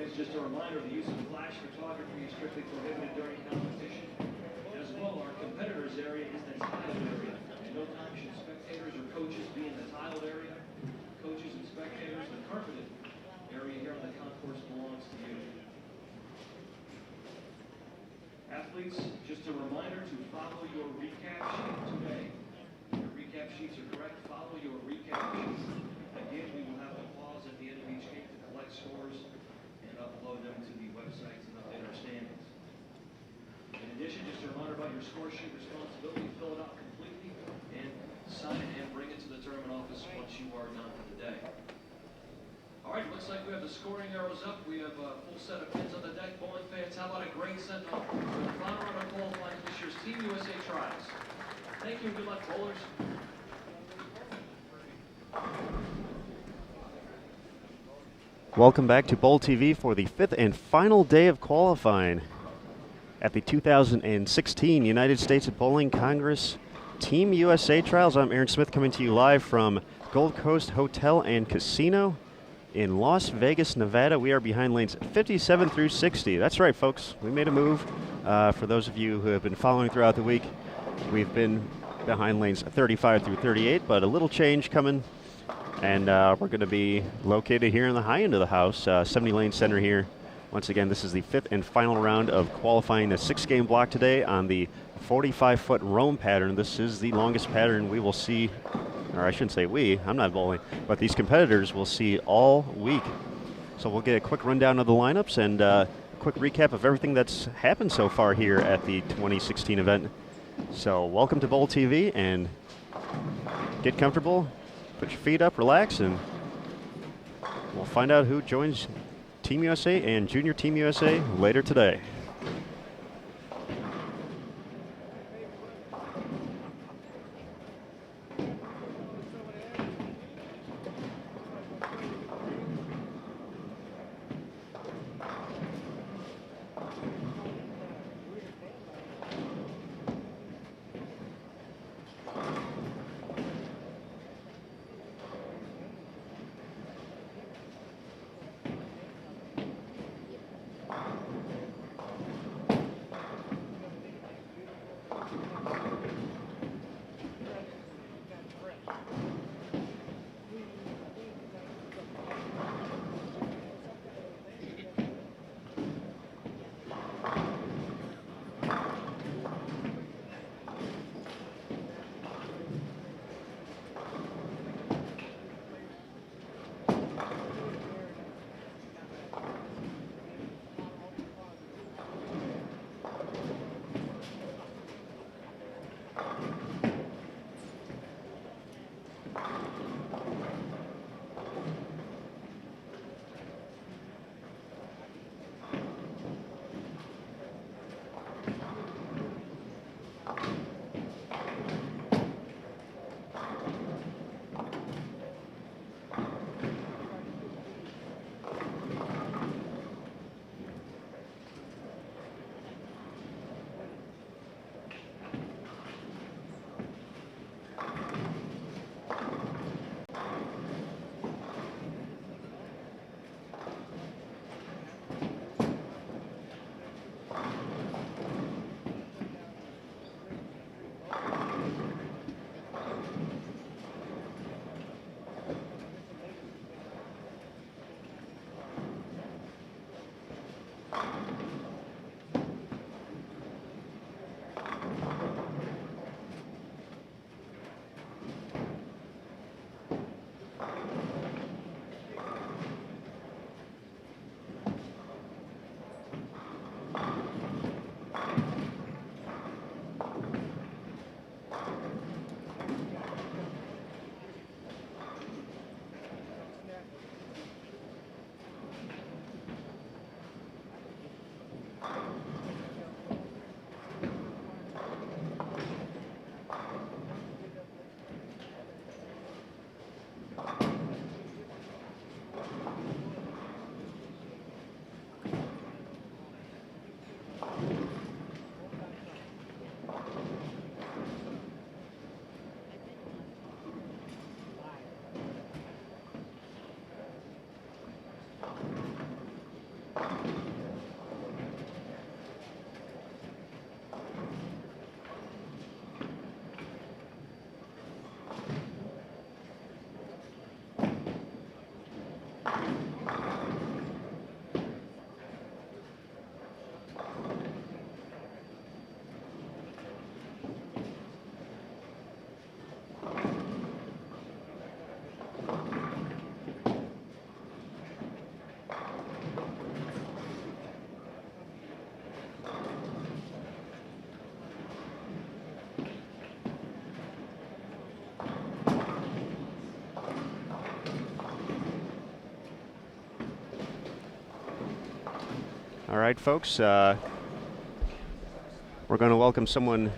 Airways, just a reminder, the use of flash photography is strictly prohibited during competition. As well, our competitors area is the tiled area. At no time should spectators or coaches be in the tiled area. Coaches and spectators, the carpeted area here on the concourse belongs to you. Athletes, just a reminder to follow your recap sheet today. Your recap sheets are correct. Follow your recap sheets. Again, we will have to pause at the end of each game to collect scores and upload them to the websites and update our standings. In addition, just a reminder about your score sheet responsibility. Fill it out completely and sign it and bring it to the tournament office once you are done for the day. All right, looks like we have the scoring arrows up. We have a full set of pins on the deck. Bowling fans, how about a great send-off for the final round of qualifying this year's Team USA Trials. Thank you and good luck, bowlers. Welcome back to Bowl TV for the 5th and final day of qualifying at the 2016 United States Bowling Congress Team USA Trials. I'm Aaron Smith coming to you live from Gold Coast Hotel and Casino in Las Vegas, Nevada. We are behind lanes 57 through 60. That's right, folks. We made a move. For those of you who have been following throughout the week, we've been behind lanes 35 through 38, but a little change coming. And we're going to be located here in the high end of the house, 70 lane center here. Once again, this is the 5th and final round of qualifying a 6-game block today on the 45-foot roam pattern. This is the longest pattern we will see, or I shouldn't say we, I'm not bowling, but these competitors will see all week. So we'll get a quick rundown of the lineups and a quick recap of everything that's happened so far here at the 2016 event. So welcome to Bowl TV, and get comfortable, put your feet up, relax, and we'll find out who joins Team USA and Junior Team USA later today. All right, folks. We're going to welcome someone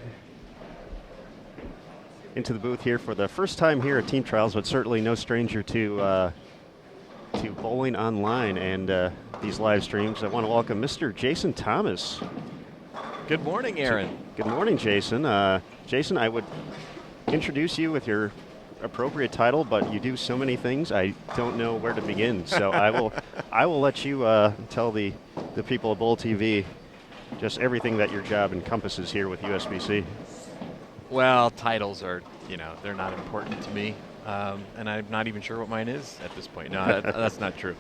into the booth here for the first time here at Team Trials, but certainly no stranger to bowling online and these live streams. I want to welcome Mr. Jason Thomas. Good morning, Aaron. Good morning, Jason. Jason, I would introduce you with your appropriate title, but you do so many things, I don't know where to begin. So I will let you tell the people of Bowl TV just everything that your job encompasses here with USBC. Well, titles are, they're not important to me, and I'm not even sure what mine is at this point. No, that's not true.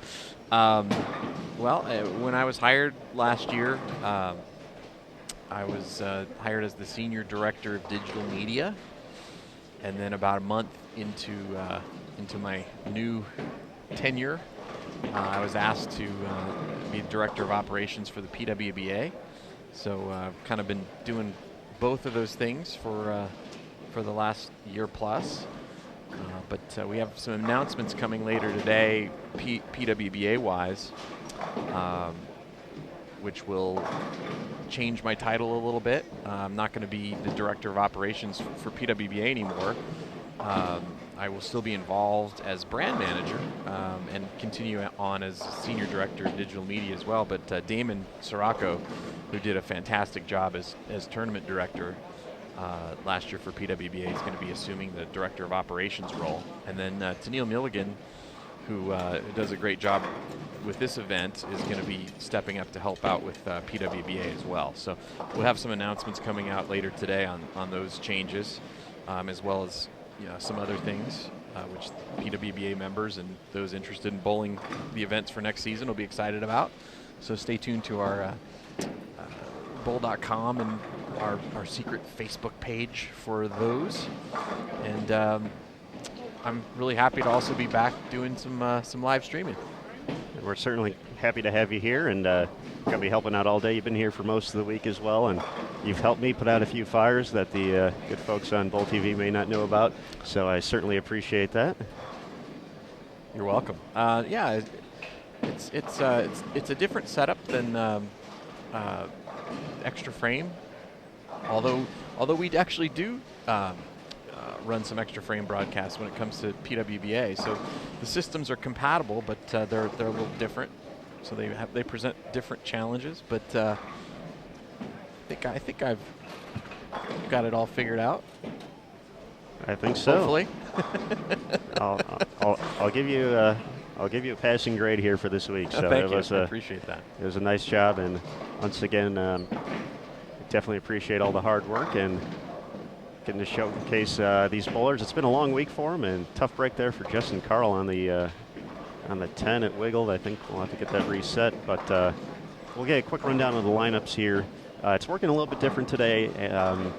When I was hired last year, I was hired as the Senior Director of Digital Media, and then about a month into my new tenure, I was asked to be the Director of Operations for the PWBA. So I've kind of been doing both of those things for the last year plus. But we have some announcements coming later today, PWBA-wise, which will change my title a little bit. I'm not going to be the Director of Operations for PWBA anymore. I will still be involved as brand manager and continue on as Senior Director of Digital Media as well. But Damon Sirocco, who did a fantastic job as Tournament Director last year for PWBA, is going to be assuming the Director of Operations role. And then Tennille Milligan, who does a great job with this event, is going to be stepping up to help out with PWBA as well. So we'll have some announcements coming out later today on those changes, as well as some other things, which PWBA members and those interested in bowling the events for next season will be excited about. So stay tuned to our bowl.com and our secret Facebook page for those. And I'm really happy to also be back doing some live streaming. We're certainly happy to have you here, and going to be helping out all day. You've been here for most of the week as well, and you've helped me put out a few fires that the good folks on Bowl TV may not know about, so I certainly appreciate that. You're welcome. It's a different setup than extra frame, although we actually do run some extra frame broadcasts when it comes to PWBA. So the systems are compatible, but they're a little different. So they present different challenges. But I think I've got it all figured out. I think so. Hopefully. I'll give you a passing grade here for this week. So thank you. I appreciate that. It was a nice job, and once again, definitely appreciate all the hard work and getting to showcase these bowlers. It's been a long week for them, and tough break there for Justin Carl on the 10. It wiggled. I think we'll have to get that reset, but we'll get a quick rundown of the lineups here. It's working a little bit different today. And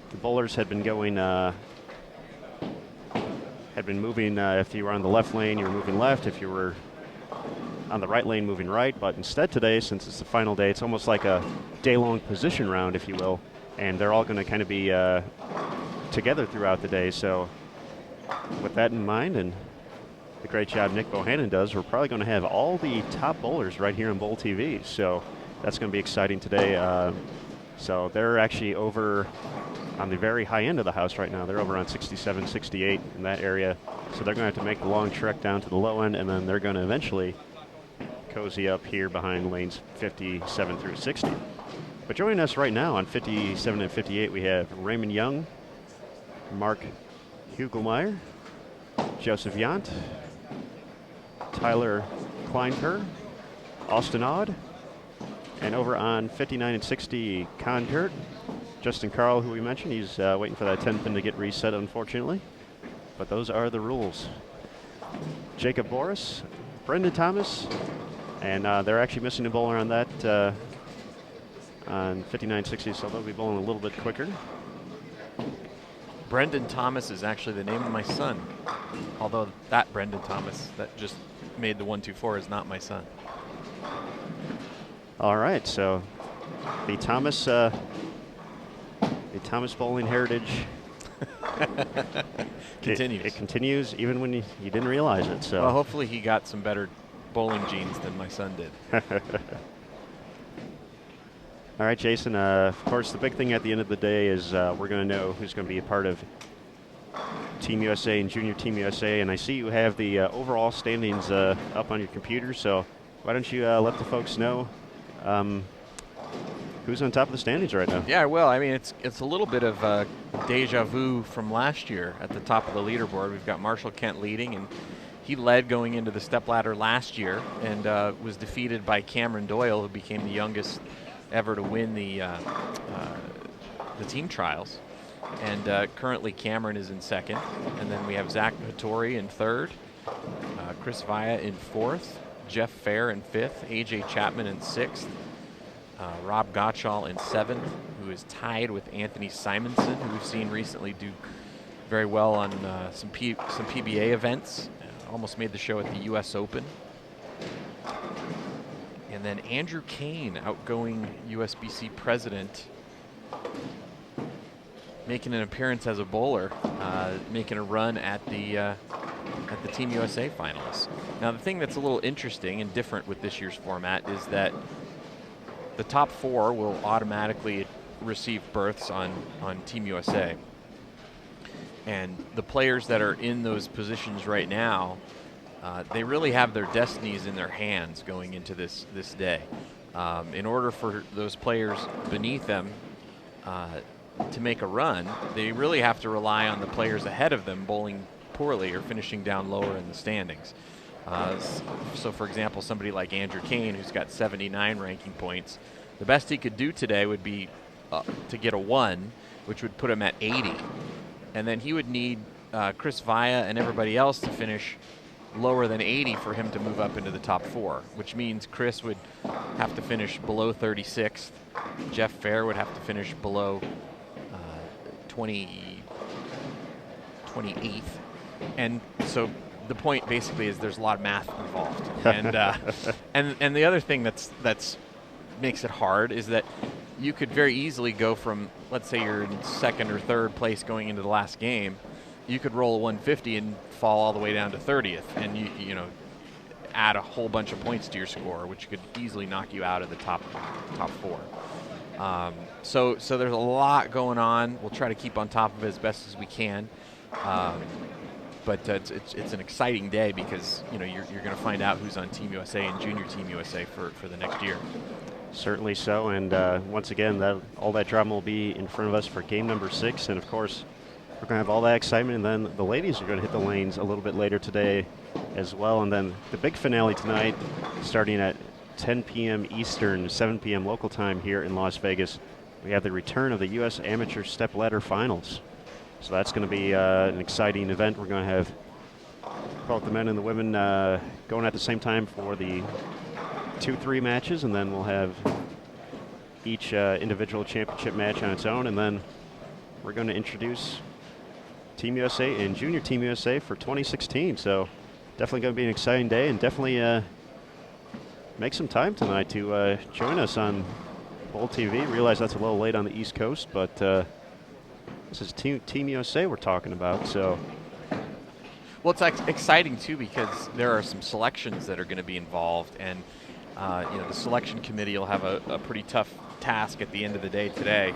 the bowlers had been going, moving. If you were on the left lane, you were moving left. If you were on the right lane, moving right. But instead today, since it's the final day, it's almost like a day-long position round, if you will. And they're all going to kind of be together throughout the day. So with that in mind and the great job Nick Bohannon does, we're probably going to have all the top bowlers right here on Bowl TV. So that's going to be exciting today. So they're actually over on the very high end of the house right now. They're over on 67, 68 in that area. So they're going to have to make the long trek down to the low end, and then they're going to eventually cozy up here behind lanes 57 through 60. But joining us right now on 57 and 58, we have Raymond Young, Mark Hugelmeyer, Joseph Yant, Tyler Kleinker, Austin Odd, and over on 59 and 60, Con Kurt, Justin Carl, who we mentioned. He's waiting for that 10 pin to get reset, unfortunately. But those are the rules. Jacob Boris, Brendan Thomas, and they're actually missing a bowler on that on 59-60, so they'll be bowling a little bit quicker. Brendan Thomas is actually the name of my son, although that Brendan Thomas that just made the 1-2-4 is not my son. All right, so the Thomas bowling heritage continues. It continues even when you didn't realize it. So well, hopefully he got some better bowling genes than my son did. All right, Jason. Of course, the big thing at the end of the day is we're going to know who's going to be a part of Team USA and Junior Team USA. And I see you have the overall standings up on your computer. So why don't you let the folks know who's on top of the standings right now? Yeah, well, I mean, it's a little bit of deja vu from last year at the top of the leaderboard. We've got Marshall Kent leading, and he led going into the stepladder last year and was defeated by Cameron Doyle, who became the youngest ever to win the team trials. And currently Cameron is in second. And then we have Zach Hattori in third, Chris Vaya in fourth, Jeff Fair in fifth, AJ Chapman in sixth, Rob Gottschall in seventh, who is tied with Anthony Simonson, who we've seen recently do very well on some PBA events. Almost made the show at the US Open. And then Andrew Kane, outgoing USBC president, making an appearance as a bowler, making a run at the Team USA finalists. Now, the thing that's a little interesting and different with this year's format is that the top four will automatically receive berths on Team USA. And the players that are in those positions right now, they really have their destinies in their hands going into this day. In order for those players beneath them to make a run, they really have to rely on the players ahead of them bowling poorly or finishing down lower in the standings. So for example, somebody like Andrew Kane, who's got 79 ranking points, the best he could do today would be to get a 1, which would put him at 80. And then he would need Chris Vaya and everybody else to finish lower than 80 for him to move up into the top 4, which means Chris would have to finish below 36th. Jeff Fair would have to finish below 28th. And so the point basically is there's a lot of math involved. And the other thing that's makes it hard is that you could very easily go from, let's say you're in second or third place going into the last game, you could roll a 150 and fall all the way down to 30th, and you know, add a whole bunch of points to your score, which could easily knock you out of the top 4. So there's a lot going on. We'll try to keep on top of it as best as we can. But it's an exciting day because you're going to find out who's on Team USA and Junior Team USA for the next year. Certainly so, and once again, all that drama will be in front of us for game number 6, and of course, we're going to have all that excitement, and then the ladies are going to hit the lanes a little bit later today as well, and then the big finale tonight, starting at 10 p.m. Eastern, 7 p.m. local time here in Las Vegas. We have the return of the U.S. Amateur Stepladder Finals. So that's going to be an exciting event. We're going to have both the men and the women going at the same time for the 2-3 matches, and then we'll have each individual championship match on its own, and then we're going to introduce Team USA and Junior Team USA for 2016. So definitely going to be an exciting day, and definitely make some time tonight to join us on Bowl TV. Realize that's a little late on the East Coast, but this is Team USA we're talking about. So, well, it's exciting too because there are some selections that are going to be involved, and the selection committee will have a pretty tough task at the end of the day today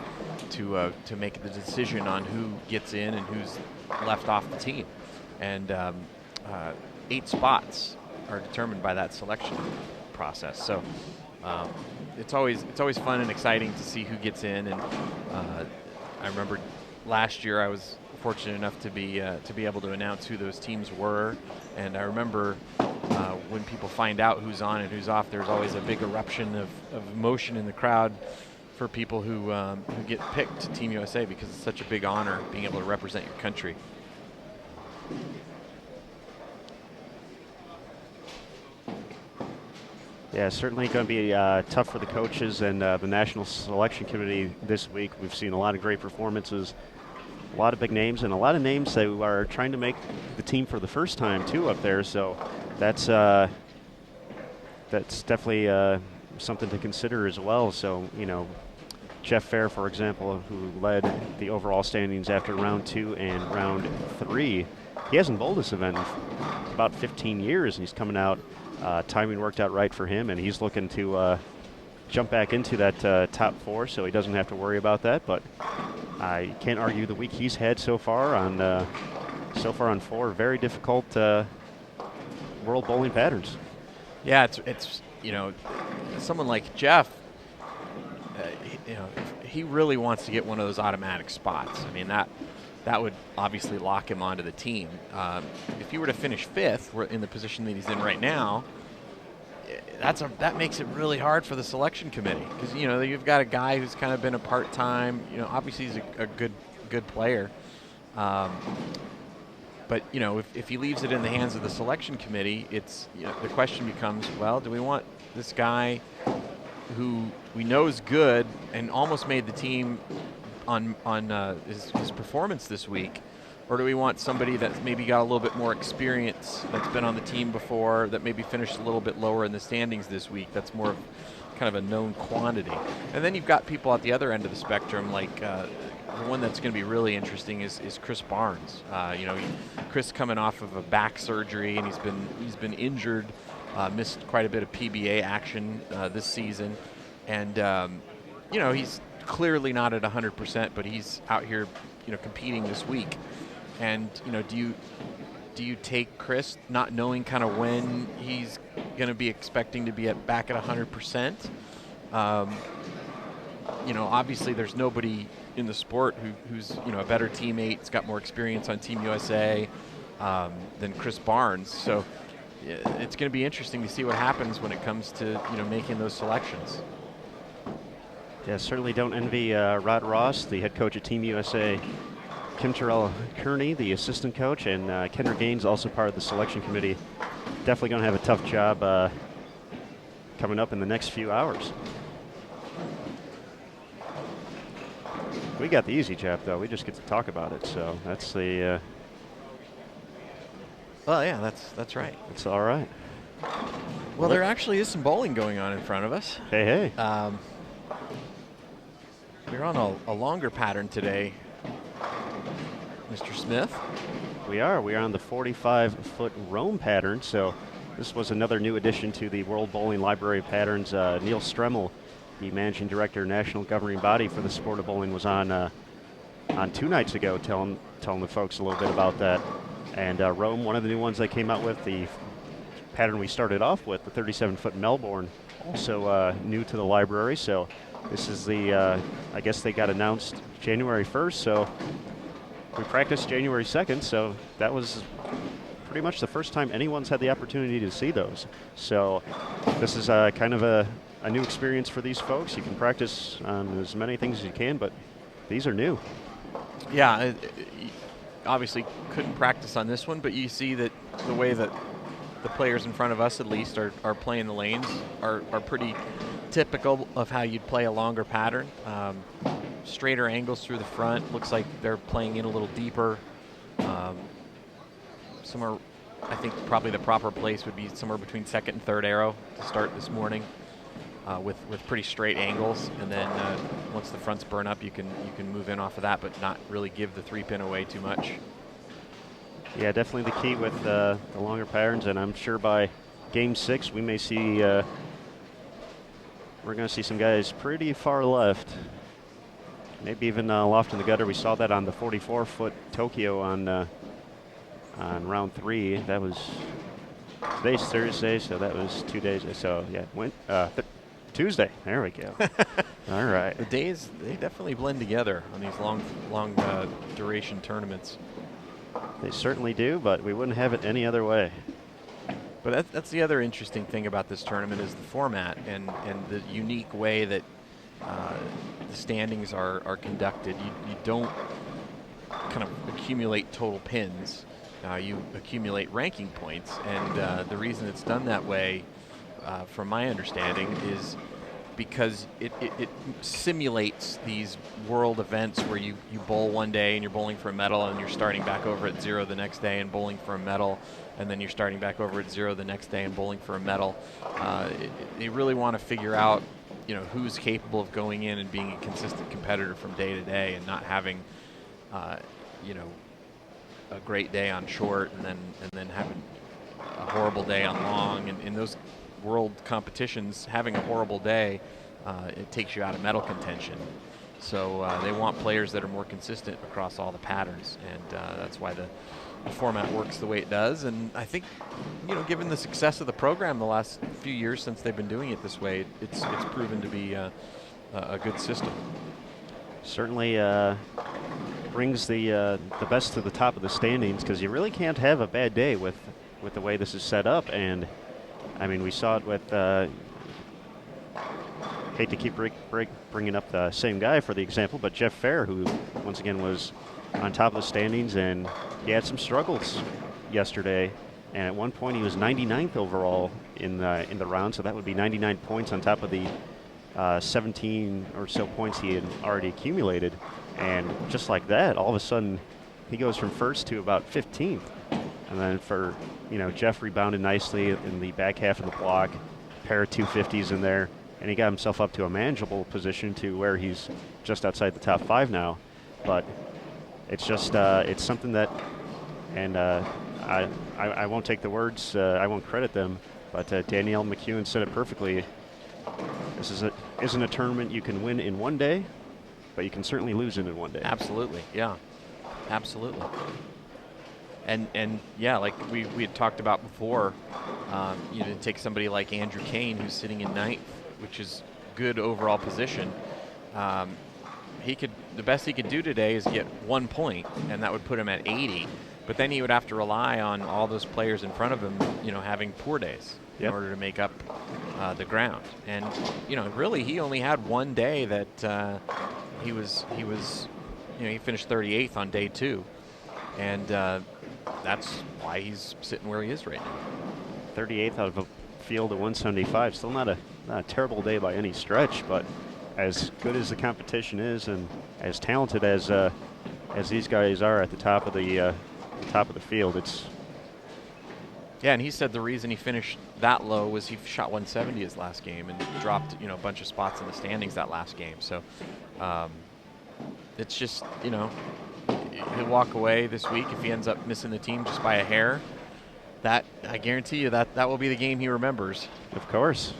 to make the decision on who gets in and who's left off the team. And 8 spots are determined by that selection process. So it's always fun and exciting to see who gets in. And I remember last year I was fortunate enough to be able to announce who those teams were. And I remember when people find out who's on and who's off, there's always a big eruption of emotion in the crowd for people who get picked to Team USA, because it's such a big honor being able to represent your country. yeah, certainly going to be tough for the coaches and the National Selection Committee this week. We've seen a lot of great performances, a lot of big names, and a lot of names that are trying to make the team for the first time too up there. So that's definitely something to consider as well. So Jeff Fair, for example, who led the overall standings after round 2 and round 3, he hasn't bowled this event in about 15 years, and he's coming out. Timing worked out right for him, and he's looking to jump back into that top 4, so he doesn't have to worry about that. But I can't argue the week he's had so far on 4 very difficult world bowling patterns. Yeah, it's someone like Jeff. He really wants to get one of those automatic spots. I mean, that would obviously lock him onto the team. If he were to finish 5th, in the position that he's in right now, that makes it really hard for the selection committee, because you've got a guy who's kind of been a part-time. Obviously he's a good player, but if he leaves it in the hands of the selection committee, it's the question becomes, well, do we want this guy who we know is good and almost made the team on his performance this week, or do we want somebody that's maybe got a little bit more experience, that's been on the team before, that maybe finished a little bit lower in the standings this week, that's more kind of a known quantity? And then you've got people at the other end of the spectrum, like the one that's going to be really interesting is Chris Barnes. Chris coming off of a back surgery, and he's been injured, missed quite a bit of PBA action this season, and he's clearly not at 100%, but he's out here competing this week. And do you take Chris not knowing kind of when he's going to be expecting to be back at 100%? Obviously there's nobody in the sport who's a better teammate, has got more experience on Team USA than Chris Barnes. So it's going to be interesting to see what happens when it comes to making those selections. Yeah, certainly don't envy Rod Ross, the head coach at Team USA, Kim Terrell-Kearney, the assistant coach, and Kendra Gaines, also part of the selection committee. Definitely going to have a tough job coming up in the next few hours. We got the easy job, though. We just get to talk about it, so that's the... Well, yeah, that's right. It's all right. Well, there actually is some bowling going on in front of us. Hey. We're on a longer pattern today, Mr. Smith. We are on the 45-foot Rome pattern, so this was another new addition to the World Bowling Library of Patterns. Neil Stremmel, the managing director, national governing body for the sport of bowling, was on 2 nights ago telling the folks a little bit about that. And Rome, one of the new ones they came out with, the pattern we started off with, the 37-foot Melbourne, also new to the library. So this is the, I guess they got announced January 1st, so we practiced January 2nd, so that was pretty much the first time anyone's had the opportunity to see those. So this is kind of a new experience for these folks. You can practice on as many things as you can, but these are new. Yeah, obviously couldn't practice on this one, but you see that the way that the players in front of us, at least, are playing the lanes are pretty typical of how you'd play a longer pattern. Straighter angles through the front. Looks like they're playing in a little deeper. I think probably the proper place would be somewhere between 2nd and 3rd arrow to start this morning, with pretty straight angles. And then once the fronts burn up, you can move in off of that, but not really give the 3-pin away too much. Yeah, definitely the key with the longer patterns, and I'm sure by Game 6 we may see we're going to see some guys pretty far left, maybe even loft in the gutter. We saw that on the 44-foot Tokyo on round 3. That was today's Thursday, so that was 2 days. So yeah, Tuesday. There we go. All right. The days, they definitely blend together on these long duration tournaments. They certainly do, but we wouldn't have it any other way. But that's the other interesting thing about this tournament is the format and the unique way that the standings are conducted. You don't kind of accumulate total pins. You accumulate ranking points, and the reason it's done that way, from my understanding, is because it simulates these world events where you bowl one day and you're bowling for a medal, and you're starting back over at 0 the next day and bowling for a medal, and then you're starting back over at 0 the next day and bowling for a medal. They really want to figure out, who's capable of going in and being a consistent competitor from day to day, and not having, a great day on short and then having a horrible day on long. And in those world competitions, having a horrible day it takes you out of medal contention. So they want players that are more consistent across all the patterns, and that's why the format works the way it does. And I think, given the success of the program the last few years since they've been doing it this way, it's proven to be a good system. Certainly brings the best to the top of the standings, because you really can't have a bad day with the way this is set up. And I mean, we saw it with hate to keep bringing up the same guy for the example, but Jeff Fair, who once again was on top of the standings, and he had some struggles yesterday. And at one point, he was 99th overall in the round, so that would be 99 points on top of the 17 or so points he had already accumulated. And just like that, all of a sudden, he goes from first to about 15th. And then Jeff rebounded nicely in the back half of the block, pair of 250s in there, and he got himself up to a manageable position to where he's just outside the top 5 now. But it's just it's something that, and I won't take the words, I won't credit them, but Danielle McEwen said it perfectly. This isn't a tournament you can win in one day, but you can certainly lose in one day. Absolutely, yeah, absolutely. And yeah, like we had talked about before, to take somebody like Andrew Kane, who's sitting in 9th, which is good overall position. The best he could do today is get 1 point, and that would put him at 80. But then he would have to rely on all those players in front of him, having poor days in order to make up the ground. And really, he only had one day that he finished 38th on day 2, and that's why he's sitting where he is right now. 38th out of a field of 175. Still not a terrible day by any stretch, but as good as the competition is, and as talented as these guys are at the top of the field, it's. Yeah, and he said the reason he finished that low was he shot 170 his last game and dropped a bunch of spots in the standings that last game. So it's just he'll walk away this week if he ends up missing the team just by a hair. That I guarantee you that will be the game he remembers. Of course.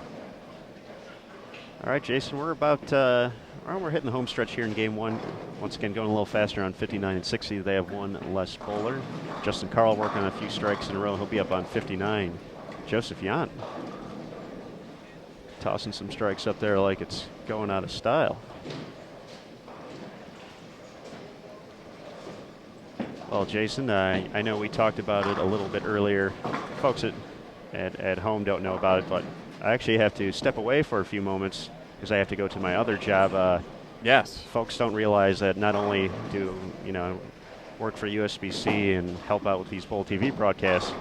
All right, Jason, we're hitting the home stretch here in game 1. Once again, going a little faster on 59 and 60. They have one less bowler. Justin Carl working on a few strikes in a row. He'll be up on 59. Joseph Yant tossing some strikes up there like it's going out of style. Well, Jason, I know we talked about it a little bit earlier. Folks at home don't know about it, but I actually have to step away for a few moments because I have to go to my other job. Yes. Folks don't realize that not only do, work for USBC and help out with these Bowl TV broadcasts,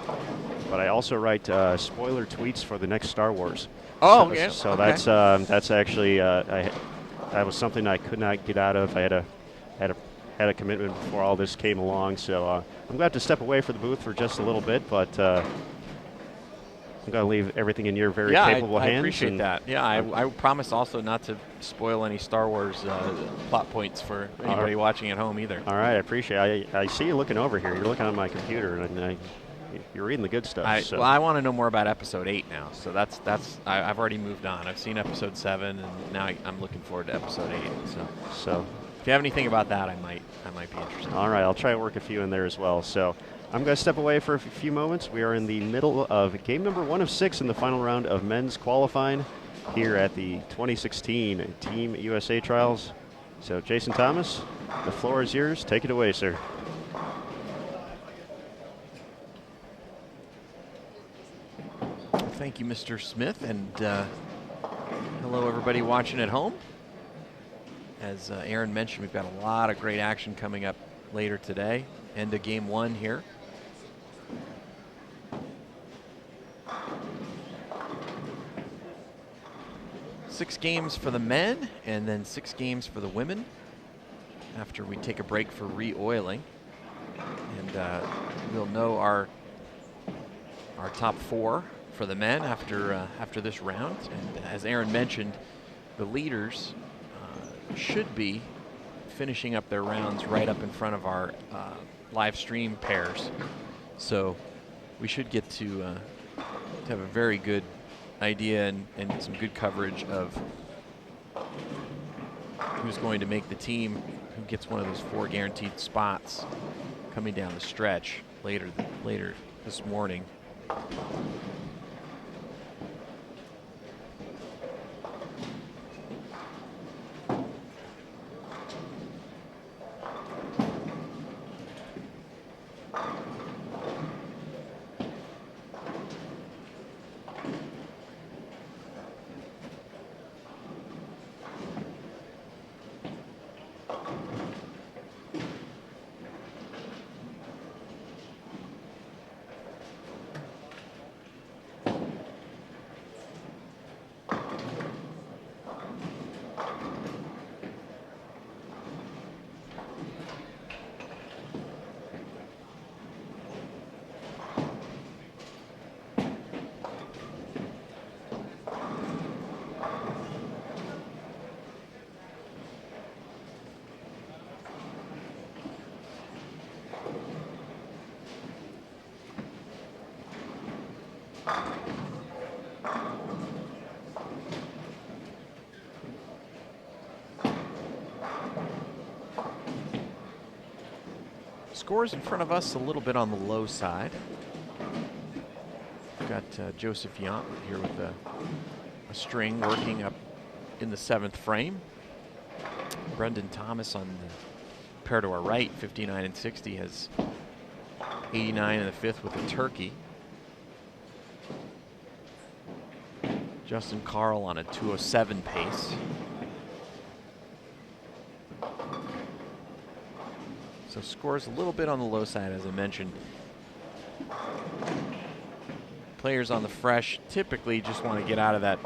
but I also write spoiler tweets for the next Star Wars. Oh, so, yeah. So okay. that's actually that was something I could not get out of. I had a commitment before all this came along, so I'm glad to step away from the booth for just a little bit, but I'm going to leave everything in your very capable hands. I appreciate that. Yeah, I promise also not to spoil any Star Wars plot points for anybody watching at home either. All right, I appreciate it. I see you looking over here. You're looking on my computer, and you're reading the good stuff. Well, I want to know more about Episode 8 now, so I've already moved on. I've seen Episode 7, and now I'm looking forward to Episode 8. So if you have anything about that, I might be interested. All right, I'll try to work a few in there as well. So I'm going to step away for a few moments. We are in the middle of game number 1 of 6 in the final round of men's qualifying here at the 2016 Team USA Trials. So Jason Thomas, the floor is yours. Take it away, sir. Thank you, Mr. Smith, and hello everybody watching at home. As Aaron mentioned, we've got a lot of great action coming up later today. End of game 1 here. Six games for the men, and then 6 games for the women after we take a break for re-oiling. And we'll know our top 4 for the men after this round. And as Aaron mentioned, the leaders should be finishing up their rounds right up in front of our live stream pairs. So we should get to have a very good idea and some good coverage of who's going to make the team, who gets one of those 4 guaranteed spots coming down the stretch later this morning. Scores in front of us a little bit on the low side. We've got Joseph Yant here with a string working up in the 7th frame. Brendan Thomas on the pair to our right, 59 and 60, has 89 in the 5th with a turkey. Justin Carl on a 207 pace. So scores a little bit on the low side, as I mentioned. Players on the fresh typically just want to get out of that,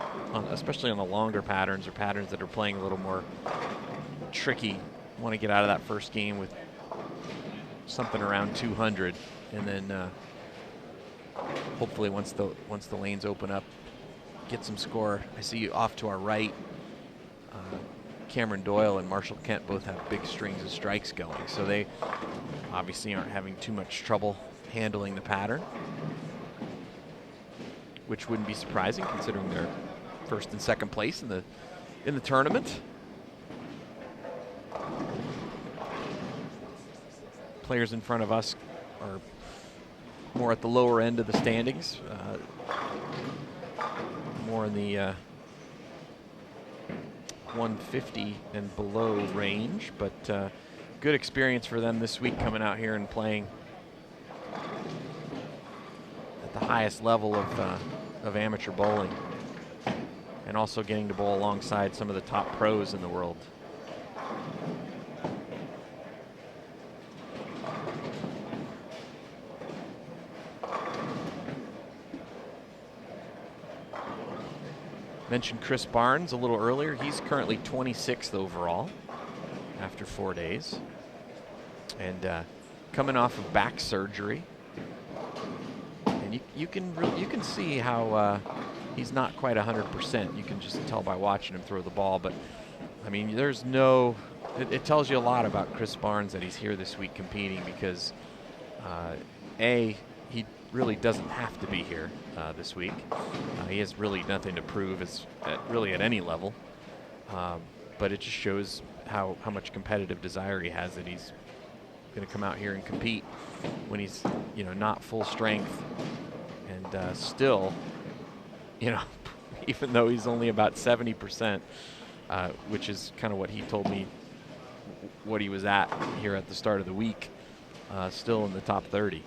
especially on the longer patterns or patterns that are playing a little more tricky. Want to get out of that first game with something around 200, and then hopefully once the lanes open up, get some score. I see off to our right, Cameron Doyle and Marshall Kent both have big strings of strikes going, so they obviously aren't having too much trouble handling the pattern, which wouldn't be surprising considering they're 1st and 2nd place in the tournament. Players in front of us are more at the lower end of the standings, more in the 150 and below range, but good experience for them this week coming out here and playing at the highest level of amateur bowling, and also getting to bowl alongside some of the top pros in the world. Mentioned Chris Barnes a little earlier. He's currently 26th overall after 4 days, and coming off of back surgery. And you can see how he's not quite 100%. You can just tell by watching him throw the ball. But I mean, there's no. It tells you a lot about Chris Barnes that he's here this week competing, because he really doesn't have to be here this week. He has really nothing to prove really at any level, but it just shows how much competitive desire he has, that he's going to come out here and compete when he's not full strength, and still, even though he's only about 70%, which is kind of what he told me what he was at here at the start of the week, still in the top 30.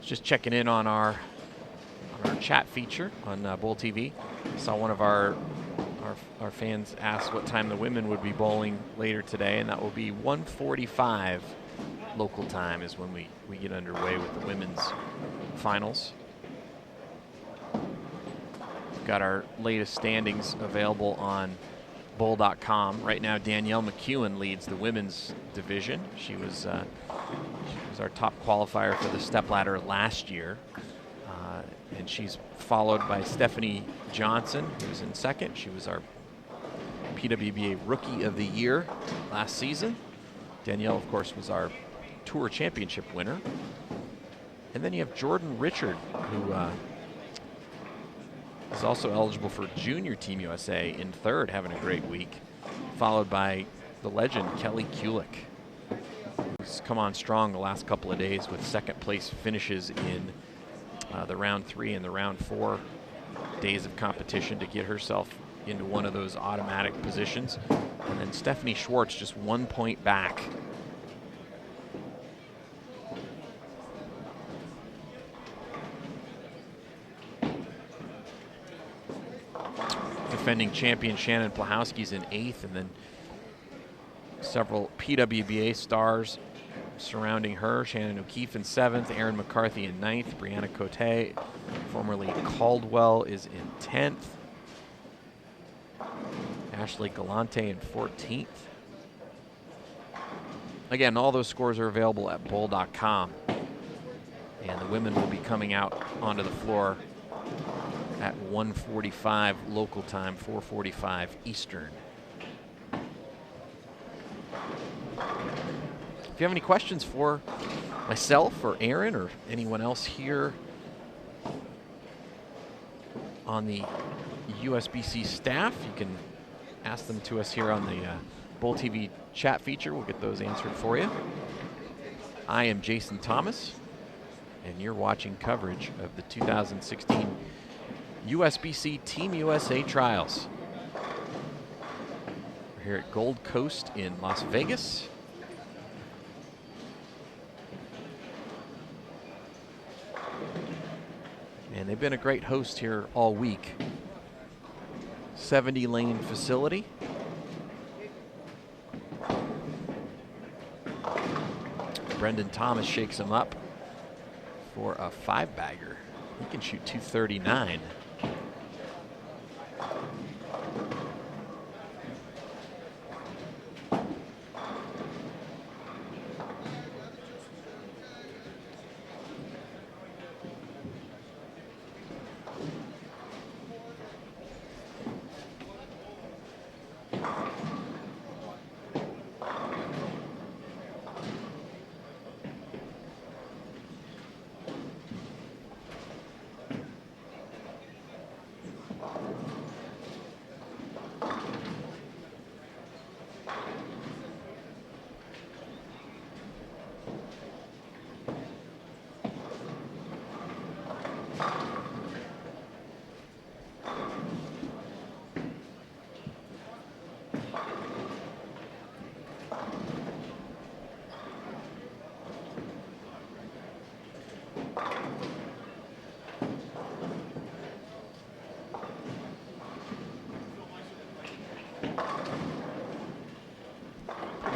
just checking in on our chat feature on Bowl TV. Saw one of our fans ask what time the women would be bowling later today, and that will be 1:45 local time is when we get underway with the women's finals. We've got our latest standings available on bowl.com. Right now, Danielle McEwen leads the women's division. She was our top qualifier for the stepladder last year. And she's followed by Stephanie Johnson, who's in second. She was our PWBA Rookie of the Year last season. Danielle, of course, was our Tour Championship winner. And then you have Jordan Richard, who is also eligible for Junior Team USA in third, having a great week, followed by the legend Kelly Kulik, who's come on strong the last couple of days with second place finishes in the round 3 and the round 4 days of competition to get herself into one of those automatic positions. And then Stephanie Schwartz just 1 point back. Defending champion Shannon Plahowski's in 8th, and then several PWBA stars surrounding her. Shannon O'Keefe in 7th, Erin McCarthy in 9th, Brianna Cote, formerly Caldwell, is in 10th. Ashley Galante in 14th. Again, all those scores are available at bowl.com. And the women will be coming out onto the floor at 1:45 local time, 4:45 Eastern. If you have any questions for myself or Aaron or anyone else here on the USBC staff, you can ask them to us here on the Bowl TV chat feature. We'll get those answered for you. I am Jason Thomas, and you're watching coverage of the 2016 USBC Team USA Trials. We're here at Gold Coast in Las Vegas. And they've been a great host here all week. 70-lane facility. Brendan Thomas shakes him up for a 5-bagger. He can shoot 239.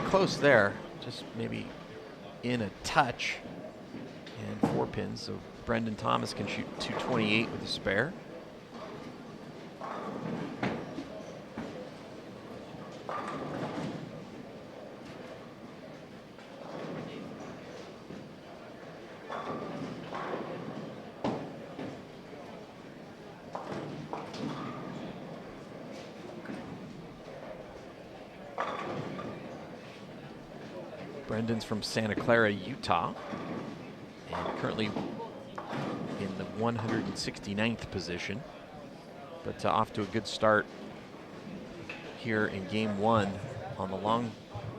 Close there, just maybe in a touch, and 4 pins, so Brendan Thomas can shoot 228 with a spare. Brendan's from Santa Clara, Utah, and currently in the 169th position, but off to a good start here in game 1 on the long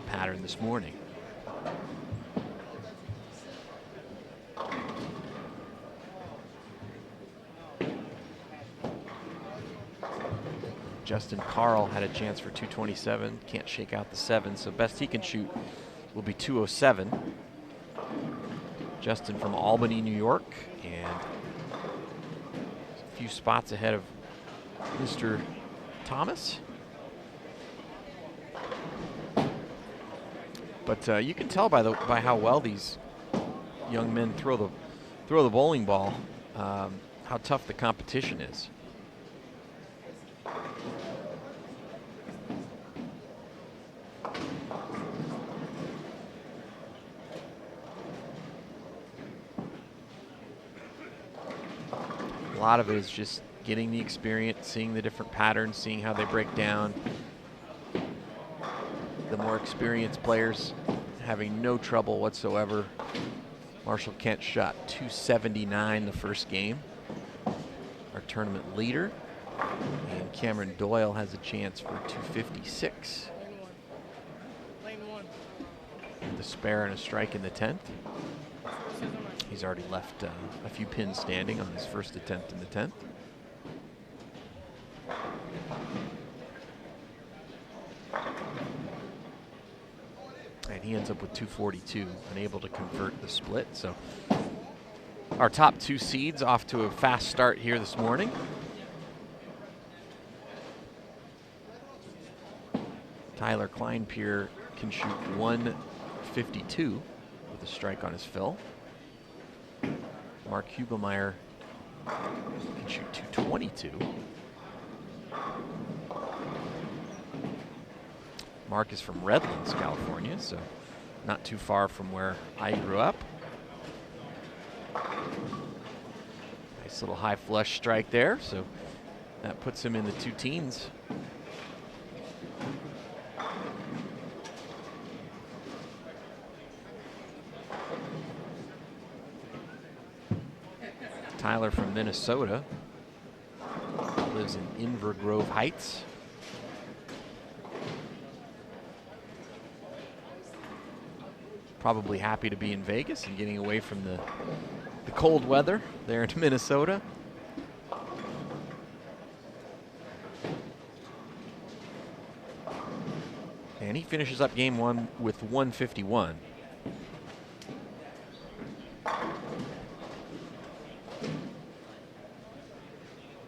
pattern this morning. Justin Carl had a chance for 227, can't shake out the 7, so best he can shoot will be 207. Justin from Albany, New York, and a few spots ahead of Mr. Thomas. But you can tell by how well these young men throw the bowling ball, how tough the competition is. A lot of it is just getting the experience, seeing the different patterns, seeing how they break down. The more experienced players having no trouble whatsoever. Marshall Kent shot 279 the first game, our tournament leader. And Cameron Doyle has a chance for 256. The spare and a strike in the 10th. He's already left a few pins standing on his first attempt in the 10th. And he ends up with 242, unable to convert the split. So our top 2 seeds off to a fast start here this morning. Tyler Kleinpier can shoot 152 with a strike on his fill. Mark Hugelmeyer can shoot 222. Mark is from Redlands, California, so not too far from where I grew up. Nice little high flush strike there, so that puts him in the 2 teens. Tyler from Minnesota, lives in Inver Grove Heights. Probably happy to be in Vegas and getting away from the cold weather there in Minnesota. And he finishes up game 1 with 151.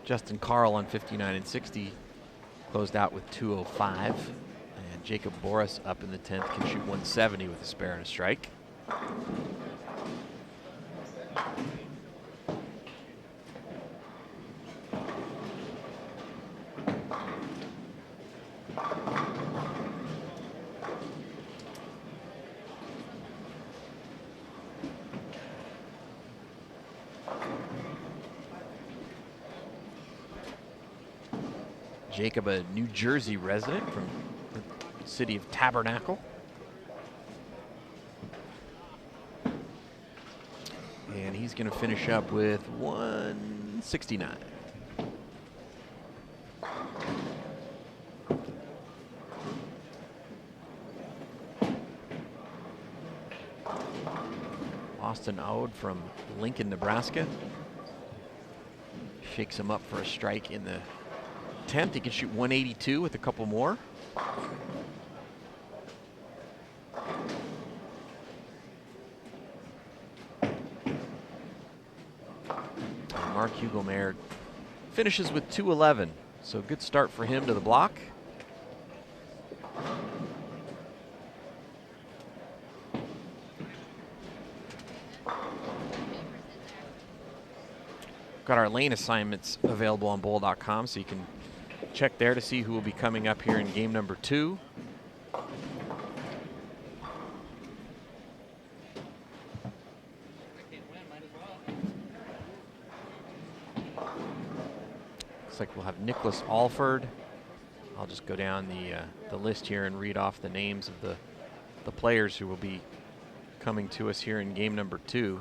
Justin Carl on 59 and 60 closed out with 205. And Jacob Boris up in the 10th can shoot 170 with a spare and a strike. Jacob, a New Jersey resident from the city of Tabernacle. And he's going to finish up with 169. Austin Ode from Lincoln, Nebraska. Shakes him up for a strike in the 10th. He can shoot 182 with a couple more. Mark Hugelmeyer finishes with 211. So good start for him to the block. Got our lane assignments available on bowl.com, so you can check there to see who will be coming up here in game number 2. Looks like we'll have Nicholas Alford. I'll just go down the list here and read off the names of the players who will be coming to us here in game number 2.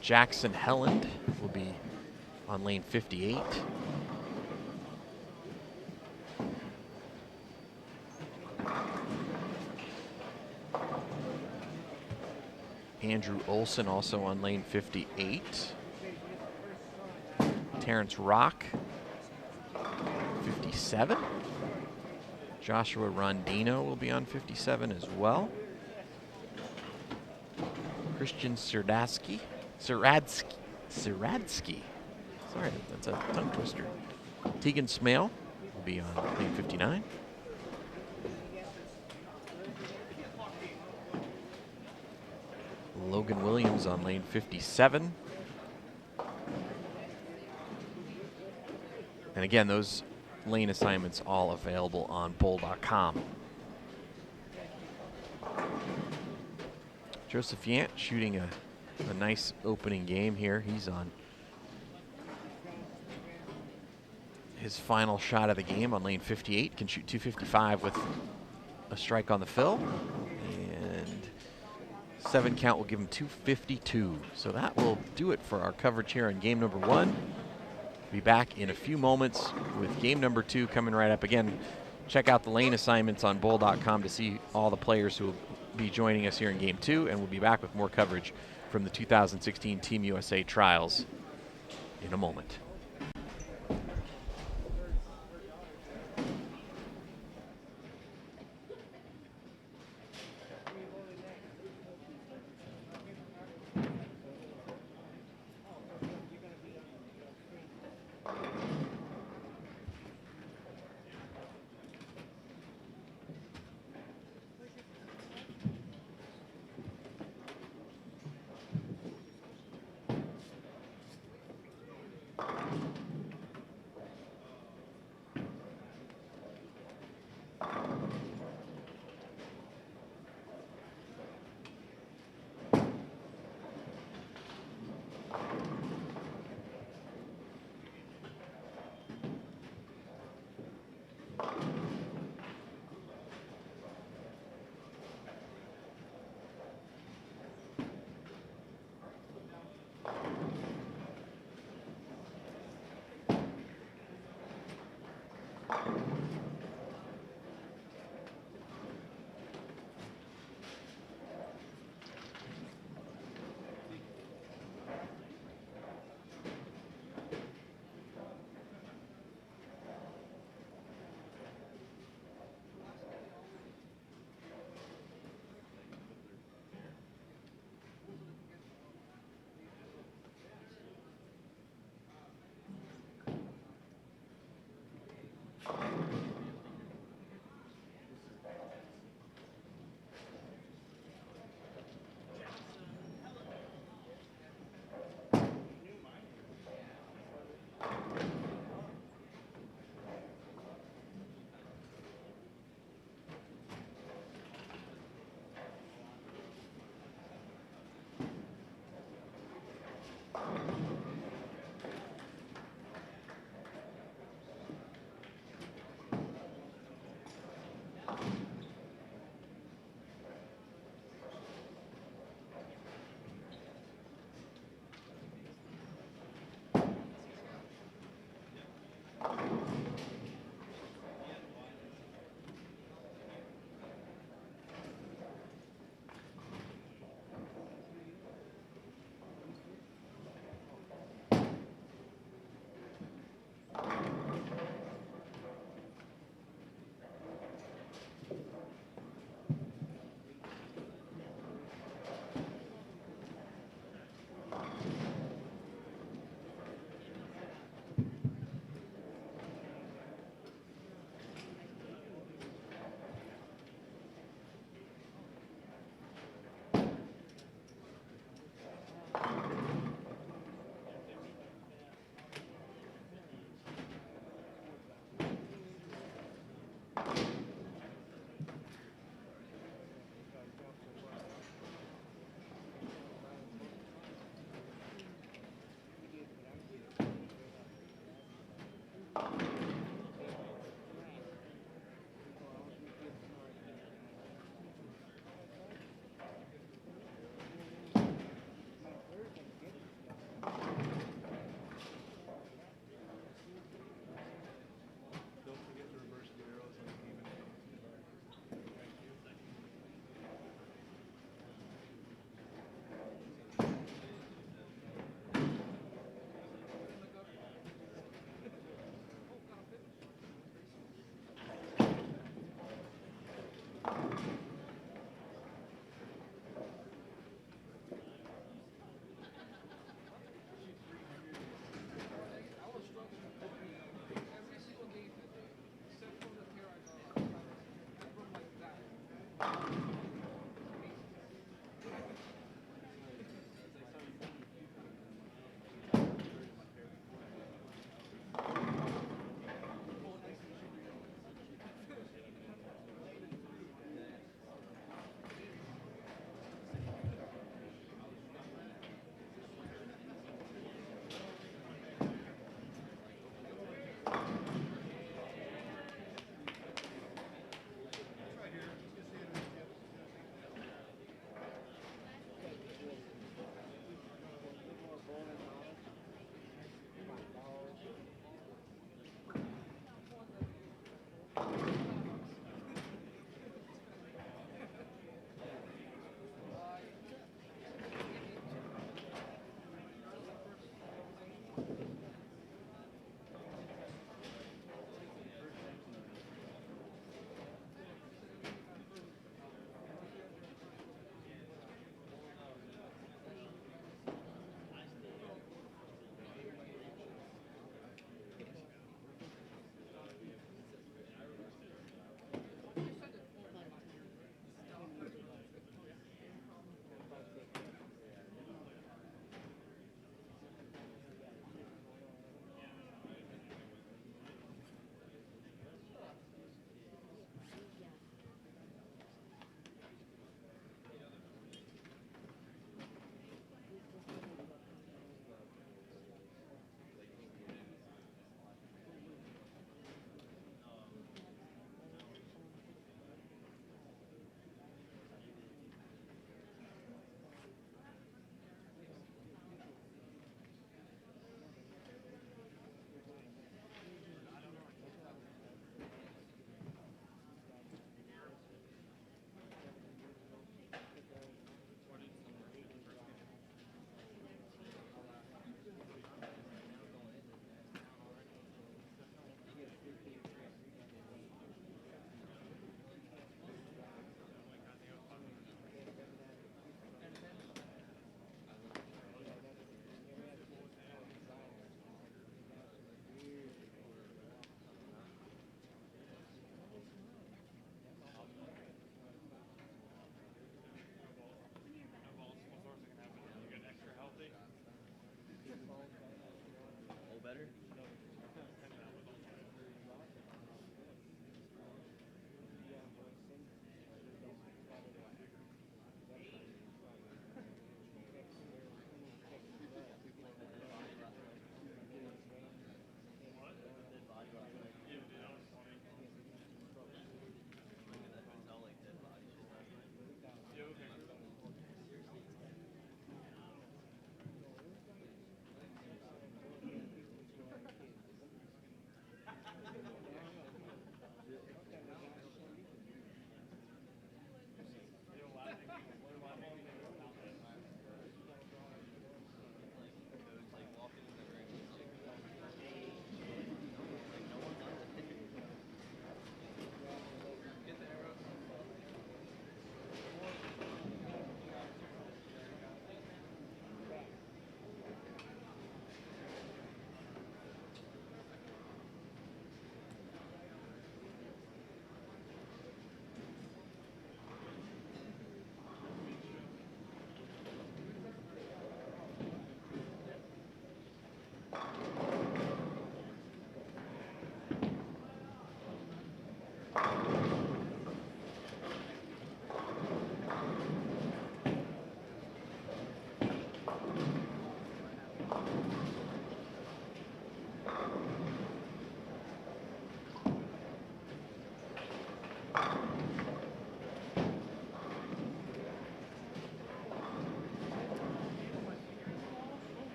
Jackson Helland will be on lane 58. Andrew Olson also on lane 58. Terrence Rock, 57. Joshua Rondino will be on 57 as well. Christian Siradsky. Sorry, that's a tongue twister. Tegan Smale will be on lane 59. Logan Williams on lane 57. And again, those lane assignments all available on bowl.com. Joseph Yant shooting a nice opening game here. He's on his final shot of the game on lane 58. Can shoot 255 with a strike on the fill. And 7 count will give him 252. So that will do it for our coverage here on game number 1. Be back in a few moments with game number 2 coming right up. Again, check out the lane assignments on bowl.com to see all the players who will be joining us here in game 2, and we'll be back with more coverage from the 2016 Team USA Trials in a moment.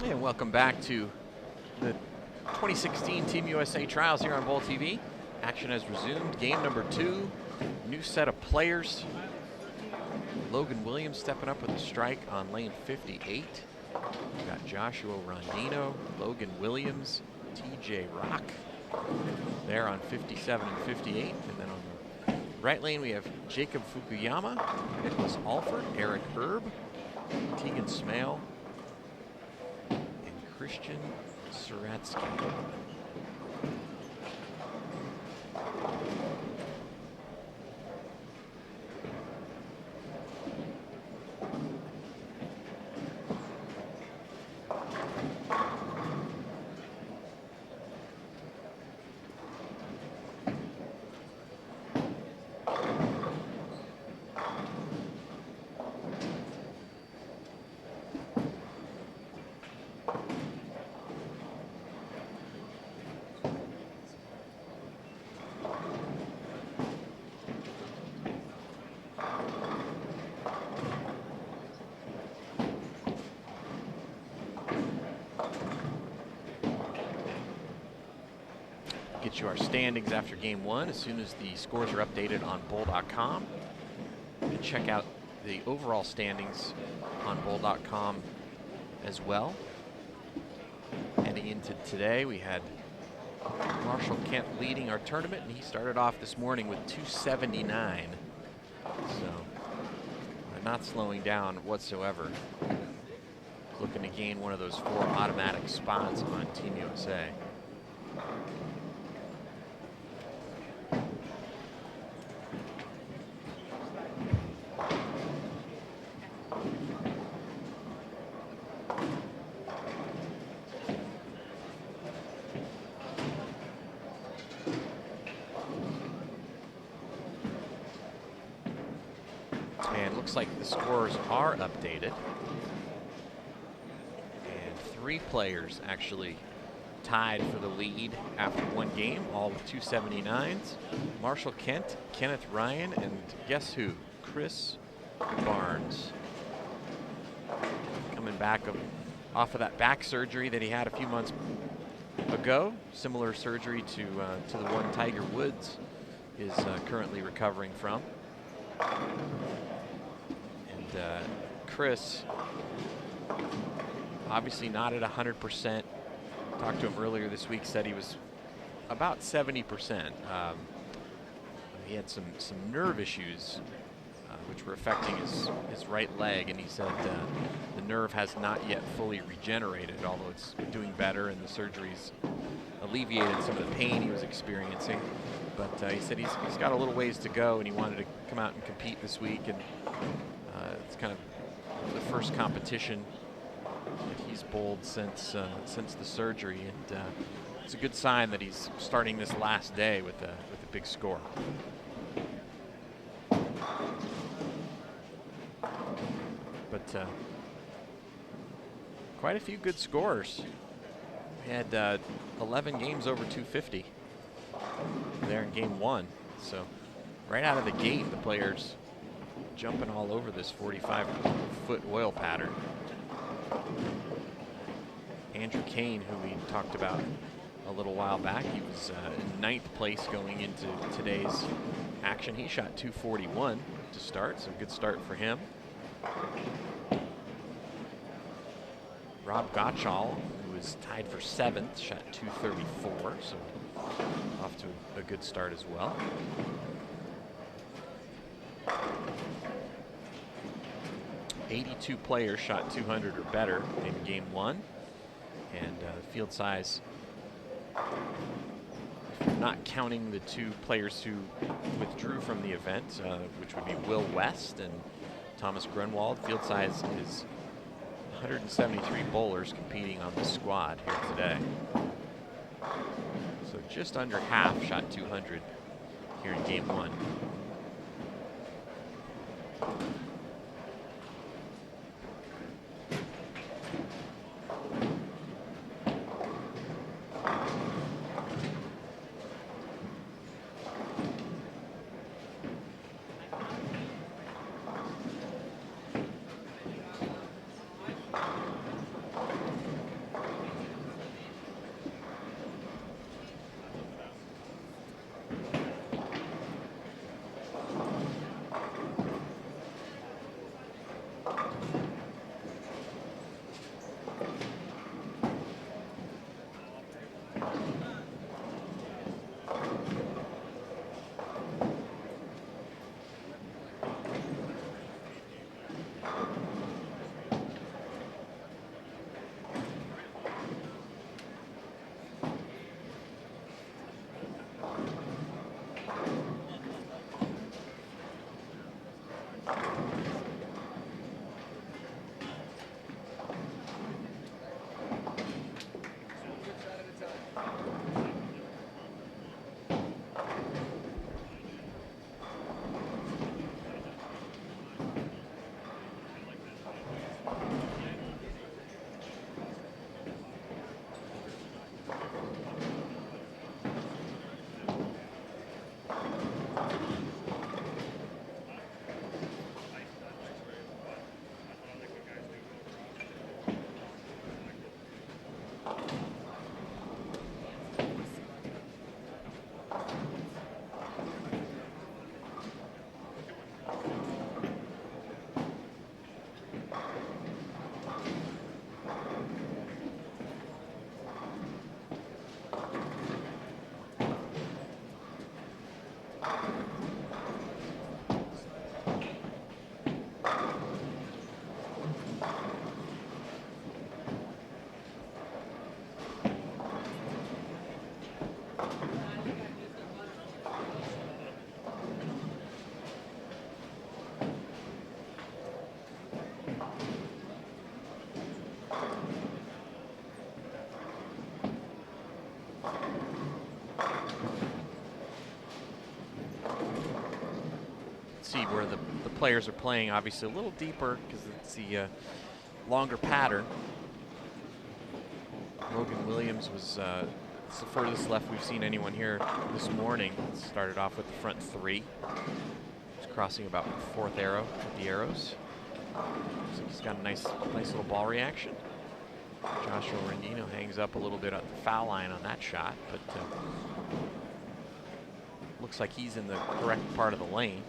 And welcome back to the 2016 Team USA Trials here on Bowl TV. Action has resumed. Game number 2. New set of players. Logan Williams stepping up with a strike on lane 58. We've got Joshua Rondino, Logan Williams, TJ Rock there on 57 and 58. And then on the right lane we have Jacob Fukuyama, Nicholas Alford, Eric Herb, Tegan Smale, and Christian Suratsky. get you our standings after game 1 as soon as the scores are updated on bowl.com. And check out the overall standings on bowl.com as well. Heading into today, we had Marshall Kent leading our tournament, and he started off this morning with 279. So not slowing down whatsoever. Looking to gain one of those 4 automatic spots on Team USA. And looks like the scores are updated. And 3 players actually tied for the lead after 1 game, all with 279s. Marshall Kent, Kenneth Ryan, and guess who? Chris Barnes. Coming back off of that back surgery that he had a few months ago. Similar surgery to the one Tiger Woods is currently recovering from. And Chris, obviously not at 100%. Talked to him earlier this week, said he was about 70%. He had some nerve issues which were affecting his right leg, and he said the nerve has not yet fully regenerated, although it's doing better and the surgery's alleviated some of the pain he was experiencing. But he said he's got a little ways to go, and he wanted to come out and compete this week, and it's kind of the first competition that he's bowled since the surgery, and it's a good sign that he's starting this last day with a big score. But quite a few good scores. We had 11 games over 250 there in game 1. So right out of the gate, the players jumping all over this 45-foot oil pattern. Andrew Kane, who we talked about a little while back, he was in 9th place going into today's action. He shot 241 to start, so good start for him. Rob Gottschall, who was tied for 7th, shot 234, so off to a good start as well. .82 players shot 200 or better in game 1, and field size, not counting the 2 players who withdrew from the event, which would be Will West and Thomas Grunwald. Field size is 173 bowlers competing on the squad here today. So just under half shot 200 here in game 1. see where the players are playing obviously a little deeper because it's the longer pattern. Logan Williams was it's the furthest left we've seen anyone here this morning. Started off with the front three. He's crossing about fourth arrow with the arrows. Looks like he's got a nice little ball reaction. Joshua Rendino hangs up a little bit at the foul line on that shot, but looks like he's in the correct part of the lane.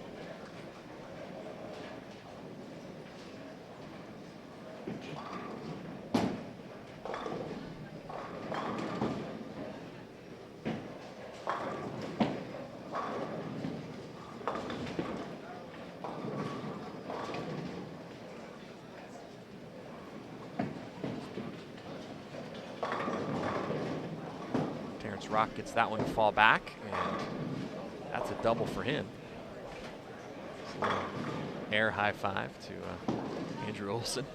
Rock gets that one to fall back, and that's a double for him. So air high five to Andrew Olson.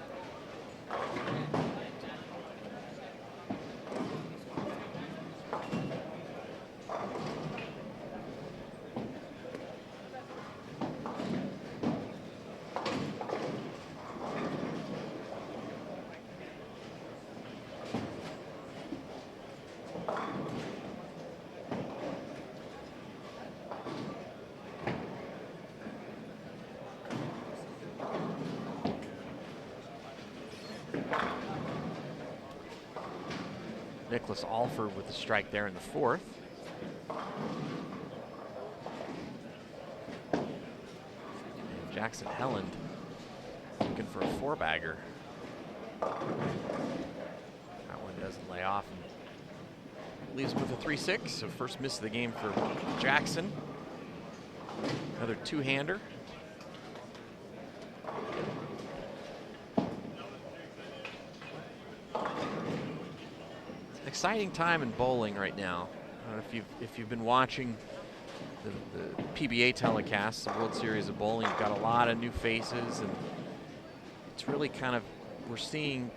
Nicholas Alford with the strike there in the fourth. And Jackson Helland looking for a four-bagger. That one doesn't lay off and leaves him with a 3-6. So first miss of the game for Jackson. Another two-hander. Exciting time in bowling right now. I don't know if you've been watching the PBA telecasts, the World Series of Bowling. You've got a lot of new faces, and it's really kind of, we're seeing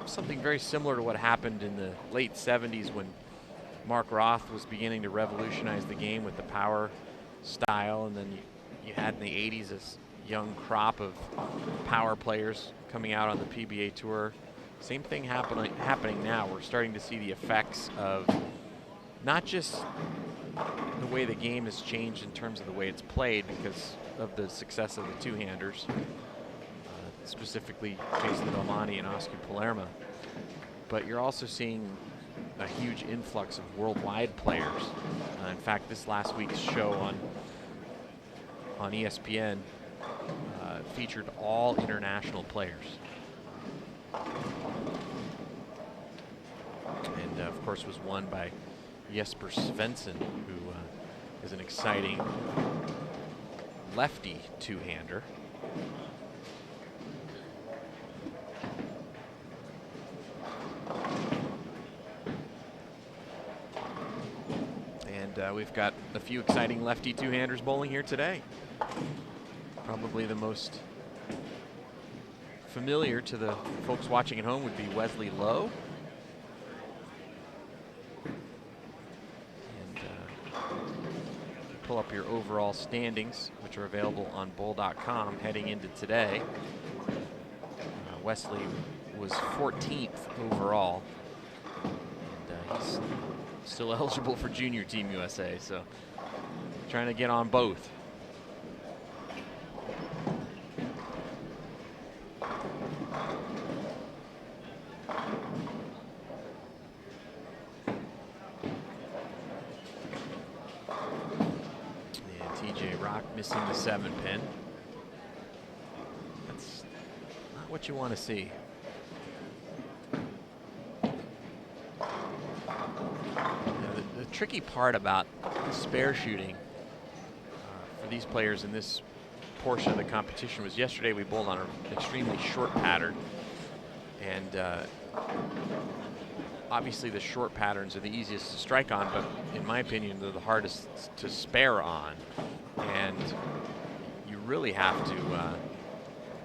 something very similar to what happened in the late 70s when Mark Roth was beginning to revolutionize the game with the power style, and then you had in the 80s this young crop of power players coming out on the PBA tour. Same thing happening now. We're starting to see the effects of not just the way the game has changed in terms of the way it's played because of the success of the two-handers, specifically Jason Domani and Oscar Palermo, but you're also seeing a huge influx of worldwide players. In fact, this last week's show on ESPN featured all international players. And of course was won by Jesper Svensson, who is an exciting lefty two-hander. And we've got a few exciting lefty two-handers bowling here today. Probably the most familiar to the folks watching at home would be Wesley Lowe. And pull up your overall standings, which are available on bowl.com heading into today. Wesley was 14th overall. And he's still eligible for Junior Team USA, so trying to get on both. Missing the 7-pin. That's not what you want to see. The tricky part about spare shooting for these players in this portion of the competition was yesterday we bowled on an extremely short pattern, and obviously the short patterns are the easiest to strike on, but in my opinion they're the hardest to spare on. And you really have to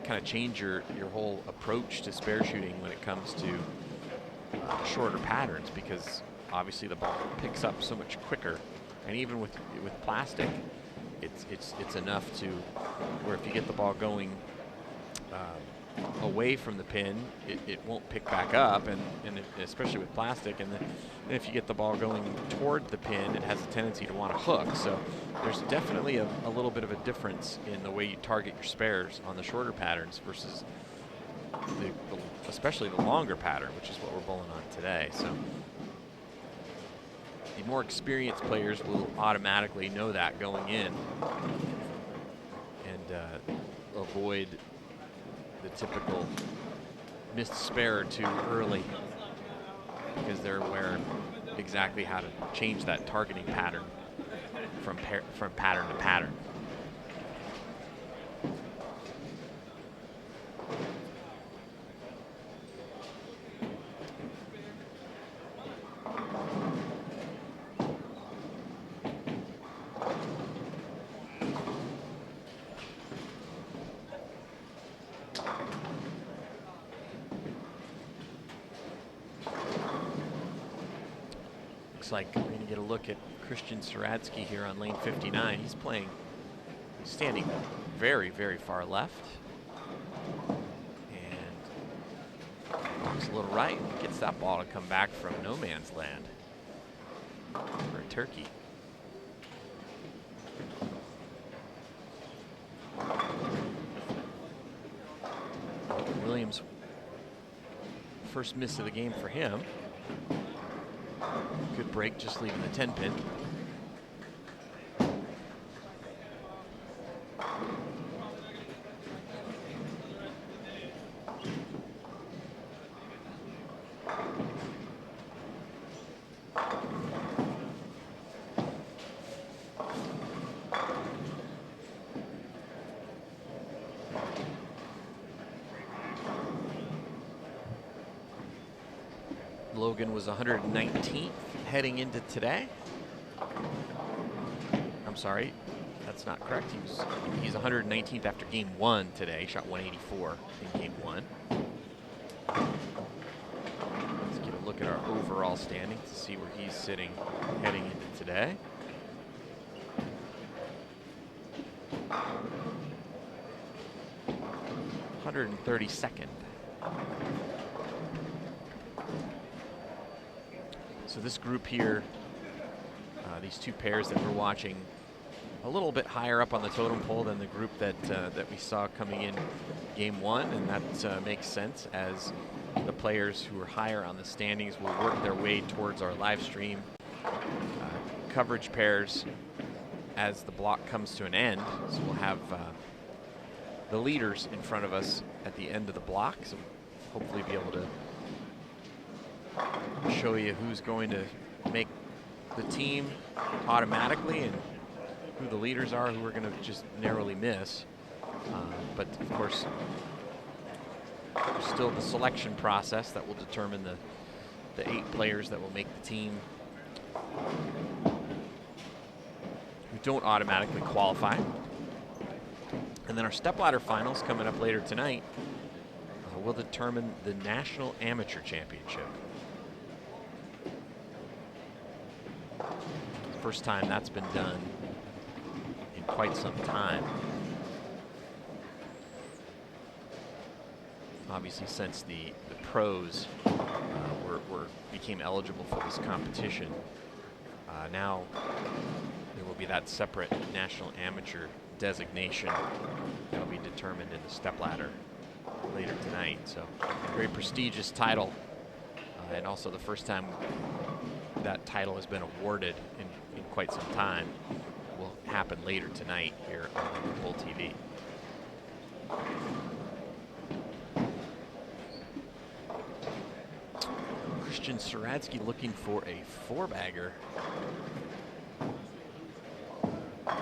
kind of change your whole approach to spare shooting when it comes to shorter patterns, because obviously the ball picks up so much quicker. And even with plastic, it's enough to where if you get the ball going away from the pin, it won't pick back up, and especially with plastic. And then if you get the ball going toward the pin, it has a tendency to want to hook. So there's definitely a little bit of a difference in the way you target your spares on the shorter patterns versus especially the longer pattern, which is what we're bowling on today. So the more experienced players will automatically know that going in and avoid the typical missed spare too early, because they're aware exactly how to change that targeting pattern from pattern to pattern. Like we're going to get a look at Christian Saradsky here on lane 59. He's standing very, very far left. And walks a little right, gets that ball to come back from no man's land for a turkey. Williams, first miss of the game for him. Good break, just leaving the 10 pin. Logan was 119th heading into today. I'm sorry, that's not correct. He's 119th after game 1 today. He shot 184 in game 1. Let's get a look at our overall standings to see where he's sitting heading into today. (132nd). So this group here, these two pairs that we're watching, a little bit higher up on the totem pole than the group that we saw coming in game 1, and that makes sense, as the players who are higher on the standings will work their way towards our live stream coverage pairs as the block comes to an end. So we'll have the leaders in front of us at the end of the block, so hopefully be able to show you who's going to make the team automatically and who the leaders are, who we're going to just narrowly miss. But of course, there's still the selection process that will determine the 8 players that will make the team who don't automatically qualify. And then our stepladder finals coming up later tonight will determine the National Amateur Championship. First time that's been done in quite some time. Obviously, since the pros became eligible for this competition, now there will be that separate national amateur designation that will be determined in the stepladder later tonight. So, very prestigious title, and also the first time that title has been awarded in quite some time. Will happen later tonight here on Bull TV. Christian Saradsky looking for a 4-bagger. And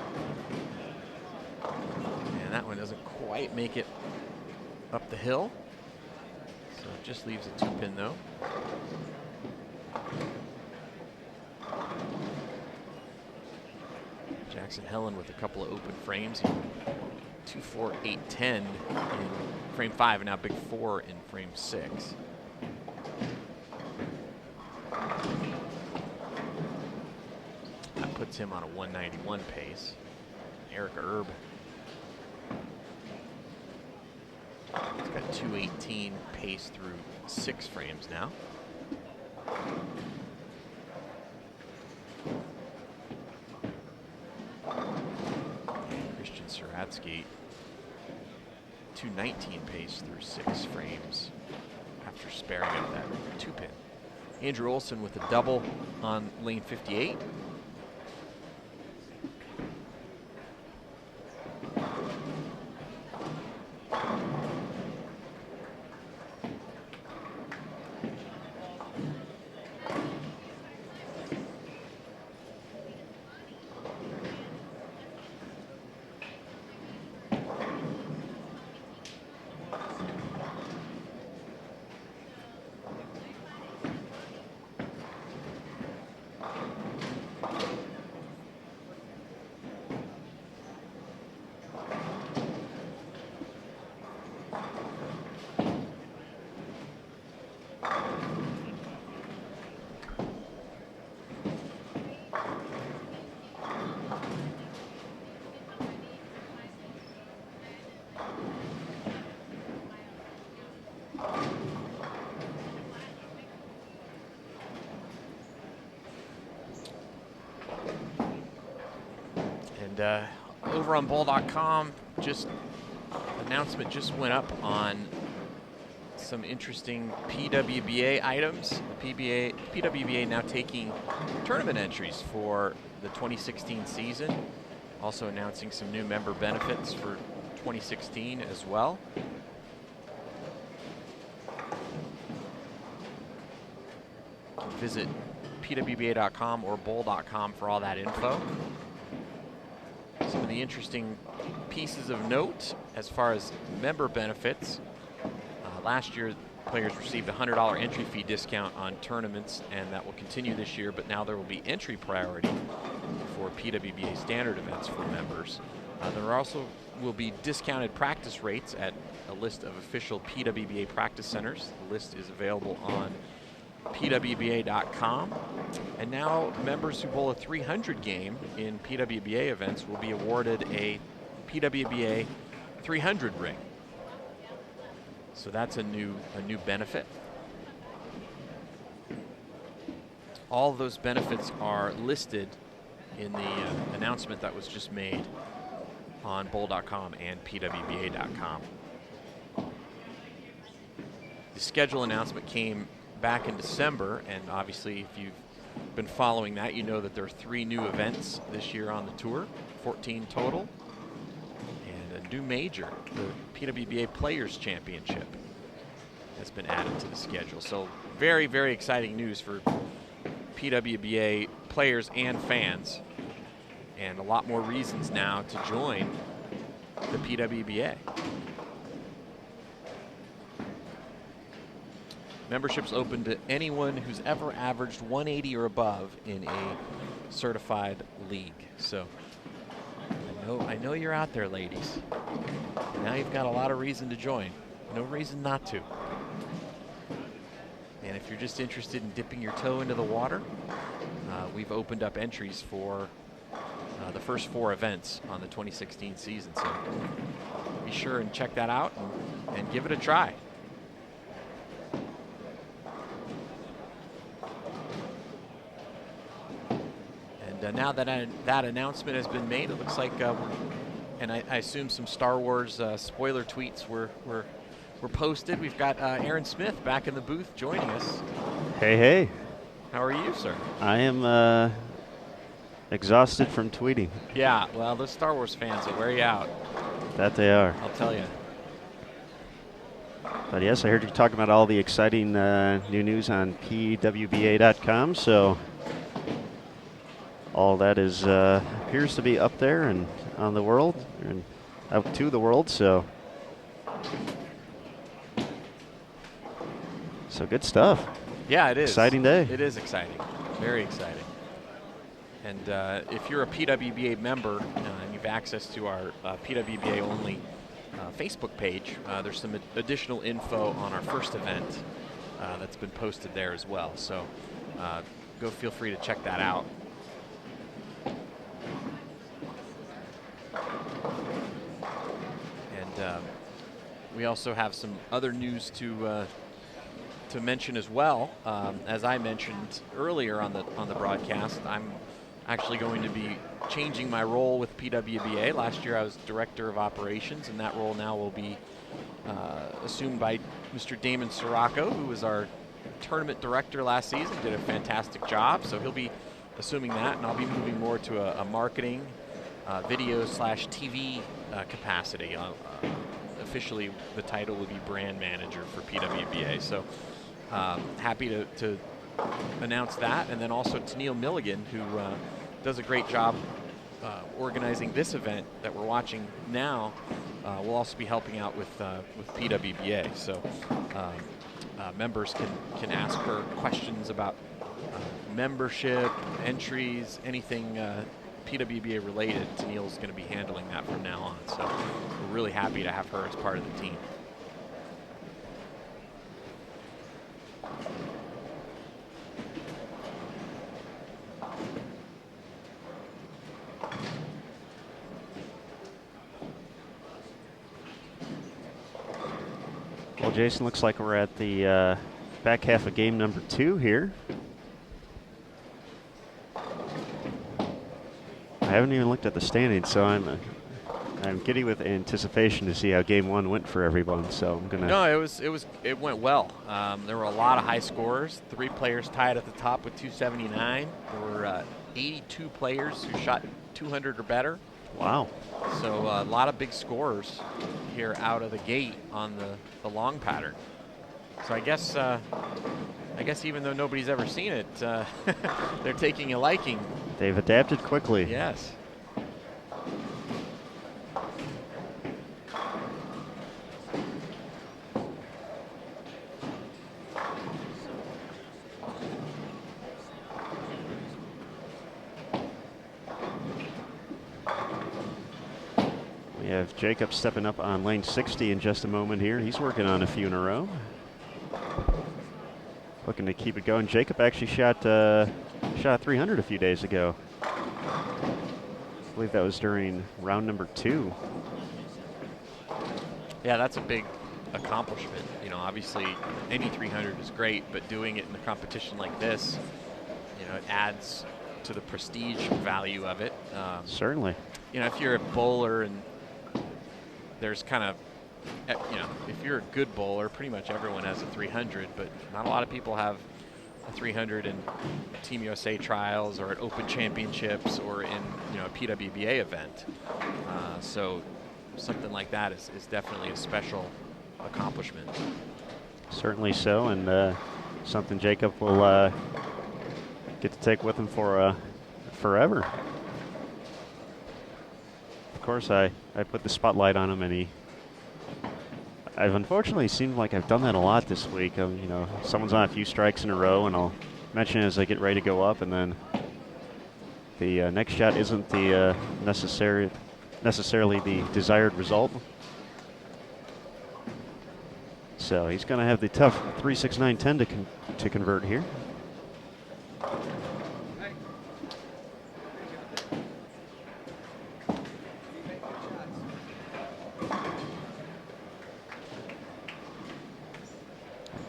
that one doesn't quite make it up the hill. So it just leaves a 2-pin though. Jackson Helen with a couple of open frames. 2-4, 8-10 in frame 5, and now big 4 in frame 6. That puts him on a 191 pace. Eric Erb. He's got 2:18 pace through 6 frames now. Christian Saratsky, 2:19 pace through 6 frames after sparing up that 2-pin. Andrew Olson with a double on lane 58. And over on bowl.com, announcement just went up on some interesting PWBA items. PWBA now taking tournament entries for the 2016 season. Also announcing some new member benefits for 2016 as well. Visit pwba.com or bowl.com for all that info. Some of the interesting pieces of note as far as member benefits. Last year, players received a $100 entry fee discount on tournaments, and that will continue this year, but now there will be entry priority for PWBA standard events for members. There also will be discounted practice rates at a list of official PWBA practice centers. The list is available on pwba.com. And now members who bowl a 300 game in PWBA events will be awarded a PWBA 300 ring. So that's a new benefit. All of those benefits are listed in the announcement that was just made on bowl.com and pwba.com. The schedule announcement came back in December, and obviously if you've been following that, you know that there are 3 new events this year on the tour, 14 total, and a new major, the PWBA Players Championship, has been added to the schedule. So very, very exciting news for PWBA players and fans, and a lot more reasons now to join the PWBA. Membership's open to anyone who's ever averaged 180 or above in a certified league. So I know you're out there, ladies. Now you've got a lot of reason to join. No reason not to. And if you're just interested in dipping your toe into the water, we've opened up entries for the first 4 events on the 2016 season. So be sure and check that out and give it a try. And now that that announcement has been made, it looks like, and I assume some Star Wars spoiler tweets were posted. We've got Aaron Smith back in the booth joining us. Hey, hey. How are you, sir? I am exhausted from tweeting. Yeah, well, those Star Wars fans will wear you out. That they are. I'll tell you. But yes, I heard you talking about all the exciting new news on pwba.com, so all that is appears to be up there and on the world and out to the world, so good stuff. Yeah, it is. Exciting day. It is exciting. Very exciting. And if you're a PWBA member and you've access to our PWBA only Facebook page, there's some additional info on our first event that's been posted there as well. So go feel free to check that out. we also have some other news to mention as well. As I mentioned earlier on the broadcast, I'm actually going to be changing my role with PWBA. Last year I was Director of Operations, and that role now will be assumed by Mr. Damon Sirocco, who was our tournament director last season, did a fantastic job. So he'll be assuming that, and I'll be moving more to a marketing, video/TV capacity. Officially, the title will be brand manager for PWBA. So happy to announce that. And then also Tennille Milligan, who does a great job organizing this event that we're watching now, will also be helping out with PWBA. So members can ask her questions about membership, entries, anything PWBA related. Tennille's going to be handling that from now on. So we're really happy to have her as part of the team. Well, Jason, looks like we're at the back half of game number 2 here. I haven't even looked at the standings, so I'm giddy with anticipation to see how game 1 went for everyone. So I'm gonna. No, it went well. There were a lot of high scorers. 3 players tied at the top with 279. There were 82 players who shot 200 or better. Wow. So a lot of big scores here out of the gate on the long pattern. So I guess even though nobody's ever seen it, they're taking a liking. They've adapted quickly. Yes. We have Jacob stepping up on lane 60 in just a moment here. He's working on a few in a row. Looking to keep it going. Jacob actually shot 300 a few days ago. I believe that was during round number 2. Yeah, that's a big accomplishment. You know, obviously any 300 is great, but doing it in a competition like this, you know, it adds to the prestige value of it. Certainly. You know, if you're a bowler and there's kind of, you know, if you're a good bowler, pretty much everyone has a 300, but not a lot of people have a 300 in Team USA Trials or at Open Championships or in, you know, a PWBA event. So something like that is definitely a special accomplishment. Certainly so, and something Jacob will get to take with him for forever. Of course, I put the spotlight on him, and I've unfortunately seemed like I've done that a lot this week. You know, someone's on a few strikes in a row, and I'll mention it as I get ready to go up, and then the next shot isn't the necessarily the desired result. So he's going to have the tough 3.6910 to convert here.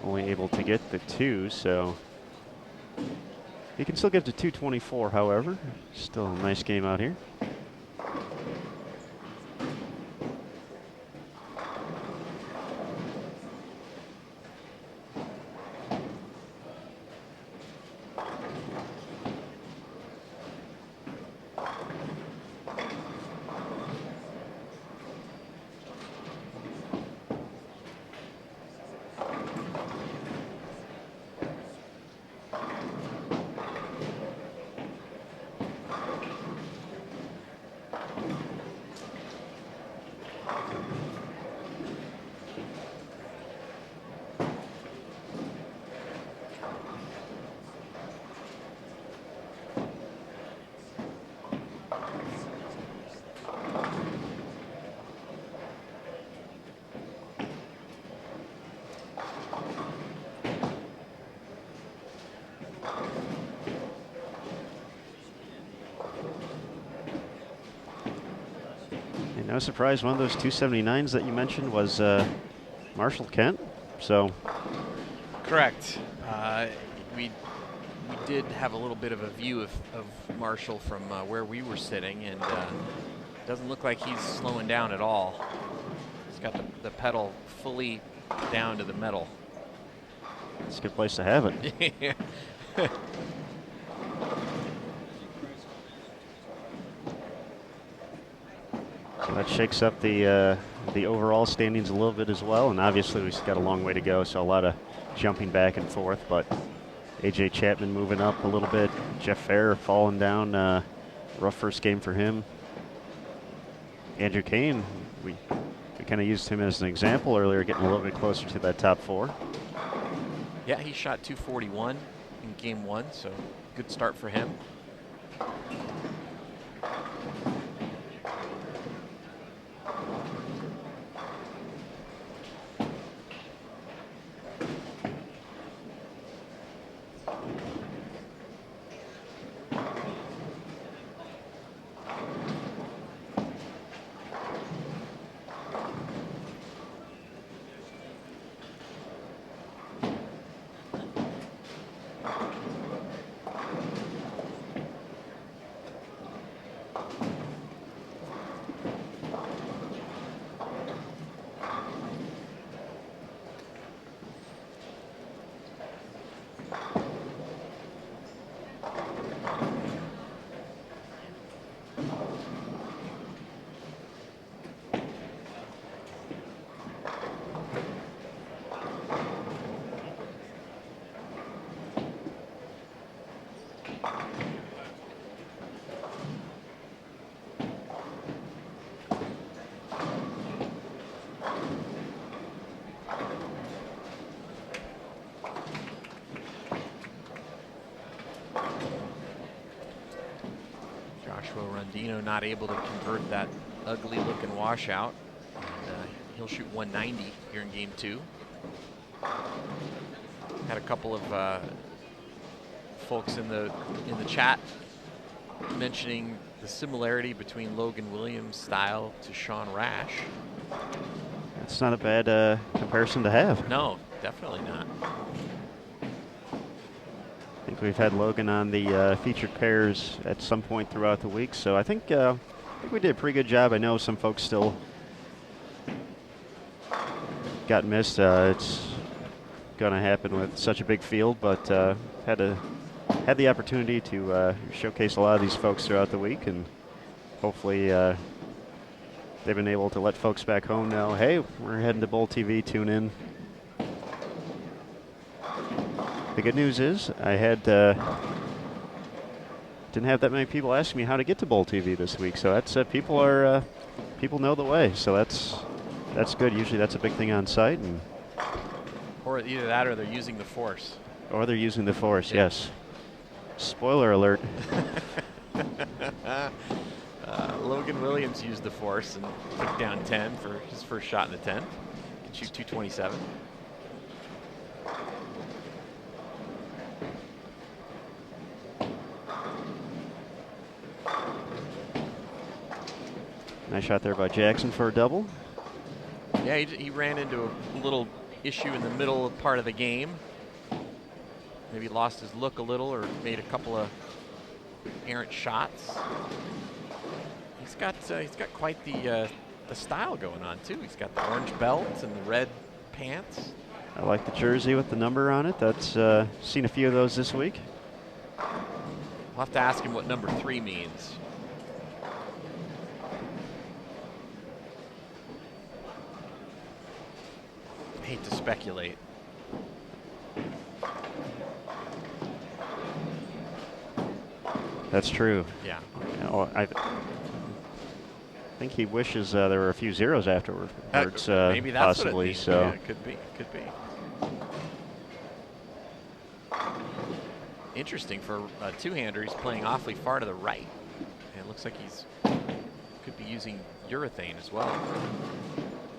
Only able to get the 2, so he can still get to 224, however. Still a nice game out here. And no surprise, one of those 279s that you mentioned was Marshall Kent. So Correct. We did have a little bit of a view of Marshall from where we were sitting, and doesn't look like he's slowing down at all. He's got the pedal fully down to the metal. it's a good place to have it. Yeah. So that shakes up the overall standings a little bit as well, and obviously we've got a long way to go, so a lot of jumping back and forth, but AJ Chapman moving up a little bit, Jeff Fair falling down, rough first game for him. Andrew Kane, we kind of used him as an example earlier, getting a little bit closer to that top 4. Yeah, he shot 241 in game 1, so good start for him. Rondino not able to convert that ugly looking washout. And, he'll shoot 190 here in game 2. Had a couple of folks in the chat mentioning the similarity between Logan Williams' style to Sean Rash. That's not a bad comparison to have. No, definitely not. I think we've had Logan on the featured pairs at some point throughout the week, so I think we did a pretty good job. I know some folks still got missed. It's going to happen with such a big field, but had the opportunity to showcase a lot of these folks throughout the week, and hopefully they've been able to let folks back home know, hey, we're heading to Bowl TV, tune in. The good news is I had didn't have that many people asking me how to get to Bowl TV this week, so that's people know the way, so that's good. Usually that's a big thing on site, and or either that or they're using the Force. Or they're using the Force, yeah. Yes. Spoiler alert. Logan Williams used the Force and took down 10 for his first shot in the 10. Can shoot 227. Nice shot there by Jackson for a double. Yeah, he ran into a little issue in the middle part of the game. Maybe lost his look a little or made a couple of errant shots. He's got quite the style going on too. He's got the orange belt and the red pants. I like the jersey with the number on it. That's seen a few of those this week. I'll have to ask him what number 3 means. I hate to speculate. That's true. Yeah. Oh, I think he wishes there were a few zeros afterwards. Maybe that's possibly. What it means. So yeah, could be. Interesting for a two-hander. He's playing awfully far to the right, and it looks like he's could be using urethane as well.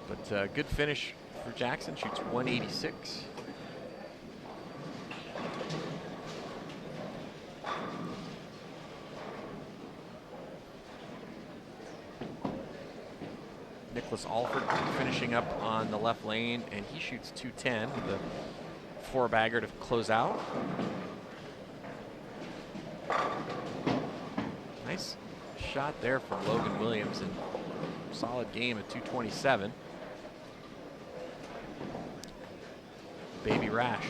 But good finish for Jackson. Shoots 186. Nicholas Alford finishing up on the left lane, and he shoots 210 with a four-bagger to close out. Nice shot there from Logan Williams, and solid game at 227. Baby Rash.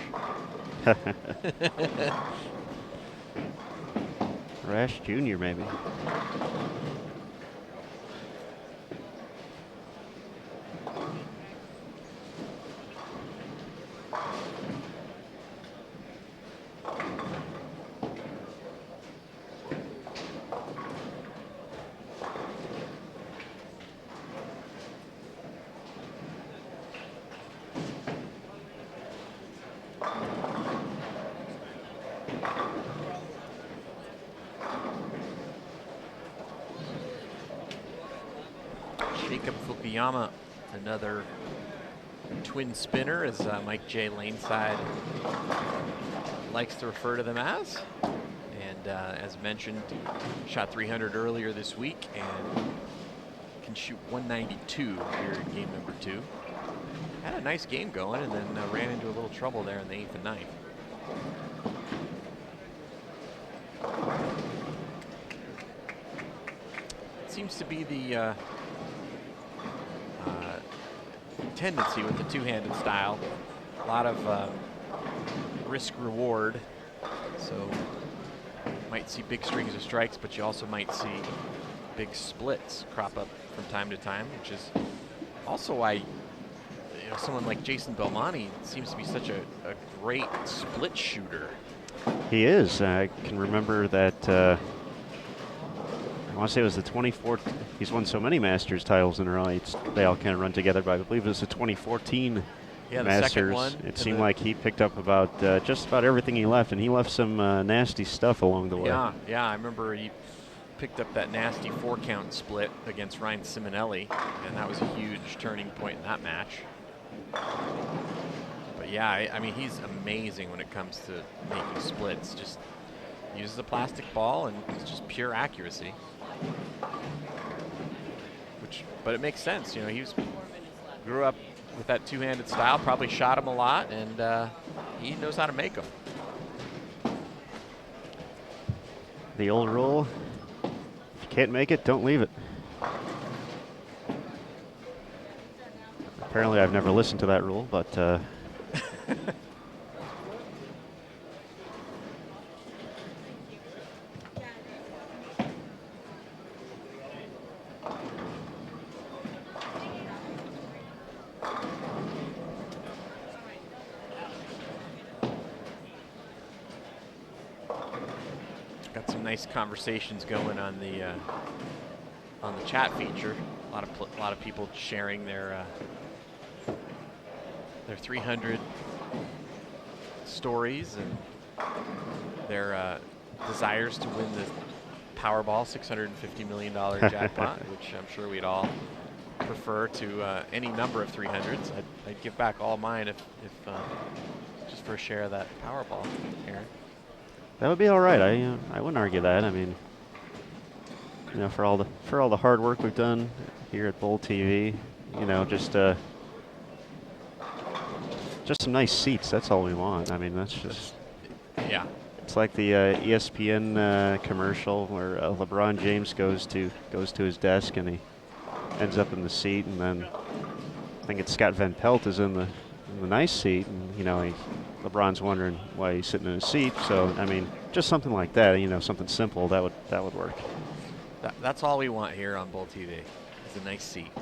Rash Jr. maybe. Jacob Fukuyama, another twin spinner, as Mike J. Laneside likes to refer to them as. And as mentioned, shot 300 earlier this week and can shoot 192 here in game number 2. Had a nice game going, and then ran into a little trouble there in the 8th and 9th. Seems to be the tendency with the two-handed style. A lot of risk-reward. So might see big strings of strikes, but you also might see big splits crop up from time to time, which is also why someone like Jason Belmonte seems to be such a great split shooter. He is. I can remember that. I want to say it was the 24th. He's won so many Masters titles in a row. They all kind of run together, but I believe it was the 2014 the Masters. Second one. It seemed like he picked up about just about everything he left, and he left some nasty stuff along the way. Yeah, I remember he picked up that nasty 4-count split against Ryan Simonelli, and that was a huge turning point in that match. But yeah, I mean, he's amazing when it comes to making splits. Just uses a plastic ball, and it's just pure accuracy. But it makes sense, he grew up with that two-handed style, probably shot him a lot, and he knows how to make them. The old rule: if you can't make it, don't leave it. Apparently, I've never listened to that rule, but. Got some nice conversations going on the chat feature. A lot of people sharing their 300 stories and their desires to win the Powerball $650 million jackpot, which I'm sure we'd all prefer to any number of 300s. I'd give back all mine if just for a share of that Powerball, Aaron. That would be all right. I wouldn't argue that. I mean, for all the hard work we've done here at Bowl TV, just some nice seats. That's all we want. I mean, that's just yeah. It's like the ESPN commercial where LeBron James goes to his desk and he ends up in the seat, and then I think it's Scott Van Pelt is in the nice seat, and LeBron's wondering why he's sitting in his seat. So I mean, just something like that. Something simple that would work. That's all we want here on Bowl TV is a nice seat,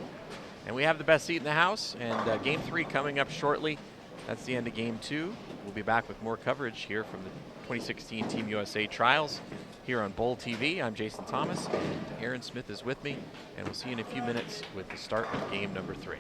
and we have the best seat in the house. And Game 3 coming up shortly. That's the end of Game 2. We'll be back with more coverage here from the 2016 Team USA Trials here on Bowl TV. I'm Jason Thomas, and Aaron Smith is with me, and we'll see you in a few minutes with the start of Game number 3.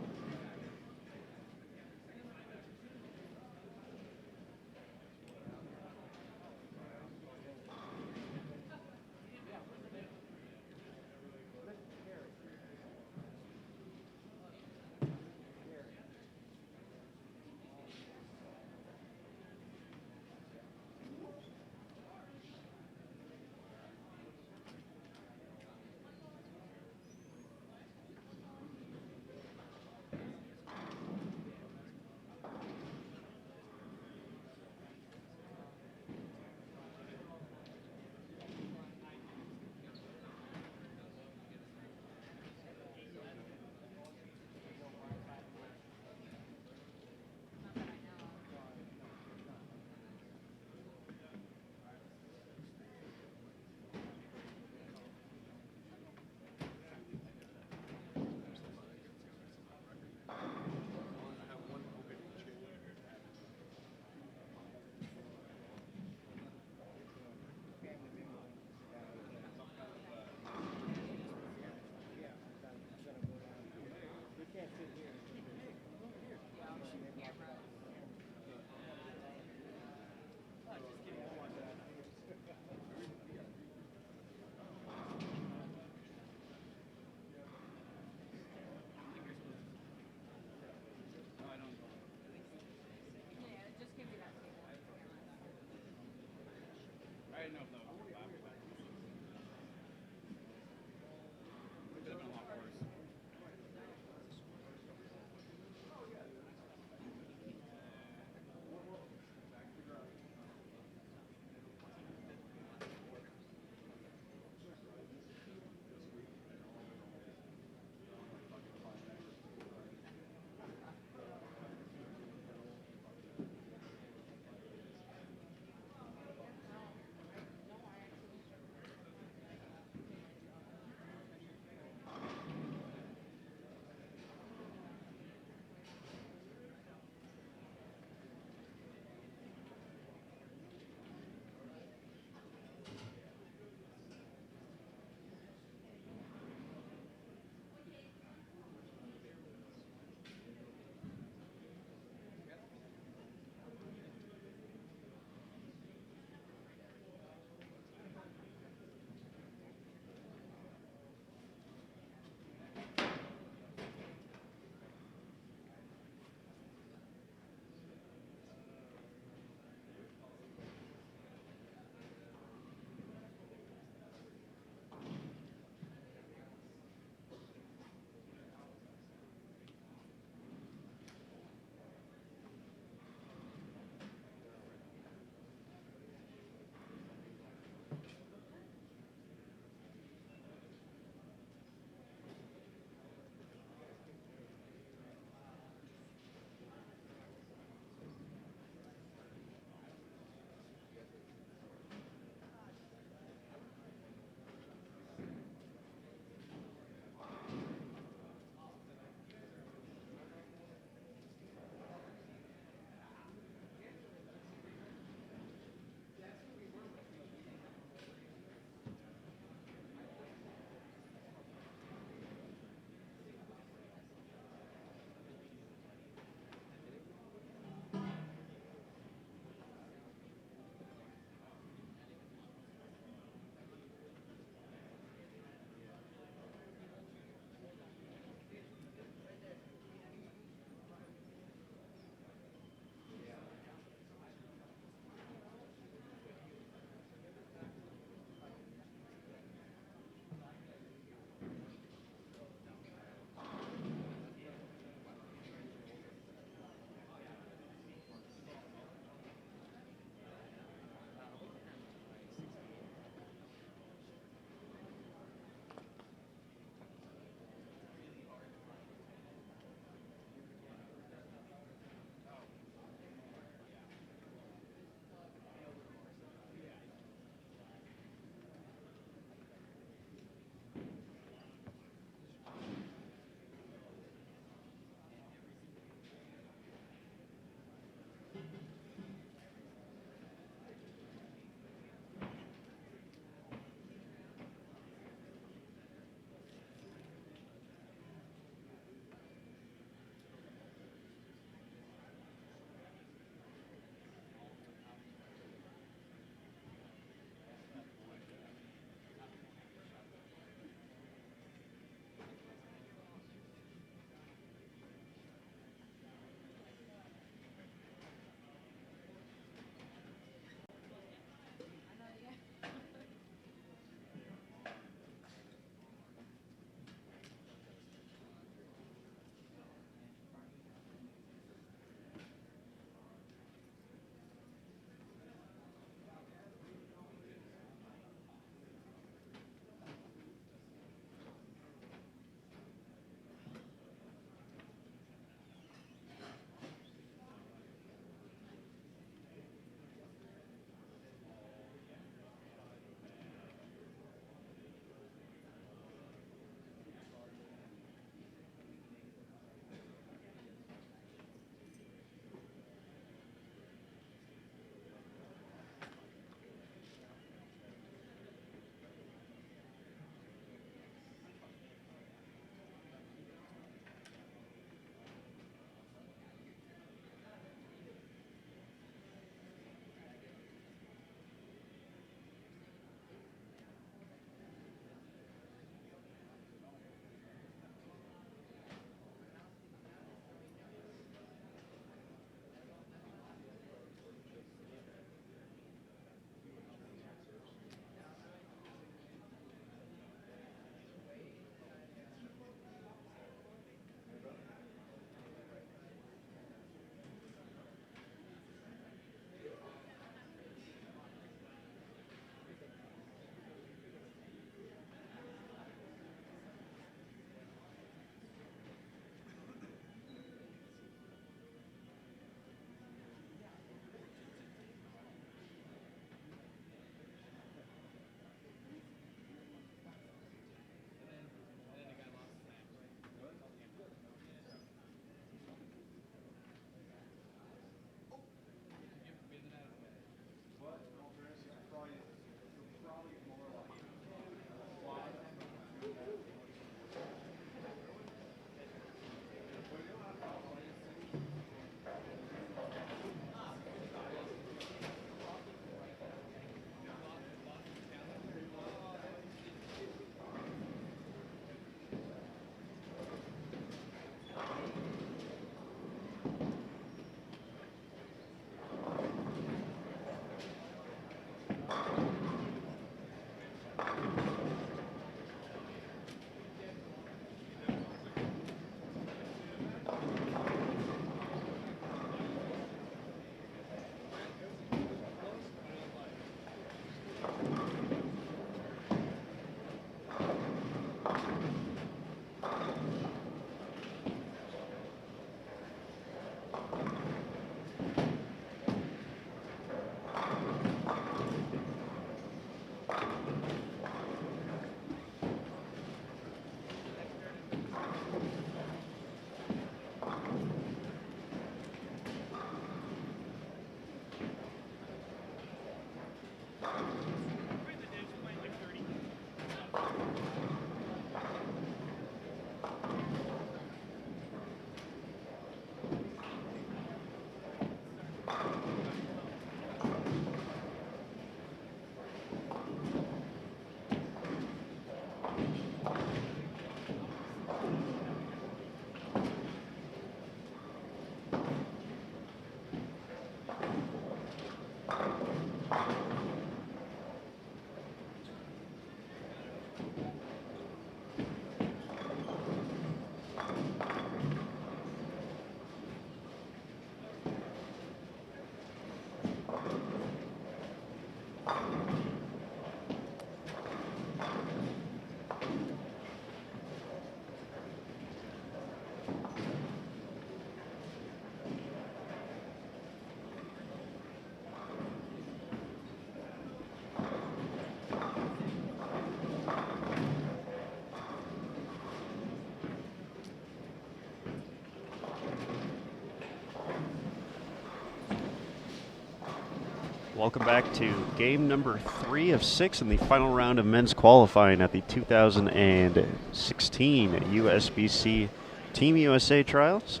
Welcome back to game number 3 of 6 in the final round of men's qualifying at the 2016 USBC Team USA Trials.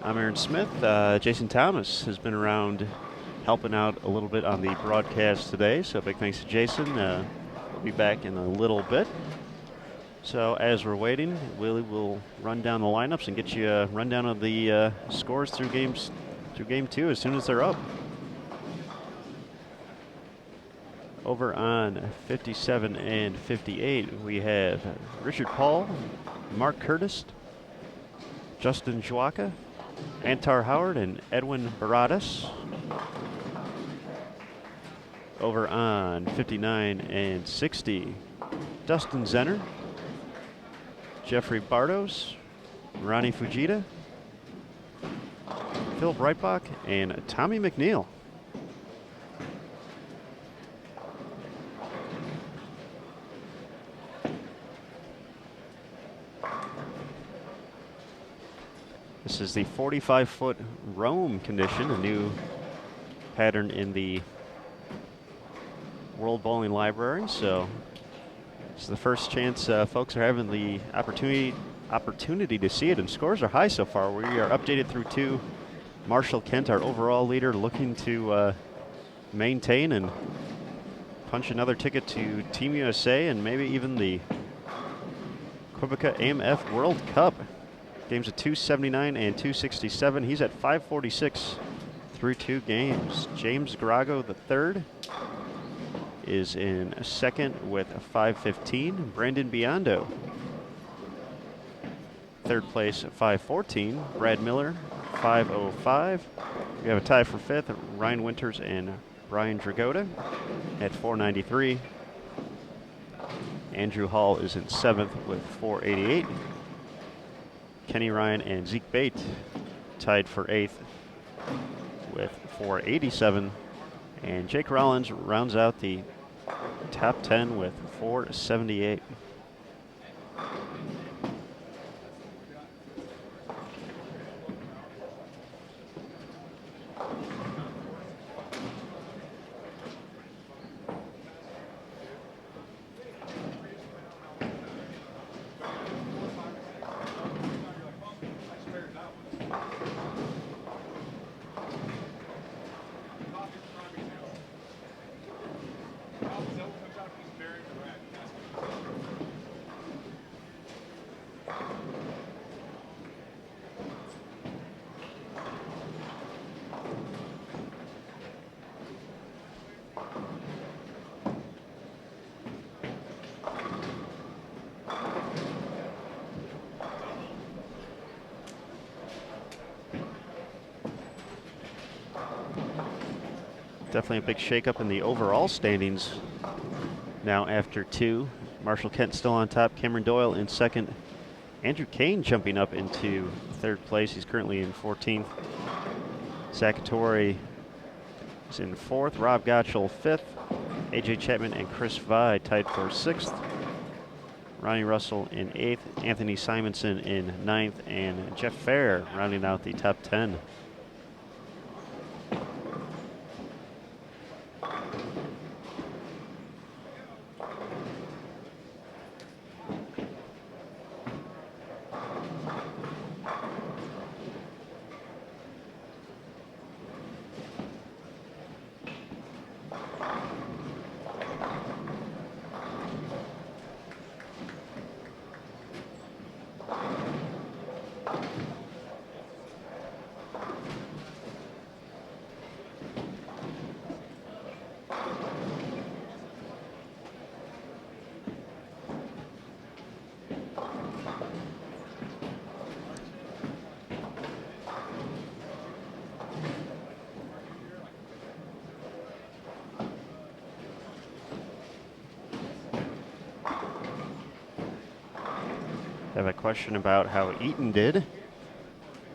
I'm Aaron Smith. Jason Thomas has been around helping out a little bit on the broadcast today, so big thanks to Jason. We'll be back in a little bit. So as we're waiting, Willie will run down the lineups and get you a rundown of the scores through game 2 as soon as they're up. Over on 57 and 58, we have Richard Paul, Mark Curtis, Justin Joaka, Antar Howard, and Edwin Baradas. Over on 59 and 60, Dustin Zenner, Jeffrey Bardos, Ronnie Fujita, Phil Breitbach, and Tommy McNeil. This is the 45-foot Rome condition, a new pattern in the World Bowling Library. So it's the first chance folks are having the opportunity to see it, and scores are high so far. We are updated through 2. Marshall Kent, our overall leader, looking to maintain and punch another ticket to Team USA and maybe even the Quebec AMF World Cup. Games at 279 and 267. He's at 546 through 2 games. James Grago III is in second with a 515. Brandon Biondo, third place at 514. Brad Miller, 505. We have a tie for fifth, Ryan Winters and Brian Dragotta at 493. Andrew Hall is in seventh with 488. Kenny Ryan and Zeke Bate tied for eighth with 487. And Jake Rollins rounds out the top 10 with 478. Definitely a big shakeup in the overall standings now after 2. Marshall Kent still on top, Cameron Doyle in second. Andrew Kane jumping up into third place. He's currently in 14th. Zachary is in fourth. Rob Gottschall fifth. AJ Chapman and Chris Vi tied for sixth. Ronnie Russell in eighth. Anthony Simonson in ninth. And Jeff Fair rounding out the top 10. have a question about how Eaton did.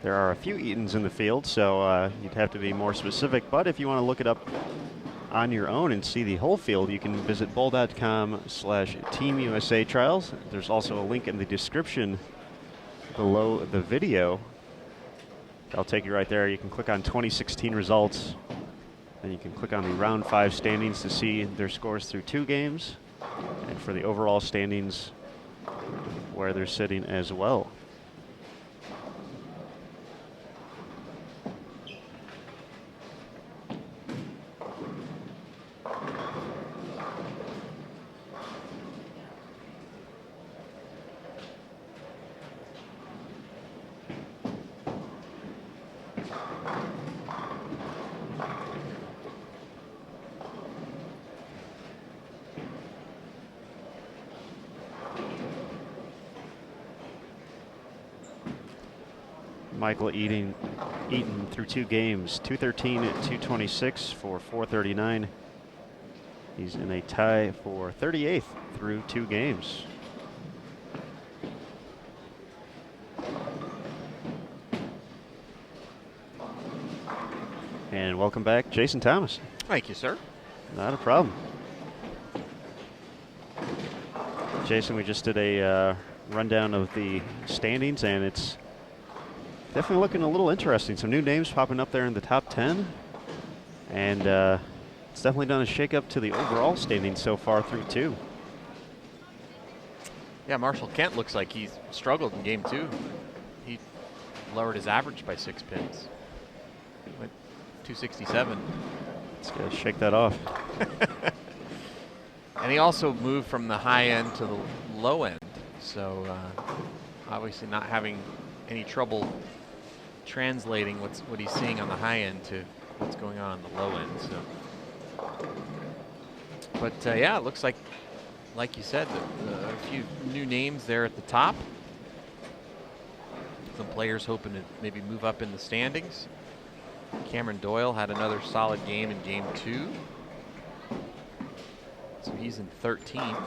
There are a few Eatons in the field, so you'd have to be more specific. But if you want to look it up on your own and see the whole field, you can visit bowl.com/Team USA Trials. There's also a link in the description below the video. I'll take you right there. You can click on 2016 results, and you can click on the round 5 standings to see their scores through 2 games, and for the overall standings where they're sitting as well. Michael Eaton through 2 games, 213 at 226 for 439. He's in a tie for 38th through 2 games. And welcome back, Jason Thomas. Thank you, sir. Not a problem. Jason, we just did a rundown of the standings, and it's definitely looking a little interesting. Some new names popping up there in the top 10. And it's definitely done a shake-up to the overall standings so far through 2. Yeah, Marshall Kent looks like he's struggled in game 2. He lowered his average by 6 pins. Went 267. Let's go shake that off. And he also moved from the high end to the low end. So obviously not having any trouble translating what he's seeing on the high end to what's going on the low end. So, but yeah, it looks like you said, a few new names there at the top. Some players hoping to maybe move up in the standings. Cameron Doyle had another solid game in game 2. So he's in 13th.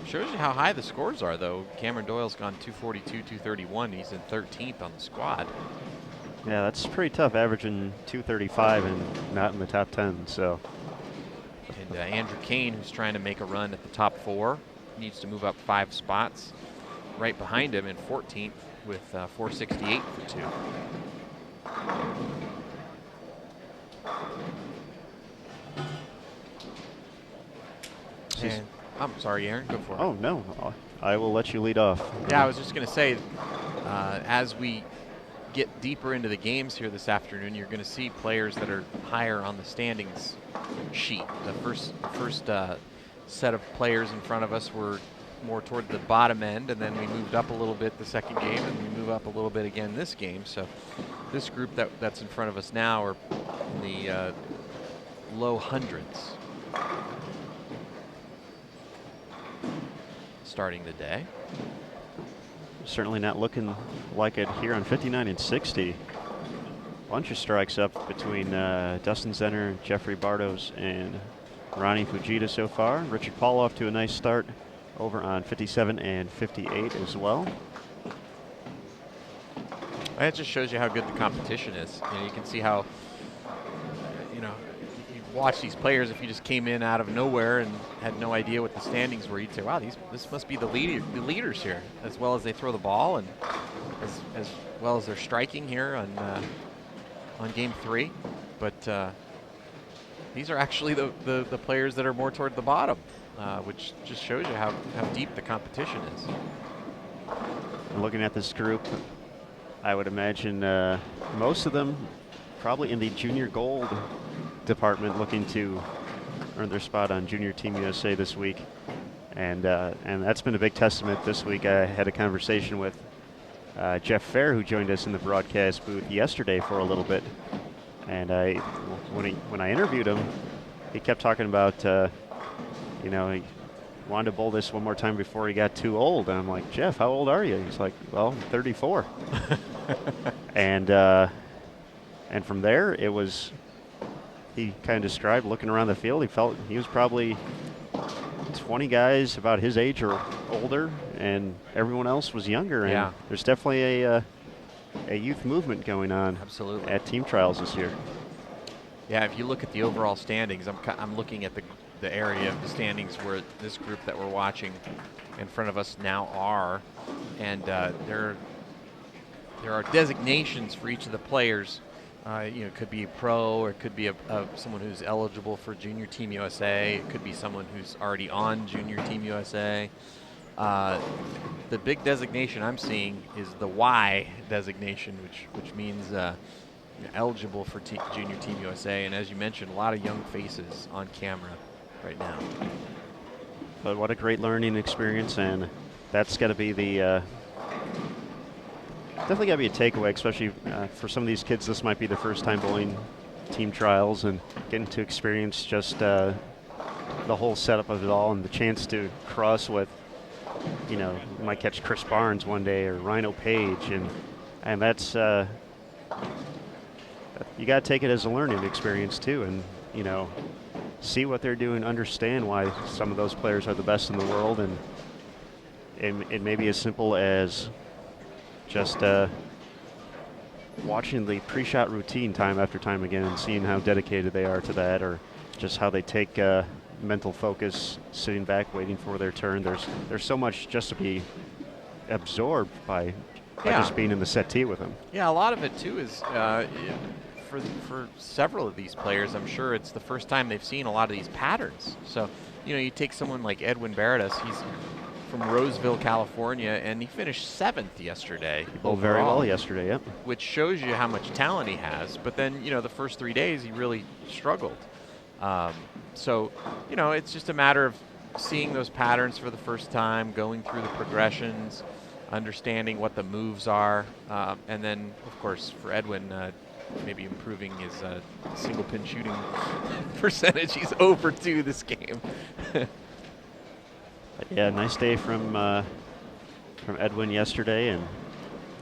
Shows you how high the scores are, though. Cameron Doyle's gone 242, 231. He's in 13th on the squad. Yeah, that's pretty tough, averaging 235 and not in the top 10. So. And Andrew Kane, who's trying to make a run at the top 4, needs to move up 5 spots. Right behind him in 14th with 468 for 2. And I'm sorry, Aaron, go for it. Oh, no. I will let you lead off. Yeah, I was just going to say, as we get deeper into the games here this afternoon, you're going to see players that are higher on the standings sheet. The first set of players in front of us were more toward the bottom end, and then we moved up a little bit the second game, and we move up a little bit again this game. So this group that's in front of us now are in the low hundreds. Starting the day. Certainly not looking like it here on 59 and 60. Bunch of strikes up between Dustin Zenner, Jeffrey Bardos, and Ronnie Fujita so far. Richard Paul off to a nice start over on 57 and 58 as well. That just shows you how good the competition is. You can see how, you watch these players. If you just came in out of nowhere and had no idea what the standings were, you'd say, wow, this must be the leaders here, as well as they throw the ball and as well as they're striking here on game 3. But these are actually the players that are more toward the bottom, which just shows you how deep the competition is. Looking at this group, I would imagine most of them probably in the junior gold department, looking to earn their spot on Junior Team USA this week, and that's been a big testament this week. I had a conversation with Jeff Fair, who joined us in the broadcast booth yesterday for a little bit, and when I interviewed him, he kept talking about he wanted to bowl this one more time before he got too old, and I'm like, Jeff, how old are you? He's like, well, 34. And from there, it was. He kind of described looking around the field, he felt he was probably 20 guys about his age or older, and everyone else was younger. And Yeah. there's definitely a youth movement going on. Absolutely. At team trials this year. Yeah, if you look at the overall standings, I'm looking at the area of the standings where this group that we're watching in front of us now are, and there are designations for each of the players. It could be a pro, or it could be someone who's eligible for Junior Team USA. It could be someone who's already on Junior Team USA. The big designation I'm seeing is the Y designation, which means eligible for Junior Team USA. And as you mentioned, a lot of young faces on camera right now. But what a great learning experience, and that's got to be the definitely got to be a takeaway, especially for some of these kids. This might be the first time bowling team trials and getting to experience just the whole setup of it all, and the chance to cross with, you might catch Chris Barnes one day or Rhino Page, and that's you got to take it as a learning experience too, and see what they're doing, understand why some of those players are the best in the world, and it may be as simple as just watching the pre-shot routine time after time again and seeing how dedicated they are to that, or just how they take mental focus sitting back waiting for their turn. There's so much just to be absorbed by just being in the set tee with them. Yeah, a lot of it too is for several of these players, I'm sure it's the first time they've seen a lot of these patterns. So, you take someone like Edwin Baradas. He's from Roseville, California, and he finished 7th yesterday. He bowled very well yesterday, yep. Which shows you how much talent he has. But then, the first 3 days he really struggled. So, it's just a matter of seeing those patterns for the first time, going through the progressions, understanding what the moves are, and then, of course, for Edwin, maybe improving his single pin shooting percentage. He's over 2 this game. Yeah, nice day from Edwin yesterday, and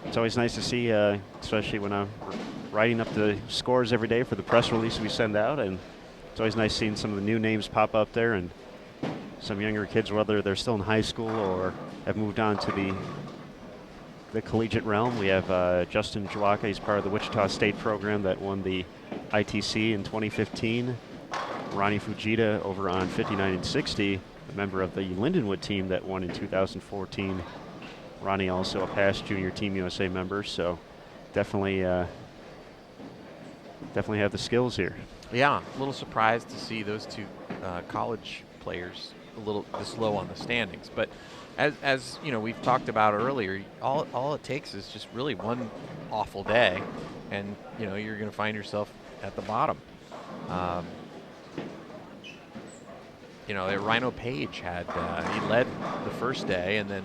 it's always nice to see, especially when I'm writing up the scores every day for the press release we send out, and it's always nice seeing some of the new names pop up there, and some younger kids, whether they're still in high school or have moved on to the collegiate realm. We have Justin Jawaka. He's part of the Wichita State program that won the ITC in 2015. Ronnie Fujita over on 59 and 60, a member of the Lindenwood team that won in 2014. Ronnie also a past Junior Team USA member, so definitely have the skills here. Yeah, a little surprised to see those two college players a little this low on the standings, but as we've talked about earlier, all it takes is just really one awful day, and you're going to find yourself at the bottom. Rhino Page had he led the first day and then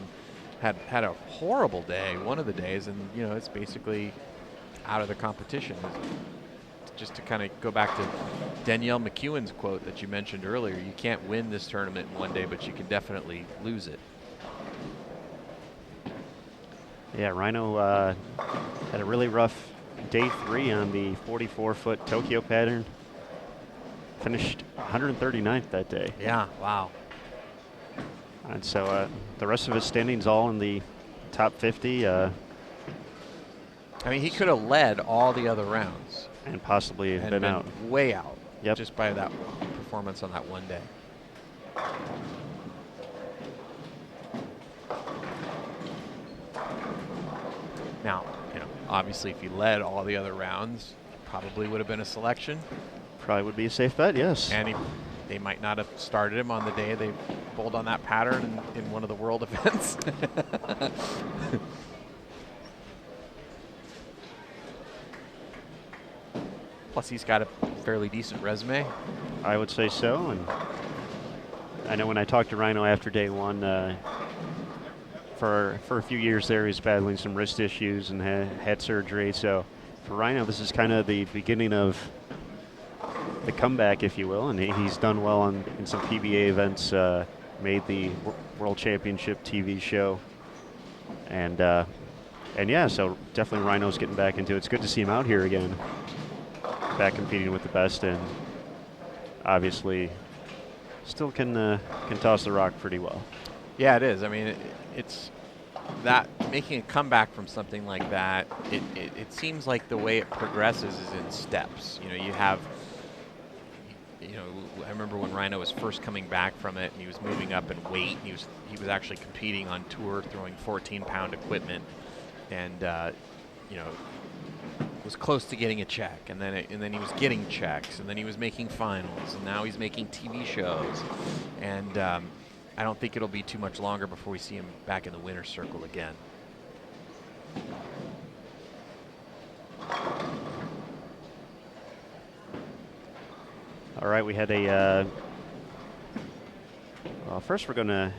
had a horrible day one of the days, and it's basically out of the competition. Just to kind of go back to Danielle McEwen's quote that you mentioned earlier, you can't win this tournament in one day, but you can definitely lose it. Yeah, Rhino had a really rough day 3 on the 44-foot Tokyo pattern. Finished 139th that day. Yeah, wow. And so the rest of his standings all in the top 50. He could have led all the other rounds. And possibly been out. Way out. Yep. Just by that performance on that one day. Now, obviously if he led all the other rounds, probably would have been a selection. Probably would be a safe bet, yes. And they might not have started him on the day they bowled on that pattern in one of the world events. Plus, he's got a fairly decent resume. I would say so. And I know when I talked to Rhino after day 1, for a few years there, he was battling some wrist issues and had surgery. So for Rhino, this is kind of the beginning of the comeback, if you will. And he's done well in some PBA events, made the World Championship TV show. And yeah, so definitely Rhino's getting back into it. It's good to see him out here again, back competing with the best, and obviously still can toss the rock pretty well. Yeah, it is. I mean, it's that making a comeback from something like that. It seems like the way it progresses is in steps. You know, you have. You know, I remember when Rhino was first coming back from it, and he was moving up in weight. He was actually competing on tour, throwing 14-pound equipment, and you know, was close to getting a check. And then he was getting checks, and then he was making finals, and now he's making TV shows. And I don't think it'll be too much longer before we see him back in the winner's circle again. All right, we had a. Well, first we're going to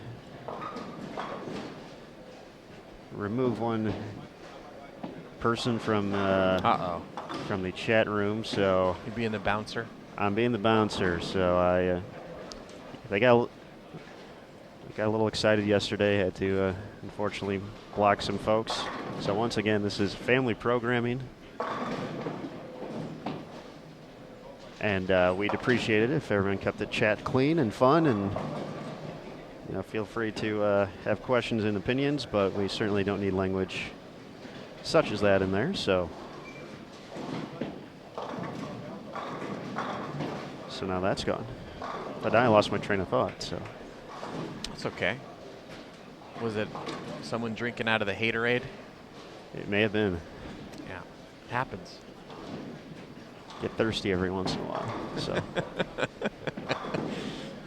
remove one person from from the chat room. So you being the bouncer? I'm being the bouncer. So they got a little excited yesterday. Had to unfortunately block some folks. So once again, this is family programming. And we'd appreciate it if everyone kept the chat clean and fun, and you know, feel free to have questions and opinions, but we certainly don't need language such as that in there. So now that's gone. But I lost my train of thought. So that's okay. Was it someone drinking out of the haterade? It may have been. Yeah, happens. Get thirsty every once in a while. So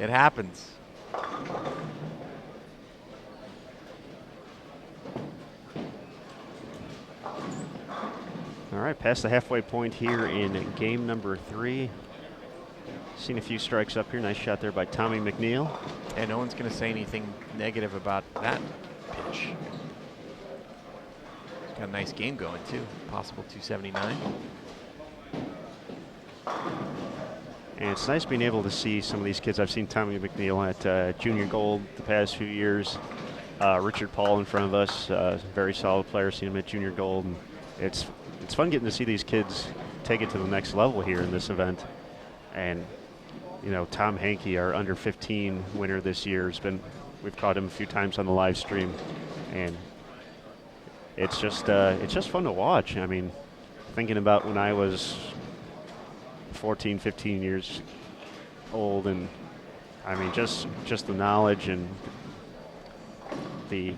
it happens. All right, past the halfway point here in game number 3. Seen a few strikes up here. Nice shot there by Tommy McNeil. And no one's going to say anything negative about that pitch. He's got a nice game going too. Possible 279. And it's nice being able to see some of these kids. I've seen Tommy McNeil at Junior Gold the past few years. Richard Paul in front of us, very solid player. Seen him at Junior Gold. And it's fun getting to see these kids take it to the next level here in this event. And you know, Tom Hankey, our under 15 winner this year, we've caught him a few times on the live stream, and it's just fun to watch. I mean, thinking about when I was 14, 15 years old, and I mean, just the knowledge and the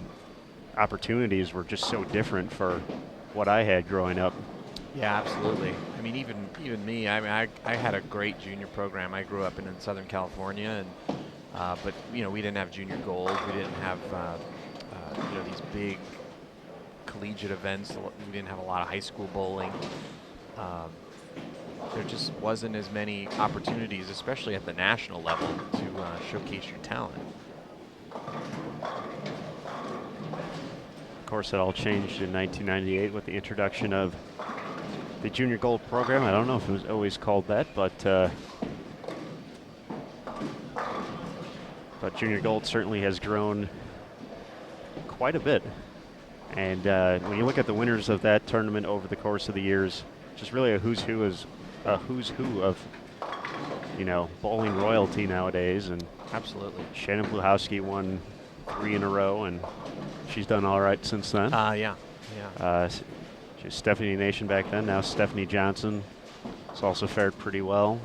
opportunities were just so different for what I had growing up. Yeah, absolutely. I mean, even me. I mean, I had a great junior program. I grew up in Southern California, and but you know, we didn't have Junior Gold. We didn't have you know, these big collegiate events. We didn't have a lot of high school bowling. There just wasn't as many opportunities, especially at the national level, to showcase your talent. Of course, it all changed in 1998 with the introduction of the Junior Gold program. I don't know if it was always called that, but Junior Gold certainly has grown quite a bit. And when you look at the winners of that tournament over the course of the years, just really a who's who of, you know, bowling royalty nowadays. And absolutely, Shannon Bluchowski won 3 in a row, and she's done all right since then. Yeah. She was Stephanie Nation back then. Now Stephanie Johnson has also fared pretty well.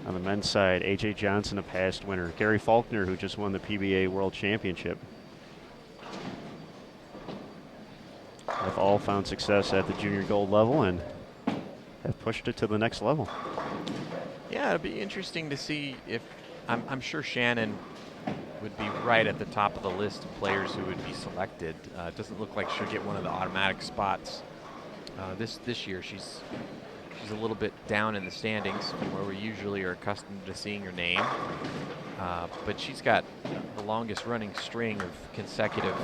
On the men's side, A.J. Johnson, a past winner. Gary Faulkner, who just won the PBA World Championship. Have all found success at the Junior Gold level and have pushed it to the next level. Yeah, it'd be interesting to see if I'm sure Shannon would be right at the top of the list of players who would be selected. It doesn't look like she'll get one of the automatic spots this year. She's a little bit down in the standings from where we usually are accustomed to seeing her name. But she's got the longest running string of consecutive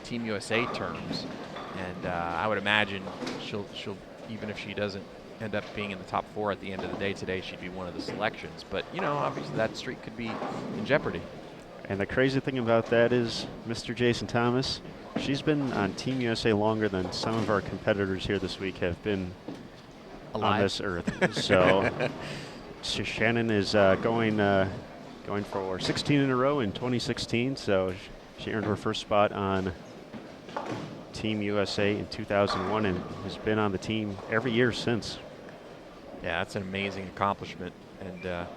Team USA terms. And I would imagine she'll even if she doesn't end up being in the top 4 at the end of the day today, she'd be one of the selections. But, you know, obviously that streak could be in jeopardy. And the crazy thing about that is Mr. Jason Thomas, she's been on Team USA longer than some of our competitors here this week have been alive on this earth. So Shannon is going going for 16 in a row in 2016, so she earned her first spot on Team USA in 2001 and has been on the team every year since. Yeah, that's an amazing accomplishment. And I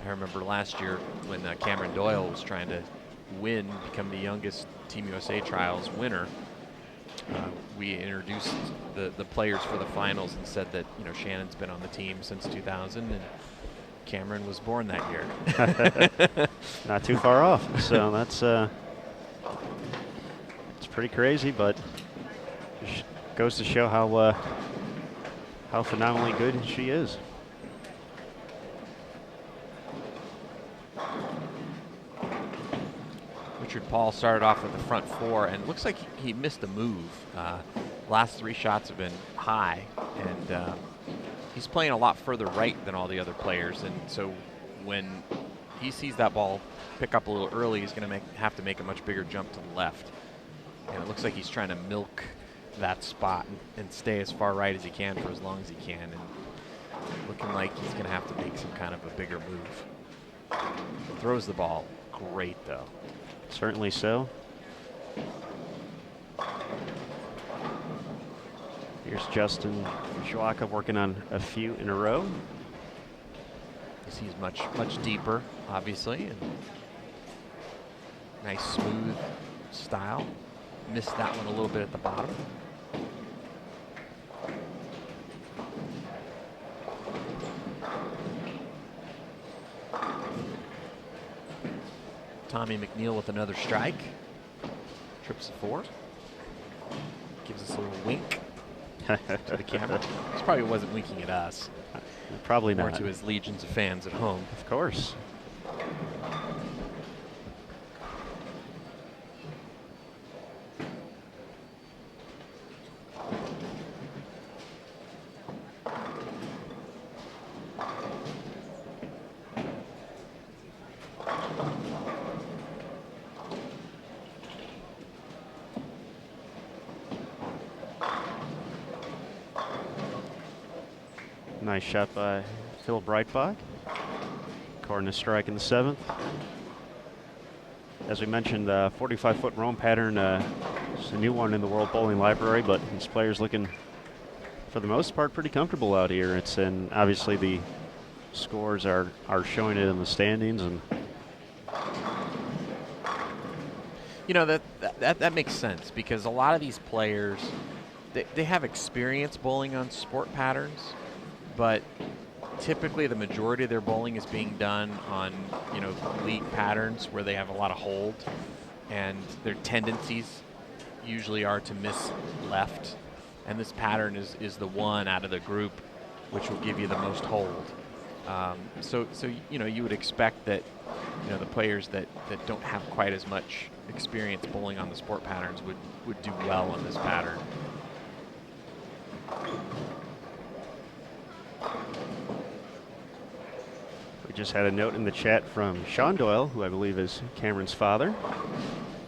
remember last year when Cameron Doyle was trying to become the youngest Team USA Trials winner. We introduced the players for the finals and said that, you know, Shannon's been on the team since 2000 and Cameron was born that year. Not too far off. So that's it's pretty crazy, but it goes to show how phenomenally good she is. Richard Paul started off with the front four, and it looks like he missed a move. Last 3 shots have been high, and he's playing a lot further right than all the other players, and so when he sees that ball pick up a little early, he's going to have to make a much bigger jump to the left. And it looks like he's trying to milk that spot and stay as far right as he can for as long as he can, and looking like he's going to have to make some kind of a bigger move. Throws the ball great, though. Certainly so. Here's Justin Schwaka working on a few in a row. He's much deeper, obviously, and nice smooth style. Missed that one a little bit at the bottom. Tommy McNeil with another strike. Trips the 4. Gives us a little wink to the camera. He probably wasn't winking at us. Probably More not. to his legions of fans at home. Of course. Nice shot by Phil Breitbach. Recording a strike in the 7th. As we mentioned, the 45-foot roam pattern is a new one in the World Bowling Library, but these players looking, for the most part, pretty comfortable out here. And obviously the scores are showing it in the standings. And you know, that makes sense, because a lot of these players, they have experience bowling on sport patterns, but typically the majority of their bowling is being done on, you know, league patterns where they have a lot of hold, and their tendencies usually are to miss left, and this pattern is the one out of the group which will give you the most hold. So you know, you would expect that, you know, the players that don't have quite as much experience bowling on the sport patterns would do well on this pattern. we just had a note in the chat from Sean Doyle, who I believe is Cameron's father.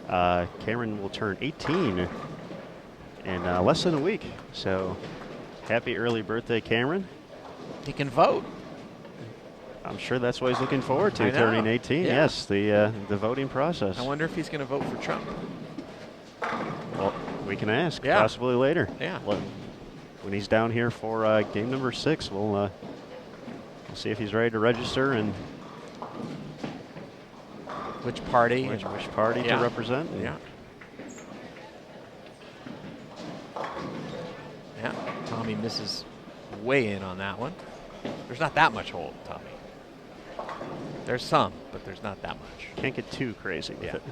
Cameron will turn 18 in less than a week. So happy early birthday, Cameron. He can vote. I'm sure that's what he's looking forward to, I know. turning 18. Yeah. Yes, the voting process. I wonder if he's going to vote for Trump. Well, we can ask, Yeah. possibly later. Yeah. When he's down here for game number 6, we'll see if he's ready to register and Which party? which party Yeah. to represent. And Yeah. Yeah. Tommy misses way in on that one. There's not that much hold, Tommy. There's some, but there's not that much. Can't get too crazy with Yeah. it.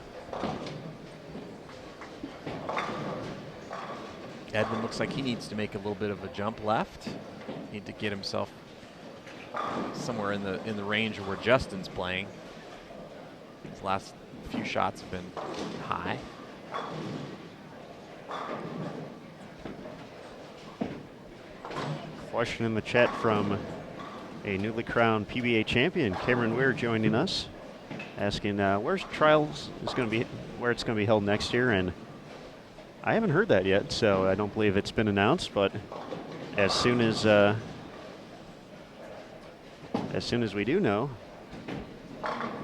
Edwin looks like he needs to make a little bit of a jump left. Need to get himself somewhere in the range of where Justin's playing. His last few shots have been high. Question in the chat from a newly crowned PBA champion, Cameron Weir, joining us, asking where's trials is going to be, where it's going to be held next year, and I haven't heard that yet, so I don't believe it's been announced. But as soon as we do know,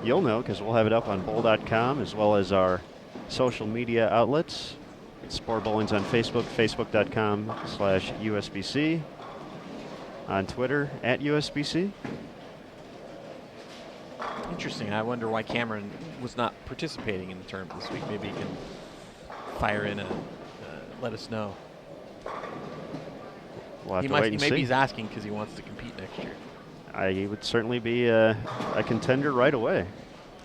you'll know because we'll have it up on bowl.com as well as our social media outlets. Sport Bowling's on Facebook, facebook.com/USBC. On Twitter, @USBC. Interesting. I wonder why Cameron was not participating in the tournament this week. Maybe he can fire in a let us know. We'll have to wait and see. Maybe he's asking because he wants to compete next year. He would certainly be a contender right away.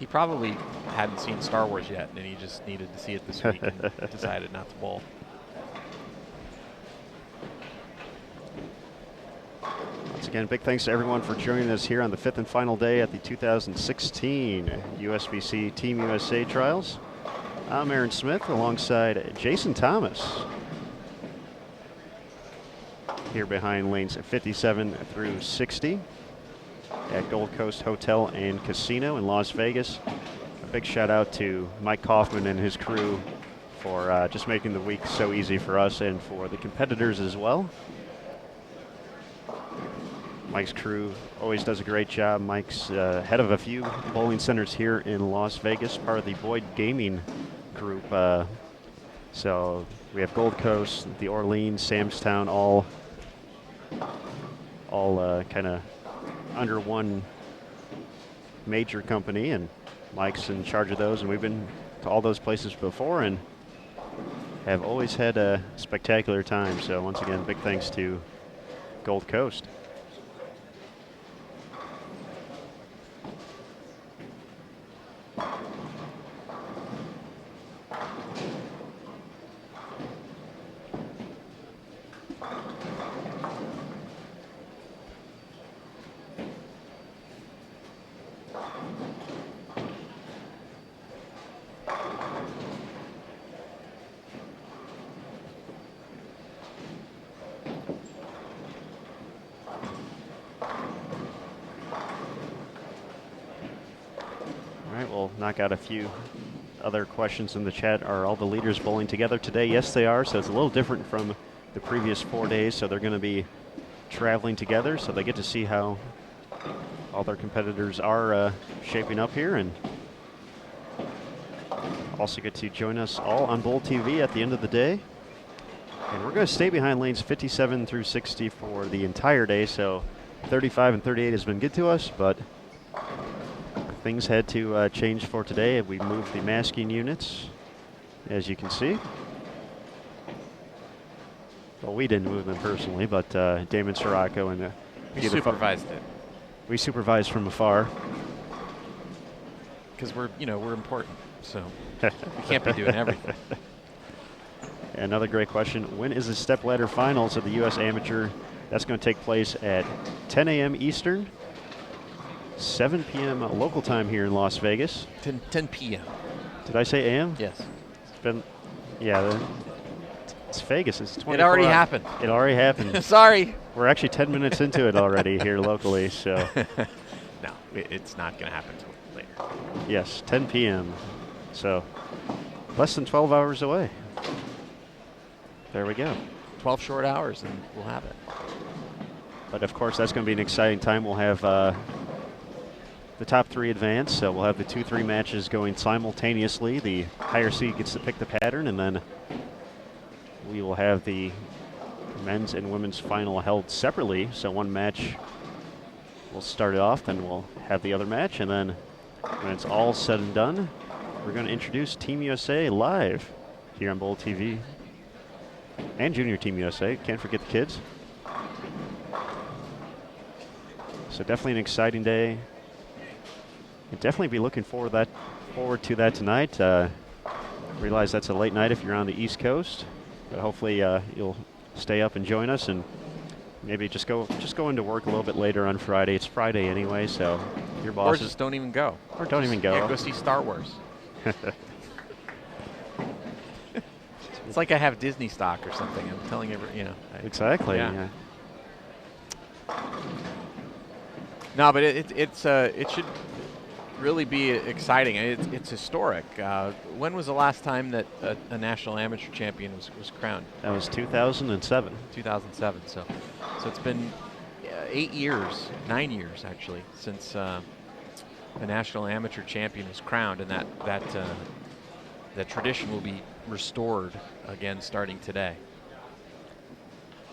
He probably hadn't seen Star Wars yet, and he just needed to see it this week and decided not to bowl. Once again, big thanks to everyone for joining us here on the 5th and final day at the 2016 USBC Team USA Trials. I'm Aaron Smith alongside Jason Thomas. Here behind lanes 57 through 60 at Gold Coast Hotel and Casino in Las Vegas. A big shout out to Mike Kaufman and his crew for just making the week so easy for us and for the competitors as well. Mike's crew always does a great job. Mike's head of a few bowling centers here in Las Vegas, part of the Boyd Gaming group. So we have Gold Coast, the Orleans, Samstown, all kind of under one major company, and Mike's in charge of those, and we've been to all those places before and have always had a spectacular time. So once again, big thanks to Gold Coast. We'll knock out a few other questions in the chat. Are all the leaders bowling together today? Yes, they are. So it's a little different from the previous 4 days. So they're going to be traveling together, so they get to see how all their competitors are shaping up here, and also get to join us all on Bowl TV at the end of the day. And we're going to stay behind lanes 57 through 60 for the entire day. So 35 and 38 has been good to us, but things had to change for today. We moved the masking units, as you can see. Well, we didn't move them personally, but Damon Sirocco and we supervised it. We supervised from afar because we're important, so we can't be doing everything. Another great question: when is the stepladder finals of the U.S. Amateur? That's going to take place at 10 a.m. Eastern. 7 p.m. local time here in Las Vegas. 10 p.m. Did I say a.m.? Yes. It's been, yeah, it's Vegas. It's 24 It already hours. happened. It already happened. Sorry. We're actually 10 minutes into it already here locally, so. No, it's not going to happen until later. Yes, 10 p.m. So less than 12 hours away. There we go. 12 short hours and we'll have it. But of course, that's going to be an exciting time. We'll have the top 3 advance, so we'll have the 2-3 matches going simultaneously. The higher seed gets to pick the pattern, and then we will have the men's and women's final held separately. So one match will start it off, then we'll have the other match, and then when it's all said and done, we're going to introduce Team USA live here on Bowl TV and Junior Team USA. Can't forget the kids. So definitely an exciting day. You'll definitely be looking forward to that tonight. Realize that's a late night if you're on the East Coast, but hopefully you'll stay up and join us, and maybe just go into work a little bit later on Friday. It's Friday anyway, so your bosses. Or just don't even go. Or don't even go. Yeah, go see Star Wars. It's like I have Disney stock or something. I'm telling everyone, Exactly. Yeah. No, but it should really be exciting. It's historic. When was the last time that a national amateur champion was crowned? That was 2007. 2007. So it's been 9 years actually since a national amateur champion is crowned, and that tradition will be restored again starting today.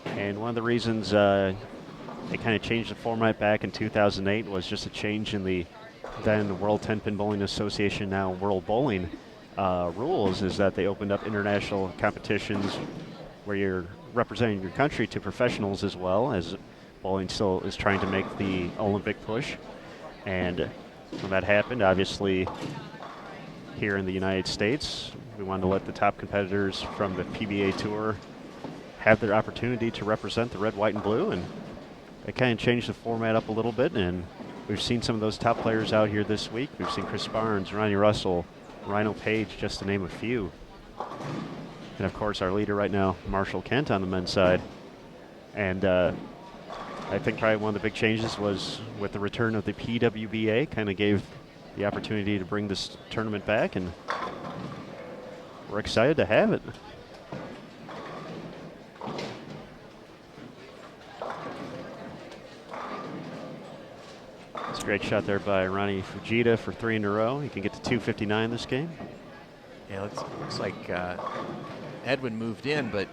And one of the reasons they kind of changed the format back in 2008 was just a change in the then World 10-Pin Bowling Association, now World Bowling rules, is that they opened up international competitions where you're representing your country to professionals, as well as bowling still is trying to make the Olympic push. And when that happened, obviously here in the United States, we wanted to let the top competitors from the PBA Tour have their opportunity to represent the red, white, and blue, and they kind of changed the format up a little bit, and we've seen some of those top players out here this week. We've seen Chris Barnes, Ronnie Russell, Rhino Page, just to name a few. And of course, our leader right now, Marshall Kent, on the men's side. And I think probably one of the big changes was with the return of the PWBA, kind of gave the opportunity to bring this tournament back, and we're excited to have it. It's a great shot there by Ronnie Fujita for 3 in a row. He can get to 259 this game. Yeah, looks like Edwin moved in, but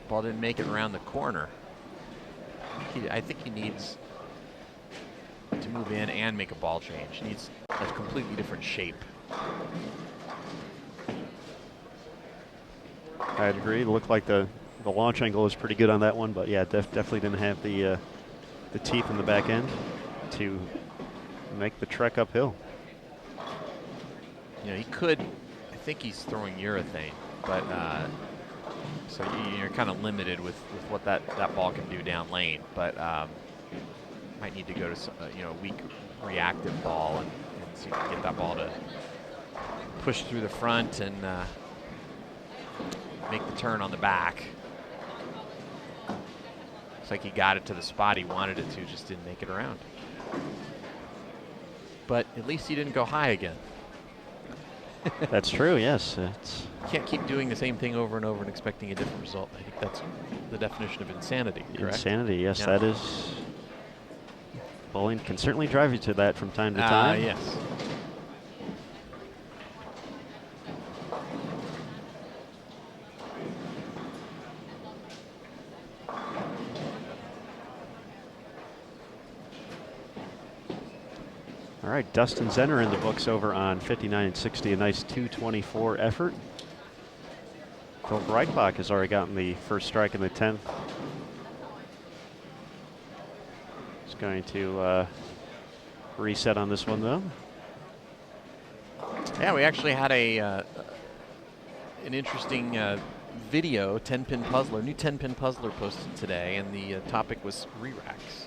ball didn't make it around the corner. I think he needs to move in and make a ball change. He needs a completely different shape. I'd agree. It looked like the launch angle was pretty good on that one, but yeah, definitely didn't have the teeth in the back end to make the trek uphill. You know, he could, I think he's throwing urethane, but so you're kind of limited with what that ball can do down lane, but might need to go to a weak reactive ball and see if you can get that ball to push through the front and make the turn on the back. Looks like he got it to the spot he wanted it to, just didn't make it around. But at least he didn't go high again. That's true, yes. You can't keep doing the same thing over and over and expecting a different result. I think that's the definition of insanity, correct? Insanity, yes, yeah. That is. Bowling can certainly drive you to that from time to time. Yes. All right, Dustin Zenner in the books over on 59 and 60, a nice 224 effort. Phil Breitbach has already gotten the first strike in the 10th. He's going to reset on this one, though. Yeah, we actually had an interesting video, 10-pin puzzler, new 10-pin puzzler posted today, and the topic was re-racks.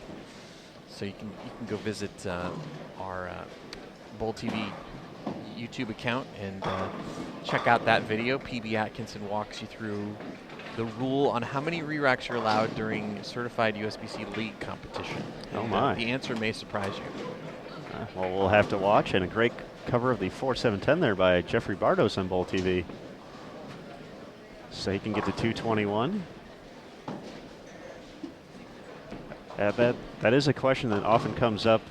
So you can go visit our Bowl TV YouTube account and check out that video. PB Atkinson walks you through the rule on how many re-racks you're allowed during certified USBC league competition. Oh and, my! The answer may surprise you. Well, we'll have to watch, and a great cover of the 4-7-10 there by Jeffrey Bardos on Bowl TV. So he can get to 221. That is a question that often comes up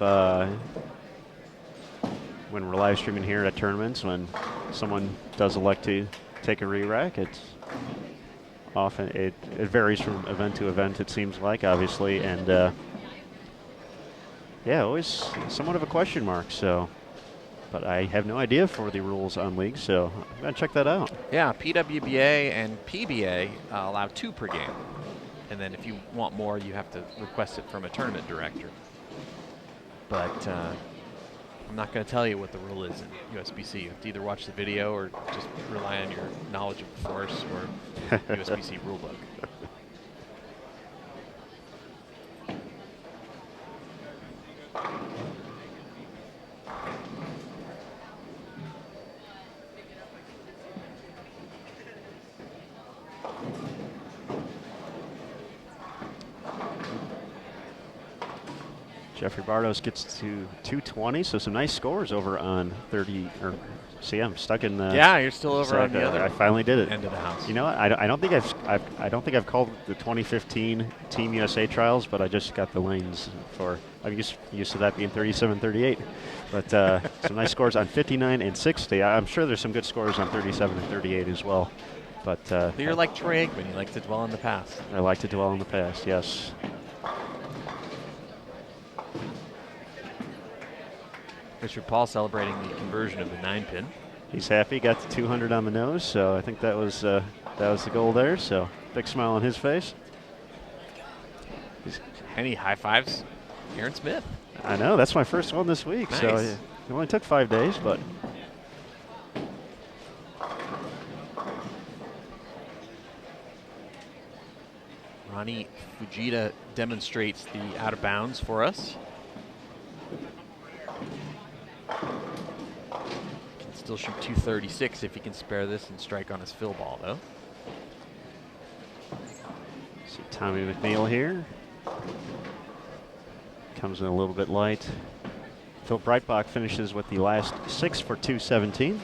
when we're live streaming here at tournaments. When someone does elect to take a re-rack, it's often it varies from event to event. It seems like, obviously, and yeah, always somewhat of a question mark. So, but I have no idea for the rules on leagues, so I'm gonna check that out. Yeah, PWBA and PBA allow 2 per game. And then if you want more, you have to request it from a tournament director. But I'm not going to tell you what the rule is in USBC. You have to either watch the video or just rely on your knowledge of the force or USBC rulebook. Jeffrey Bardos gets to 220, so some nice scores over on 30. Or see, I'm stuck in. Yeah, you're still over on the other. I finally did it. End of the house. You know what? I don't think I've called the 2015 Team USA Trials, but I just got the lanes for. I'm used to that being 37-38. But some nice scores on 59 and 60. I'm sure there's some good scores on 37 and 38 as well. But you're like Troy Aikman. You like to dwell on the past. I like to dwell on the past, yes. Richard Paul celebrating the conversion of the 9-pin. He's happy, got the 200 on the nose, so I think that was the goal there. So big smile on his face. And he high fives Aaron Smith. I know, that's my first one this week. Nice. So it only took 5 days, but. Ronnie Fujita demonstrates the out of bounds for us. Can still shoot 236 if he can spare this and strike on his fill ball, though. See Tommy McNeil here. Comes in a little bit light. Phil Breitbach finishes with the last 6 for 217.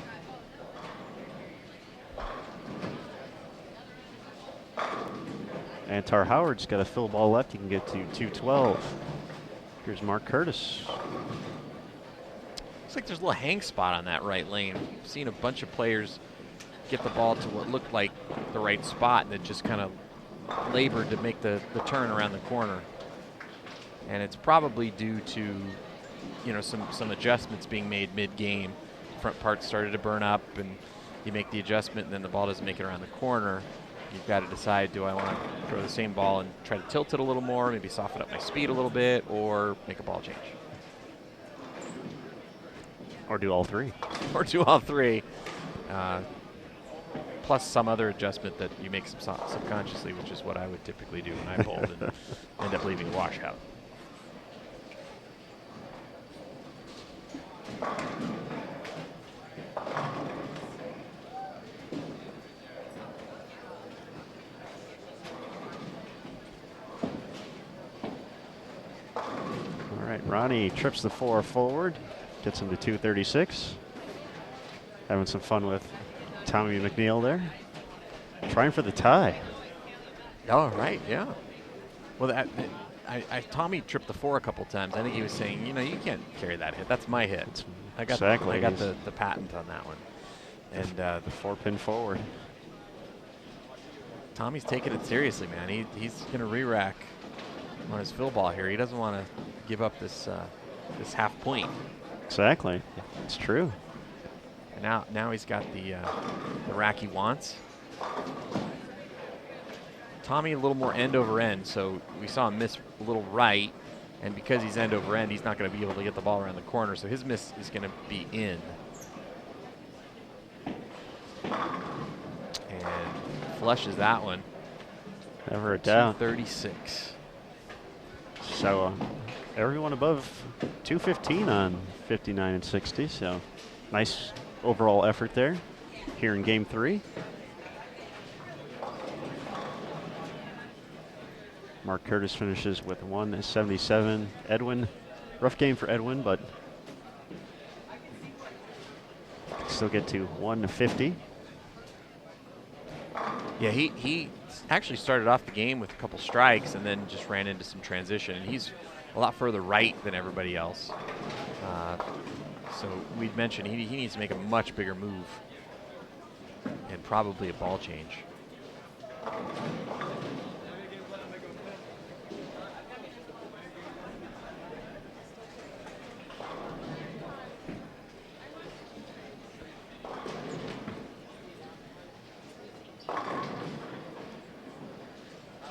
And Tar Howard's got a fill ball left. He can get to 212. Here's Mark Curtis. Looks like there's a little hang spot on that right lane. I've seen a bunch of players get the ball to what looked like the right spot and then just kind of labored to make the turn around the corner. And it's probably due to, you know, some adjustments being made mid-game. Front part started to burn up, and you make the adjustment, and then the ball doesn't make it around the corner. You've got to decide, do I want to throw the same ball and try to tilt it a little more, maybe soften up my speed a little bit, or make a ball change? Or do all three. Or do all three. Plus some other adjustment that you make subconsciously, which is what I would typically do when I bowled and end up leaving a washout. All right, Ronnie trips the 4 forward, gets him to 236. Having some fun with Tommy McNeil there. Trying for the tie. Oh, right, yeah. Well, Tommy tripped the 4 a couple times. I think he was saying, you know, you can't carry that hit. That's my hit. I got the patent on that one. And the 4-pin forward. Tommy's taking it seriously, man. He's going to re-rack on his fill ball here. He doesn't want to give up this half point. Exactly. It's true. And now he's got the rack he wants. Tommy a little more end over end, so we saw him miss a little right, and because he's end over end, he's not going to be able to get the ball around the corner, so his miss is going to be in. And flushes that one. Never a doubt. 236. So everyone above 215 on 59 and 60, so nice overall effort there here in game 3. Mark Curtis finishes with 177. Edwin, rough game for Edwin, but still get to 150. Yeah, he actually started off the game with a couple strikes and then just ran into some transition. And he's a lot further right than everybody else. So we'd mentioned he needs to make a much bigger move and probably a ball change.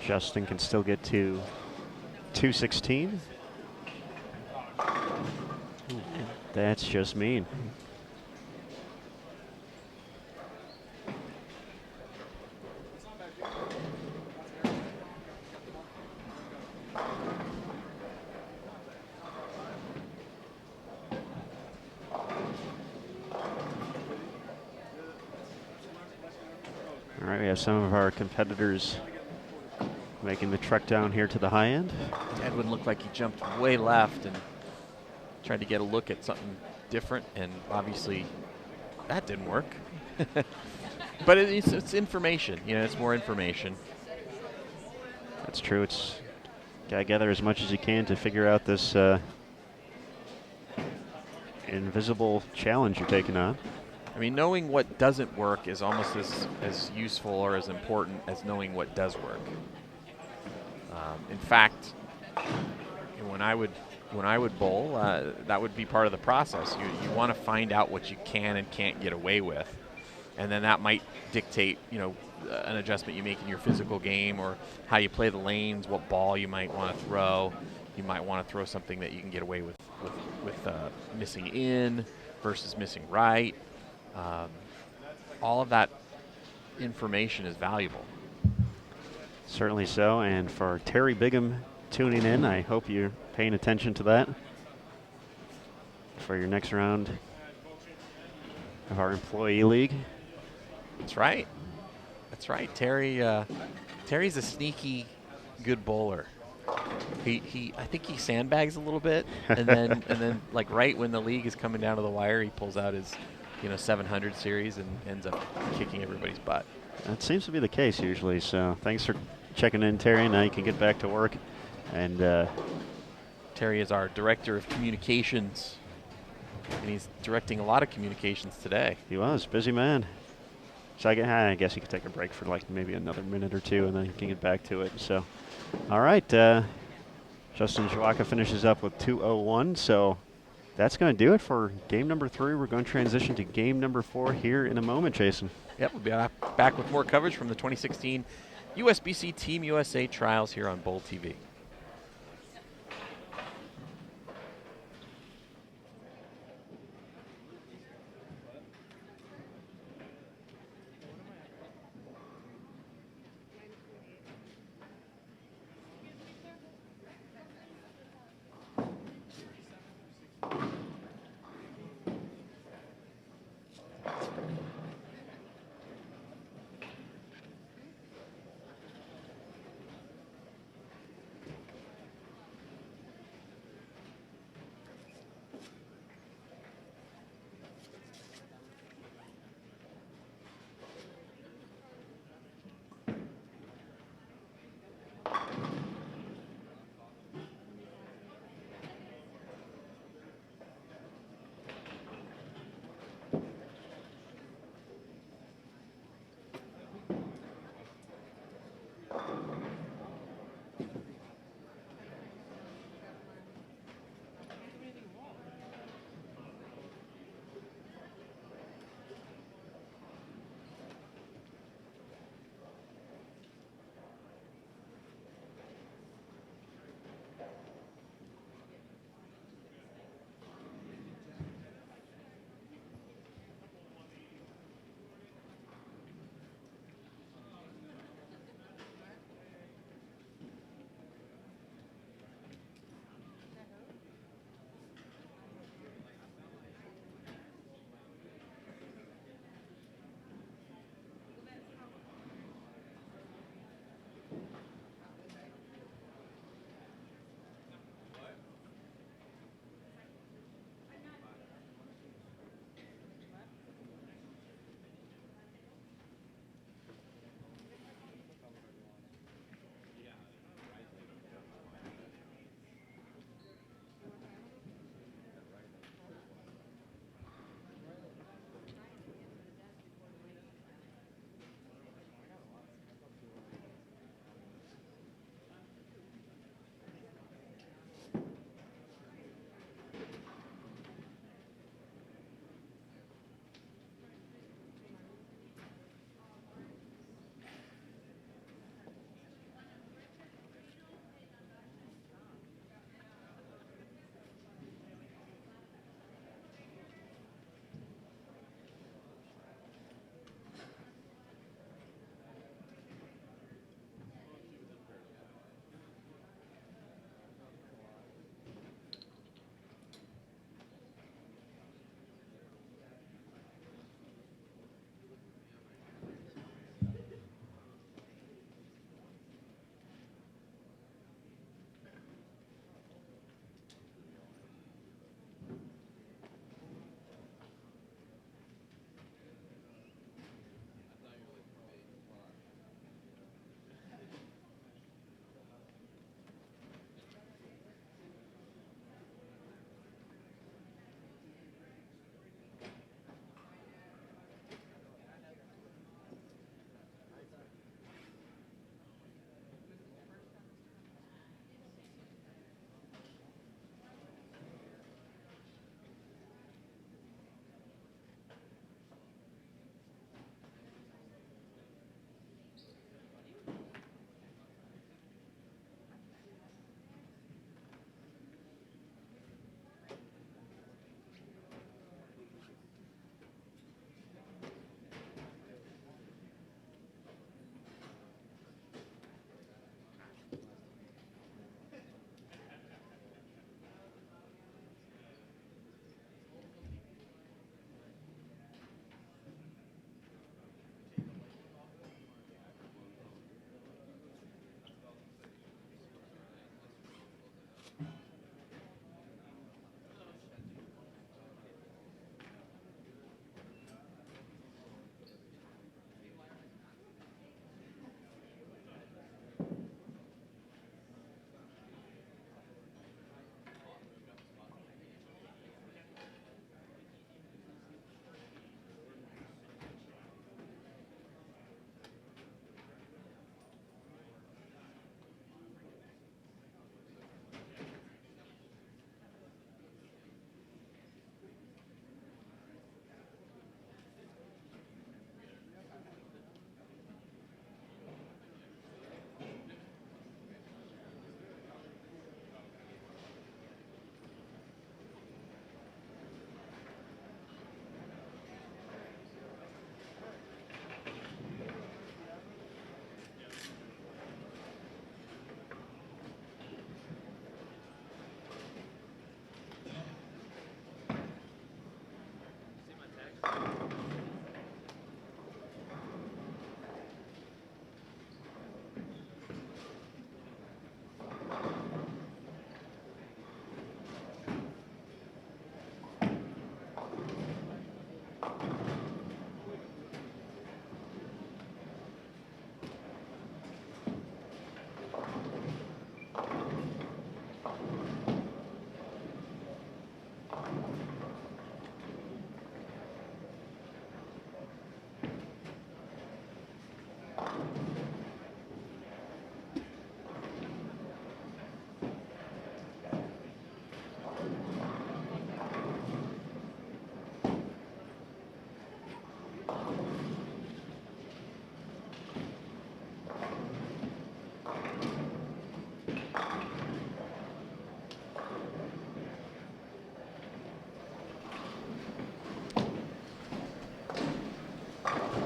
Justin can still get to 216. That's just mean. All right, we have some of our competitors making the trek down here to the high end. Edwin looked like he jumped way left and tried to get a look at something different, and obviously that didn't work. But it's information, you know, it's more information. That's true. It's gotta gather as much as you can to figure out this invisible challenge you're taking on. I mean, knowing what doesn't work is almost as useful or as important as knowing what does work. In fact, when I would bowl, that would be part of the process. You want to find out what you can and can't get away with, and then that might dictate, an adjustment you make in your physical game or how you play the lanes, what ball you might want to throw. You might want to throw something that you can get away with missing in versus missing right. All of that information is valuable. Certainly so. And for Terry Bigham tuning in, I hope you're paying attention to that for your next round of our employee league. That's right. Terry's a sneaky good bowler. I think he sandbags a little bit, and then like right when the league is coming down to the wire, he pulls out his 700 series and ends up kicking everybody's butt. That seems to be the case usually. So thanks for checking in, Terry. Now you can get back to work. And Terry is our director of communications, and he's directing a lot of communications today. He was busy man. So I guess he could take a break for like maybe another minute or two, and then he can get back to it. So, all right, Justin Chewacka finishes up with 201. So that's going to do it for game number 3. We're going to transition to game number 4 here in a moment, Jason. Yep, we'll be back with more coverage from the 2016 USBC Team USA Trials here on Bowl TV.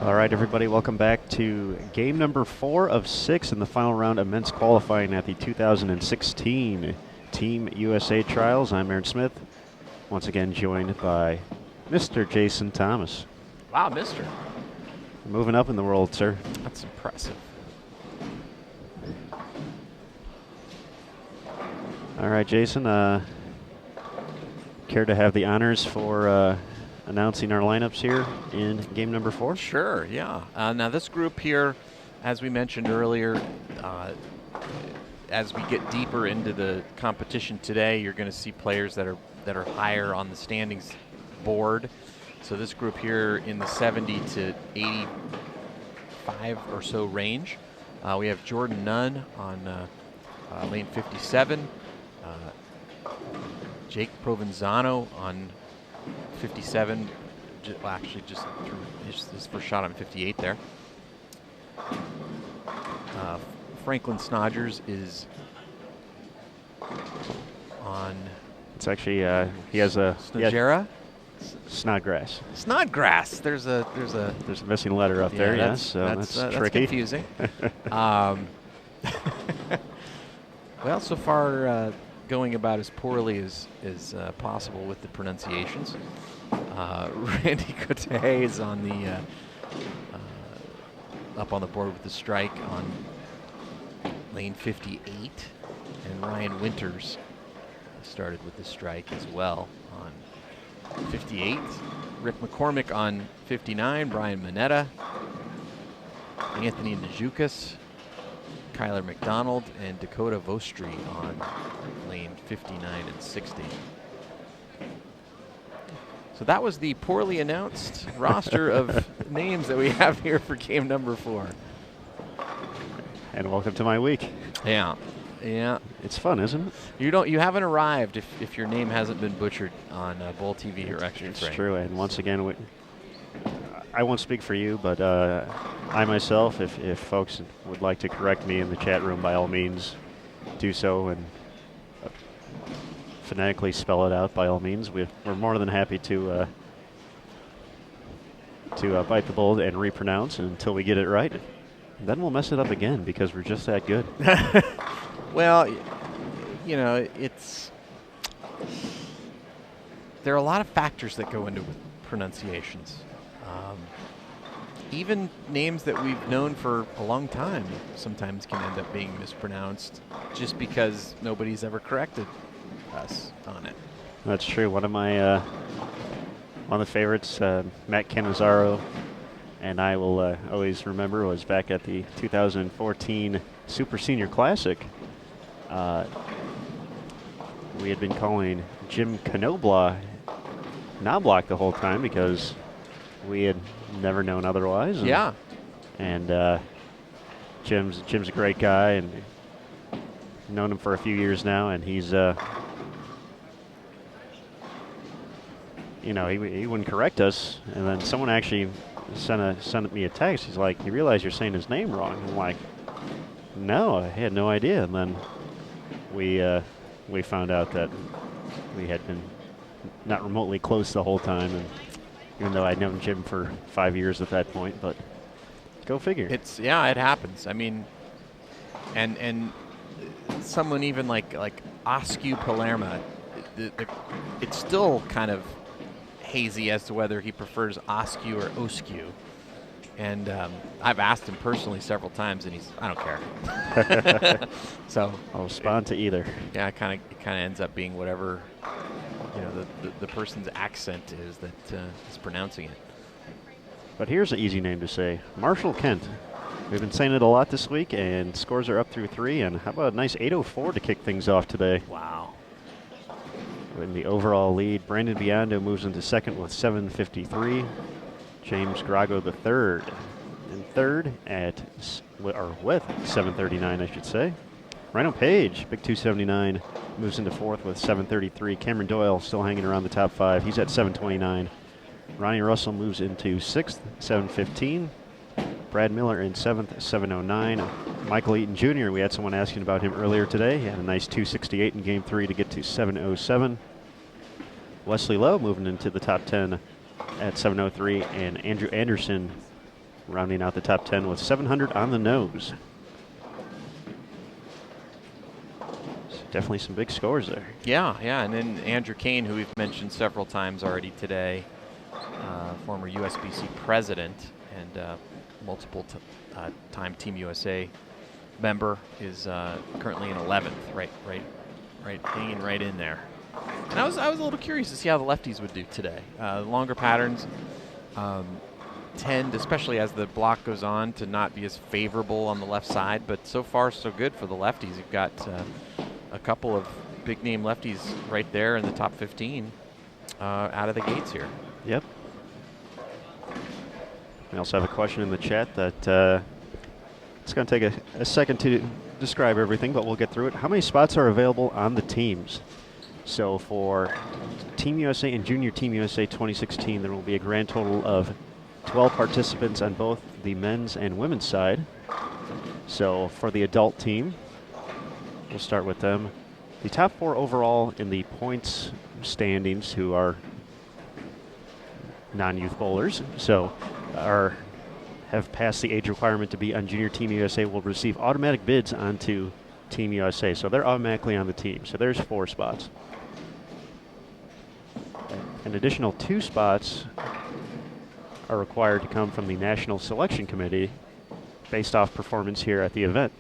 All right, everybody, welcome back to game number 4 of 6 in the final round of men's qualifying at the 2016 Team USA Trials. I'm Aaron Smith, once again joined by Mr. Jason Thomas. Wow, mister. Moving up in the world, sir. That's impressive. All right, Jason, care to have the honors for announcing our lineups here in game number 4? Sure, yeah. Now this group here, as we mentioned earlier, as we get deeper into the competition today, you're going to see players that are higher on the standings board. So this group here in the 70 to 85 or so range. We have Jordan Nunn on lane 57. Jake Provenzano on 57. Actually, just threw his first shot on 58 there. Franklin Snodgers is on. It's actually he has a Snodgera? Snodgrass. Snodgrass. There's a missing letter up there. Yes, so that's tricky. That's confusing. Well, so far going about as poorly as possible with the pronunciations. Randy Cote is on the up on the board with the strike on lane 58, and Ryan Winters started with the strike as well on 58. Rick McCormick on 59, Brian Mineta, Anthony Najukas, Kyler McDonald, and Dakota Vostri on lane 59 and 60. So that was the poorly announced roster of names that we have here for game number 4. And welcome to my week. Yeah. It's fun, isn't it? You haven't arrived if your name hasn't been butchered on Bowl TV or Extra Train. It's true, and once again, I won't speak for you, but I myself, if folks would like to correct me in the chat room, by all means, do so, and phonetically spell it out, by all means. We're more than happy to bite the bullet and repronounce until we get it right. And then we'll mess it up again because we're just that good. Well, there are a lot of factors that go into pronunciations. Even names that we've known for a long time sometimes can end up being mispronounced just because nobody's ever corrected us on it. That's true. One of my one of the favorites, Matt Cannizzaro, and I will always remember, was back at the 2014 Super Senior Classic. We had been calling Jim Knobloch the whole time because we had never known otherwise. Yeah. And Jim's a great guy, and known him for a few years now, and he's he wouldn't correct us, and then someone actually sent me a text. He's like, "You realize you're saying his name wrong?" I'm like, "No, I had no idea." And then we found out that we had been not remotely close the whole time, and even though I'd known Jim for 5 years at that point, but go figure. It happens. I mean, and someone even like Askew Palermo, it's still kind of hazy as to whether he prefers Askew or Oskew. And I've asked him personally several times, and I don't care. So I'll respond to either. Yeah, it kind of ends up being whatever the person's accent is that is pronouncing it. But here's an easy name to say: Marshall Kent. We've been saying it a lot this week, and scores are up through 3. And how about a nice 8:04 to kick things off today? Wow. In the overall lead, Brandon Biondo moves into second with 7:53. James Grago the third in third with 7:39, I should say. Rhino Page, big 279, moves into fourth with 7:33. Cameron Doyle still hanging around the top 5. He's at 7:29. Ronnie Russell moves into sixth, 7:15. Brad Miller in seventh, 7:09. Michael Eaton Jr., we had someone asking about him earlier today. He had a nice 268 in game 3 to get to 7:07. Wesley Lowe moving into the top 10 at 7:03, and Andrew Anderson rounding out the top 10 with 700 on the nose. So definitely some big scores there. Yeah, and then Andrew Kane, who we've mentioned several times already today, former USBC president and multiple time Team USA member, is currently in 11th, hanging right in there. And I was a little curious to see how the lefties would do today. Longer patterns tend, especially as the block goes on, to not be as favorable on the left side, but so far so good for the lefties. You've got a couple of big name lefties right there in the top 15 out of the gates here. Yep. We also have a question in the chat that it's going to take a second to describe everything, but we'll get through it. How many spots are available on the teams? So for Team USA and Junior Team USA 2016, there will be a grand total of 12 participants on both the men's and women's side. So for the adult team, we'll start with them. The top 4 overall in the points standings, who are non-youth bowlers, so have passed the age requirement to be on Junior Team USA, will receive automatic bids onto Team USA. So they're automatically on the team. So there's 4 spots. An additional 2 spots are required to come from the National Selection Committee based off performance here at the event.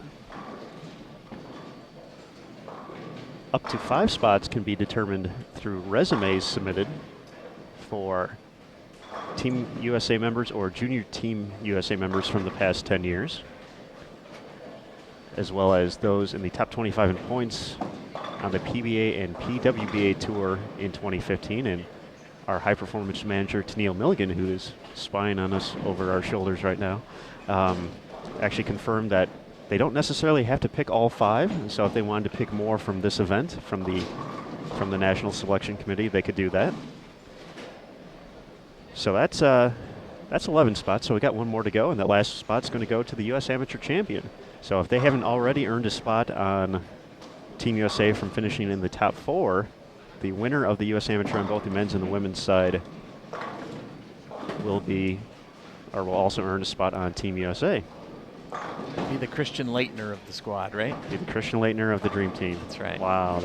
Up to 5 spots can be determined through resumes submitted for Team USA members or Junior Team USA members from the past 10 years, as well as those in the top 25 in points on the PBA and PWBA tour in 2015. And our high performance manager, Tennille Milligan, who is spying on us over our shoulders right now, actually confirmed that they don't necessarily have to pick all 5. And so if they wanted to pick more from this event, from the National Selection Committee, they could do that. So that's 11 spots. So we got 1 more to go, and that last spot's going to go to the U.S. Amateur Champion. So if they haven't already earned a spot on Team USA from finishing in the top 4, the winner of the U.S. Amateur on both the men's and the women's side will also earn a spot on Team USA. Be the Christian Leitner of the squad, right? Be the Christian Leitner of the Dream Team. That's right. Wow,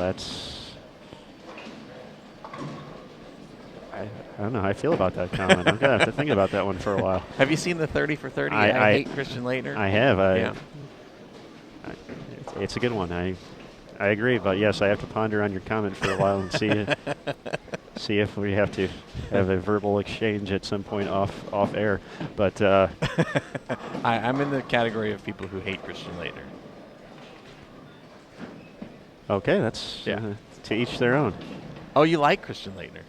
I don't know how I feel about that comment. I'm going to have to think about that one for a while. Have you seen the 30 for 30? I hate Christian Leitner. I have. Yeah. It's a good one. I agree, but yes, I have to ponder on your comment for a while and see if we have to have a verbal exchange at some point off air. But I'm in the category of people who hate Christian Leitner. Okay, that's to each their own. Oh, you like Christian Leitner?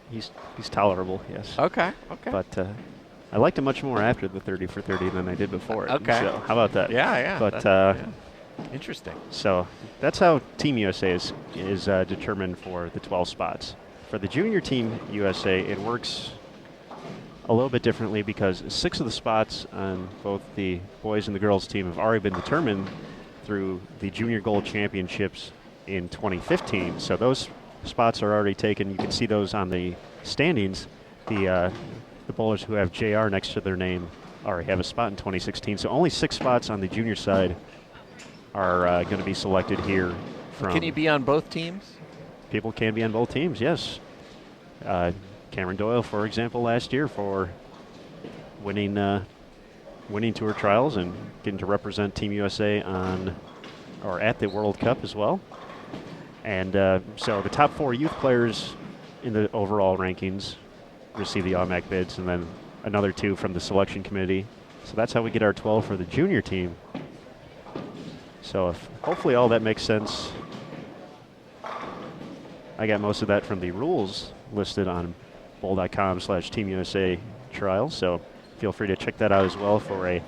He's tolerable, yes. Okay. But I liked him much more after the 30 for 30 than I did before it. Okay. So how about that? Yeah. But interesting. So that's how Team USA is determined for the 12 spots. For the Junior Team USA, it works a little bit differently because 6 of the spots on both the boys and the girls team have already been determined through the Junior Gold Championships in 2015. So those spots are already taken. You can see those on the standings. The bowlers who have JR next to their name already have a spot in 2016. So only 6 spots on the junior side are going to be selected here. Can you be on both teams? People can be on both teams, yes. Cameron Doyle, for example, last year for winning tour trials and getting to represent Team USA at the World Cup as well. And so the top 4 youth players in the overall rankings receive the automatic bids, and then another 2 from the selection committee. So that's how we get our 12 for the junior team. So if hopefully all that makes sense. I got most of that from the rules listed on bowl.com/Team USA Trials. So feel free to check that out as well for a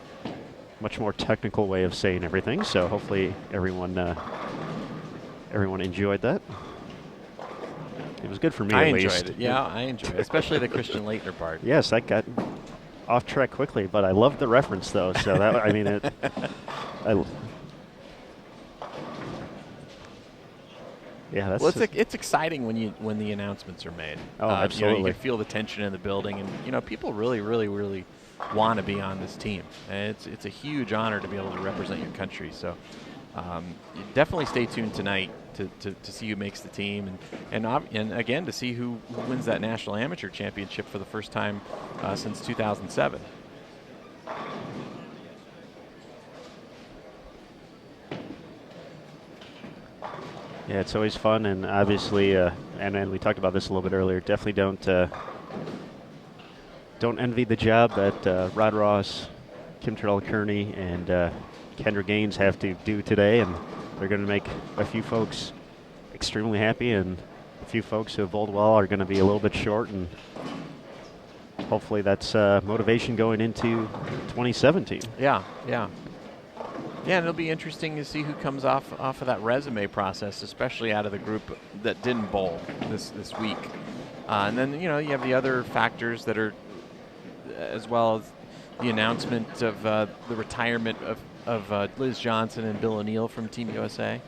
much more technical way of saying everything. So hopefully everyone enjoyed that. It was good for me, I at least. enjoyed it. Yeah, I enjoyed it, especially the Christian Leitner part. Yes, that got off track quickly, but I loved the reference, though. So that, I mean, yeah, that's. Well, it's exciting when the announcements are made. Oh, absolutely. You can feel the tension in the building, and people really want to be on this team. And it's a huge honor to be able to represent your country. So definitely stay tuned tonight to see who makes the team, and again to see who wins that national amateur championship for the first time since 2007. Yeah, it's always fun, and obviously, and we talked about this a little bit earlier. Definitely don't envy the job that Rod Ross, Kim Terrell-Kearney, and Kendra Gaines have to do today, and they're going to make a few folks extremely happy, and a few folks who have bowled well are going to be a little bit short, and hopefully that's motivation going into 2017. Yeah, and it'll be interesting to see who comes off of that resume process, especially out of the group that didn't bowl this week. And then, you have the other factors that are, as well as the announcement of the retirement of Liz Johnson and Bill O'Neill from Team USA.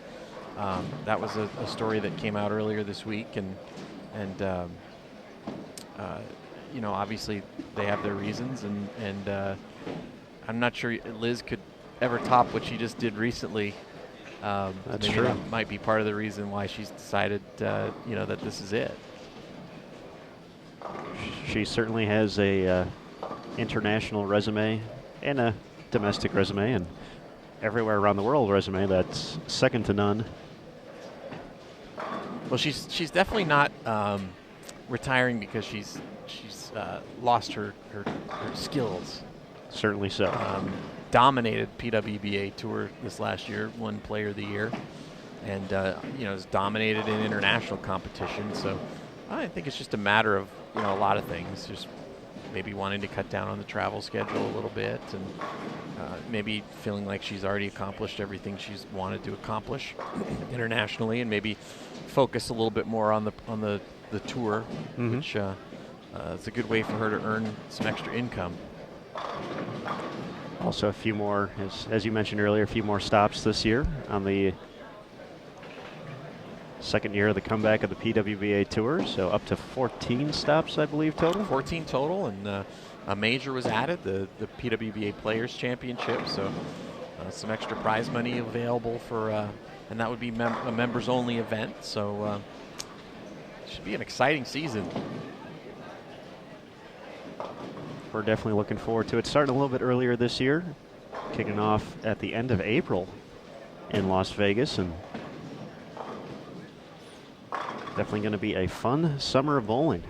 That was a story that came out earlier this week, and obviously they have their reasons, and I'm not sure Liz could ever top what she just did recently. That's maybe true. That might be part of the reason why she's decided, that this is it. She certainly has a international resume and a domestic resume, and everywhere around the world resume that's second to none. Well, she's definitely not retiring because she's lost her skills. Certainly so. Dominated PWBA Tour this last year, won Player of the Year, and has dominated in international competition. So I think it's just a matter of a lot of things, just maybe wanting to cut down on the travel schedule a little bit, and maybe feeling like she's already accomplished everything she's wanted to accomplish internationally, and maybe focus a little bit more on the tour, which is a good way for her to earn some extra income. Also, a few more, as you mentioned earlier, a few more stops this year on the second year of the comeback of the PWBA Tour, so up to 14 stops, I believe, total. 14 total, and a major was added, the PWBA Players Championship, so some extra prize money available for, and that would be a members-only event, so it should be an exciting season. We're definitely looking forward to it. Starting a little bit earlier this year, kicking off at the end of April in Las Vegas, and definitely going to be a fun summer of bowling.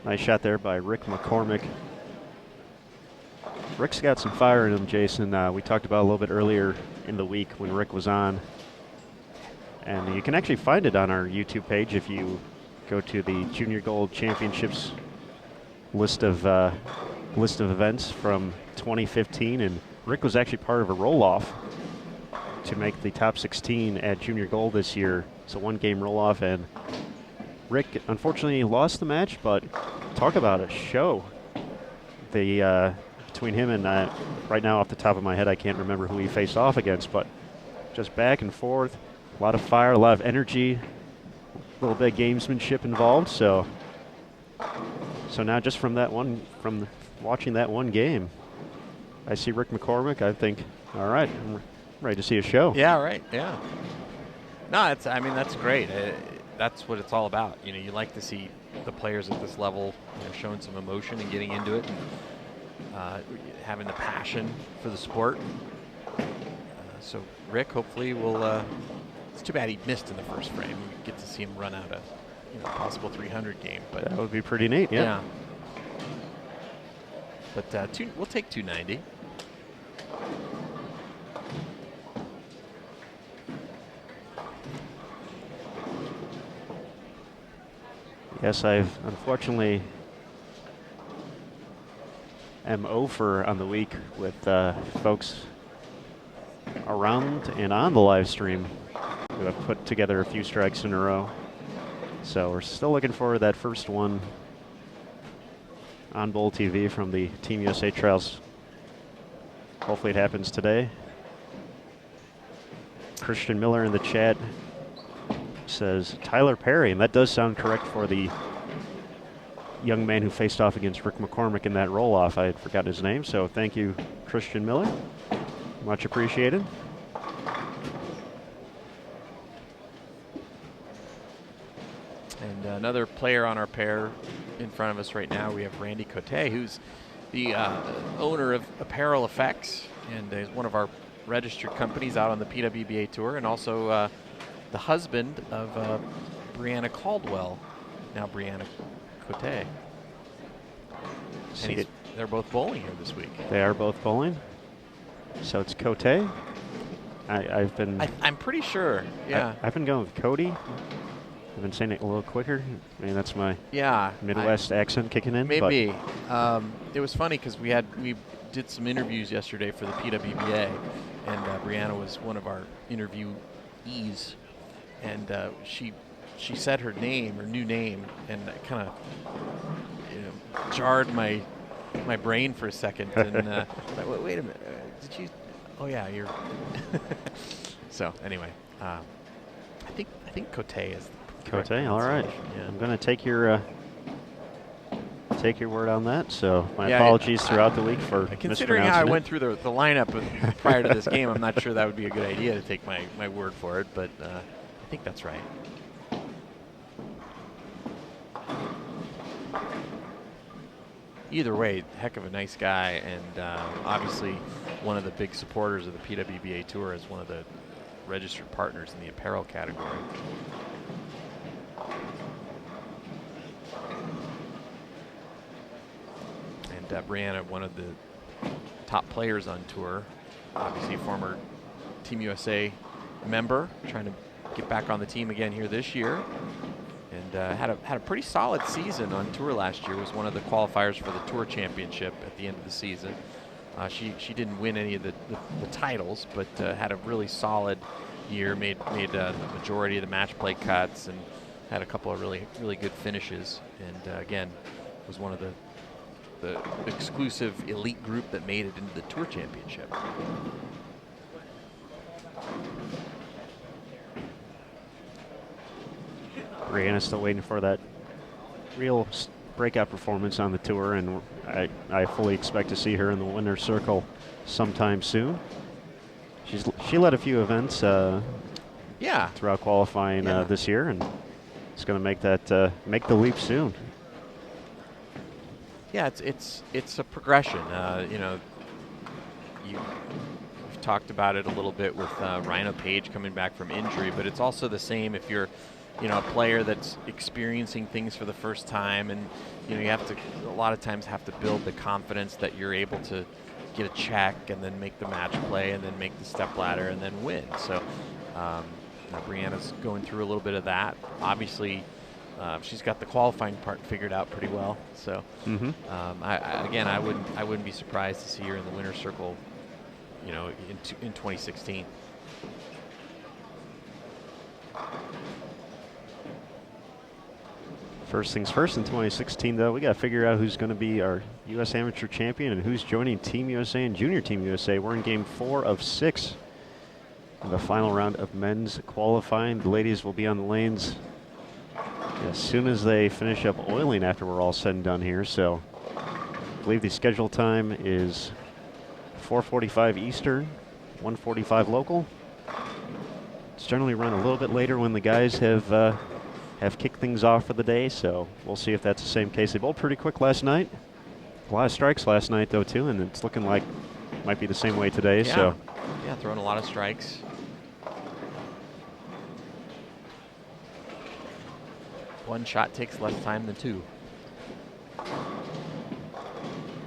Nice shot there by Rick McCormick. Rick's got some fire in him, Jason. We talked about a little bit earlier in the week when Rick was on. And you can actually find it on our YouTube page if you go to the Junior Gold Championships list of events from 2015. And Rick was actually part of a roll-off to make the top 16 at Junior Gold this year. It's a one-game roll-off, and Rick unfortunately lost the match, but talk about a show. Between him and right now off the top of my head, I can't remember who he faced off against, but just back and forth, a lot of fire, a lot of energy, a little bit of gamesmanship involved. So now just from watching that one game, I see Rick McCormick. I think, all right, I'm ready to see a show. Yeah, right. Yeah. No, that's great. That's what it's all about. You like to see the players at this level showing some emotion and getting into it, and having the passion for the sport. So Rick hopefully will. It's too bad he missed in the first frame. We get to see him run out a possible 300 game, but That would be pretty neat. Yeah. But we'll take 290. Yes, I've unfortunately am 0 for on the week with folks around and on the live stream who have put together a few strikes in a row. So we're still looking for that first one on Bowl TV from the Team USA Trials. Hopefully it happens today. Christian Miller in the chat says Tyler Perry, and that does sound correct for the young man who faced off against Rick McCormick in that roll-off. I had forgotten his name, so thank you, Christian Miller. Much appreciated. And another player on our pair in front of us right now, we have Randy Cote, who's the owner of Apparel Effects, and is one of our registered companies out on the PWBA Tour, and also the husband of Brianna Caldwell, now Brianna Cote. And they're both bowling here this week. They are both bowling. So it's Cote. I'm pretty sure. Yeah. I've been going with Cody. I've been saying it a little quicker. I mean, that's my Midwest accent kicking in. Maybe. It was funny because we did some interviews yesterday for the PWBA, and Brianna was one of our interviewees, and she said her new name, and it kind of jarred my brain for a second. And like, wait a minute, did you? Oh yeah, you're. So anyway, I think Cote is. Cote, all right. Yeah. I'm going to take your word on that. So my apologies throughout the week for considering how I went through the lineup prior to this game. I'm not sure that would be a good idea to take my word for it, but I think that's right. Either way, heck of a nice guy, and obviously one of the big supporters of the PWBA Tour as one of the registered partners in the apparel category. And Brianna, one of the top players on tour, obviously a former Team USA member, trying to get back on the team again here this year, and had a pretty solid season on tour last year. Was one of the qualifiers for the Tour Championship at the end of the season. She didn't win any of the titles, but had a really solid year. Made the majority of the match play cuts and had a couple of really good finishes. And again, was one of the exclusive elite group that made it into the Tour Championship. Brianna's still waiting for that real breakout performance on the tour, and I fully expect to see her in the winner's circle sometime soon. She led a few events throughout qualifying this year, and it's going to make the leap soon. Yeah, it's a progression. We've talked about it a little bit with Rhino Page coming back from injury, but it's also the same if you're a player that's experiencing things for the first time, and you have to a lot of times have to build the confidence that you're able to get a check and then make the match play and then make the step ladder and then win. So Brianna's going through a little bit of that. Obviously, she's got the qualifying part figured out pretty well. So I wouldn't be surprised to see her in the winner's circle, in 2016. First things first in 2016, though, we got to figure out who's going to be our U.S. Amateur Champion and who's joining Team USA and Junior Team USA. We're in Game 4 of 6 of the final round of men's qualifying. The ladies will be on the lanes as soon as they finish up oiling after we're all said and done here. So I believe the schedule time is 4:45 Eastern, 1:45 local. It's generally run a little bit later when the guys have kicked things off for the day, so we'll see if that's the same case. They bowled pretty quick last night. A lot of strikes last night, though, too, and it's looking like it might be the same way today. Yeah, throwing a lot of strikes. One shot takes less time than two.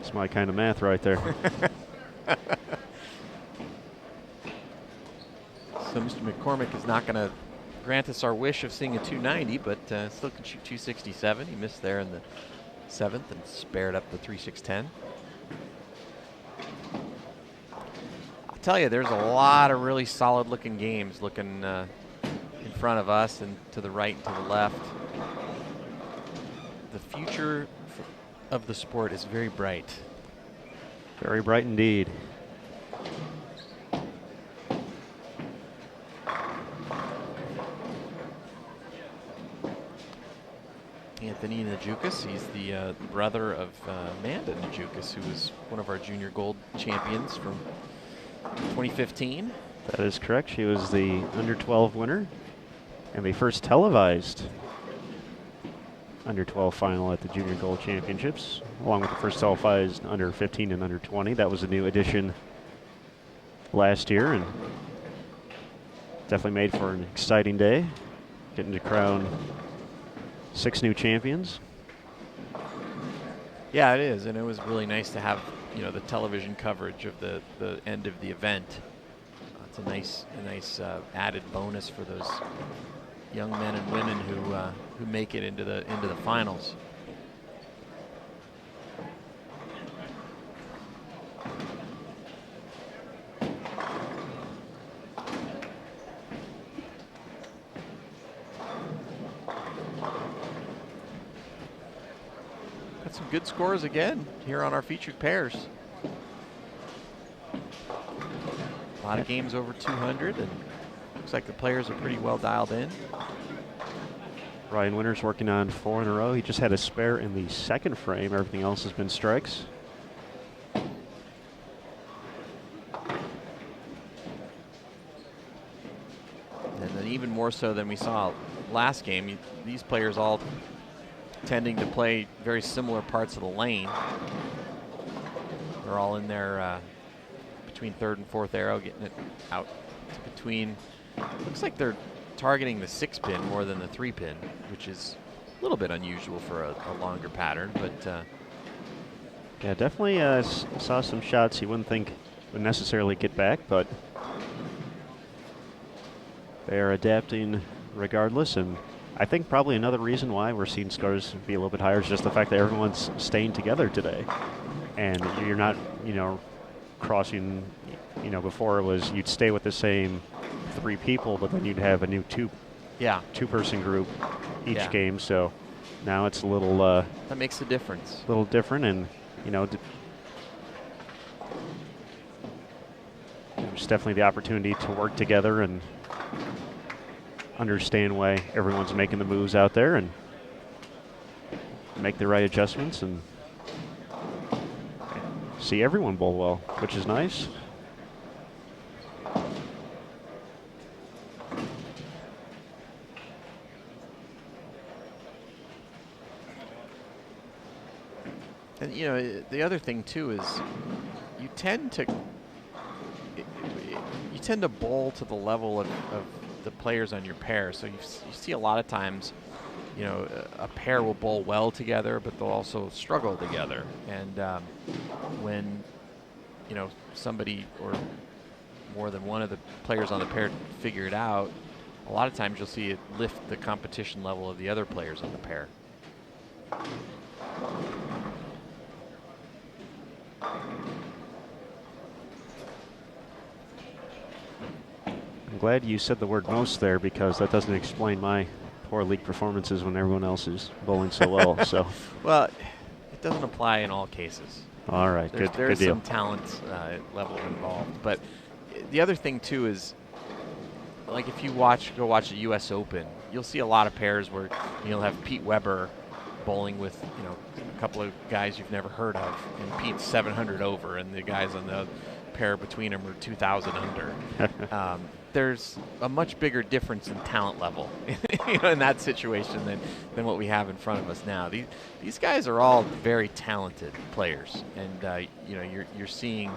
It's my kind of math right there. So Mr. McCormick is not going to grant us our wish of seeing a 290, but still can shoot 267. He missed there in the 7th and spared up the 3.610. I'll tell you, there's a lot of really solid-looking games looking in front of us and to the right and to the left. The future of the sport is very bright. Very bright indeed. And Anthony Najukas. He's the brother of Amanda Najukas, who was one of our junior gold champions from 2015. That is correct. She was the under 12 winner and the first televised under 12 final at the Junior Gold Championships, along with the first televised under 15 and under 20. That was a new addition last year, and definitely made for an exciting day, getting to crown 6 new champions. Yeah, it is, and it was really nice to have, you know, the television coverage of the end of the event. It's a nice added bonus for those young men and women who make it into the finals. Got some good scores again here on our featured pairs. A lot of games over 200, and looks like the players are pretty well dialed in. Ryan Winters working on 4 in a row. He just had a spare in the second frame. Everything else has been strikes. And then even more so than we saw last game, these players all tending to play very similar parts of the lane. They're all in there between third and fourth arrow, getting it out to between. Looks like they're targeting the 6-pin more than the 3-pin, which is a little bit unusual for a longer pattern, but yeah, definitely saw some shots you wouldn't think would necessarily get back, but they are adapting regardless, and I think probably another reason why we're seeing scores be a little bit higher is just the fact that everyone's staying together today, and you're not, you know, crossing, you know, before it was you'd stay with the same 3 people, but then you'd have a new two-person group each game. So now it's a little that makes a difference. A little different, and you know, there's definitely the opportunity to work together and understand why everyone's making the moves out there and make the right adjustments and see everyone bowl well, which is nice. And you know, the other thing too is you tend to bowl to the level of the players on your pair. So you see a lot of times, you know, a pair will bowl well together, but they'll also struggle together. And when, you know, somebody or more than one of the players on the pair figure it out, a lot of times you'll see it lift the competition level of the other players on the pair. I'm glad you said the word most there, because that doesn't explain my poor league performances when everyone else is bowling so well. So, well, it doesn't apply in all cases. All right, there's good deal. Some talent level involved, but the other thing too is, like, if you go watch the U.S. Open, you'll see a lot of pairs where you'll have Pete Weber bowling with, you know, a couple of guys you've never heard of, and Pete's 700 over, and the guys on the pair between them are 2,000 under. There's a much bigger difference in talent level you know, in that situation than what we have in front of us now. These guys are all very talented players, and you know, you're seeing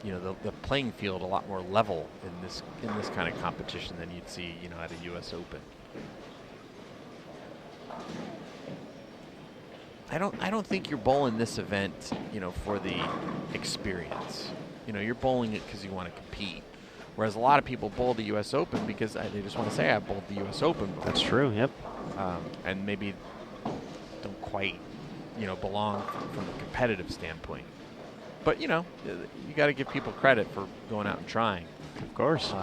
you know, the playing field a lot more level in this kind of competition than you'd see, you know, at a U.S. Open. I don't think you're bowling this event, you know, for the experience. You know, you're bowling it because you want to compete. Whereas a lot of people bowl the U.S. Open because they just want to say, I bowled the U.S. Open before. That's true, yep. And maybe don't quite, you know, belong from a competitive standpoint. But, you know, you got to give people credit for going out and trying. Of course.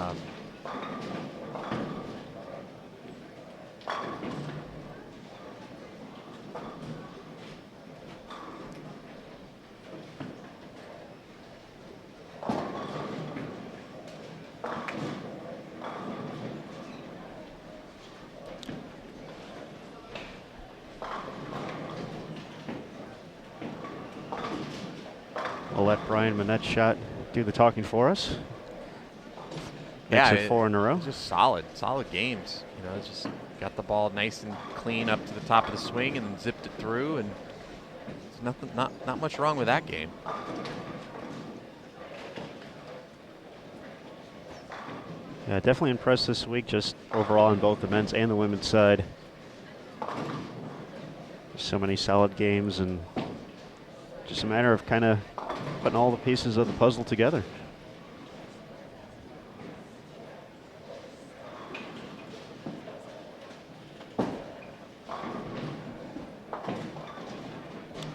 We'll let Brian Manette's shot do the talking for us. Yeah, Makes it 4 in a row. Just solid games. You know, just got the ball nice and clean up to the top of the swing and zipped it through, and there's not much wrong with that game. Yeah, definitely impressed this week, just overall on both the men's and the women's side. So many solid games, and just a matter of kind of putting all the pieces of the puzzle together.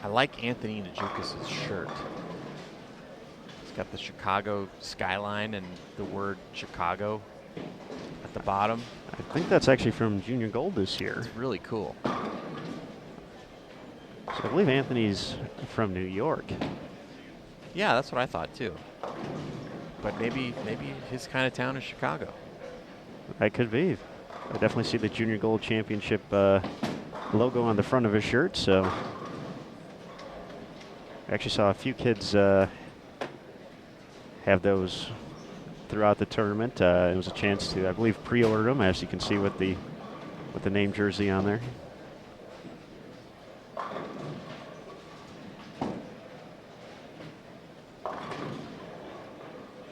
I like Anthony Najukis' shirt. It's got the Chicago skyline and the word Chicago at the bottom. I think that's actually from Junior Gold this year. It's really cool. So I believe Anthony's from New York. Yeah, that's what I thought too. But maybe his kind of town is Chicago. That could be. I definitely see the Junior Gold Championship logo on the front of his shirt, so I actually saw a few kids have those throughout the tournament. It was a chance to, I believe, pre-order them, as you can see with the name jersey on there.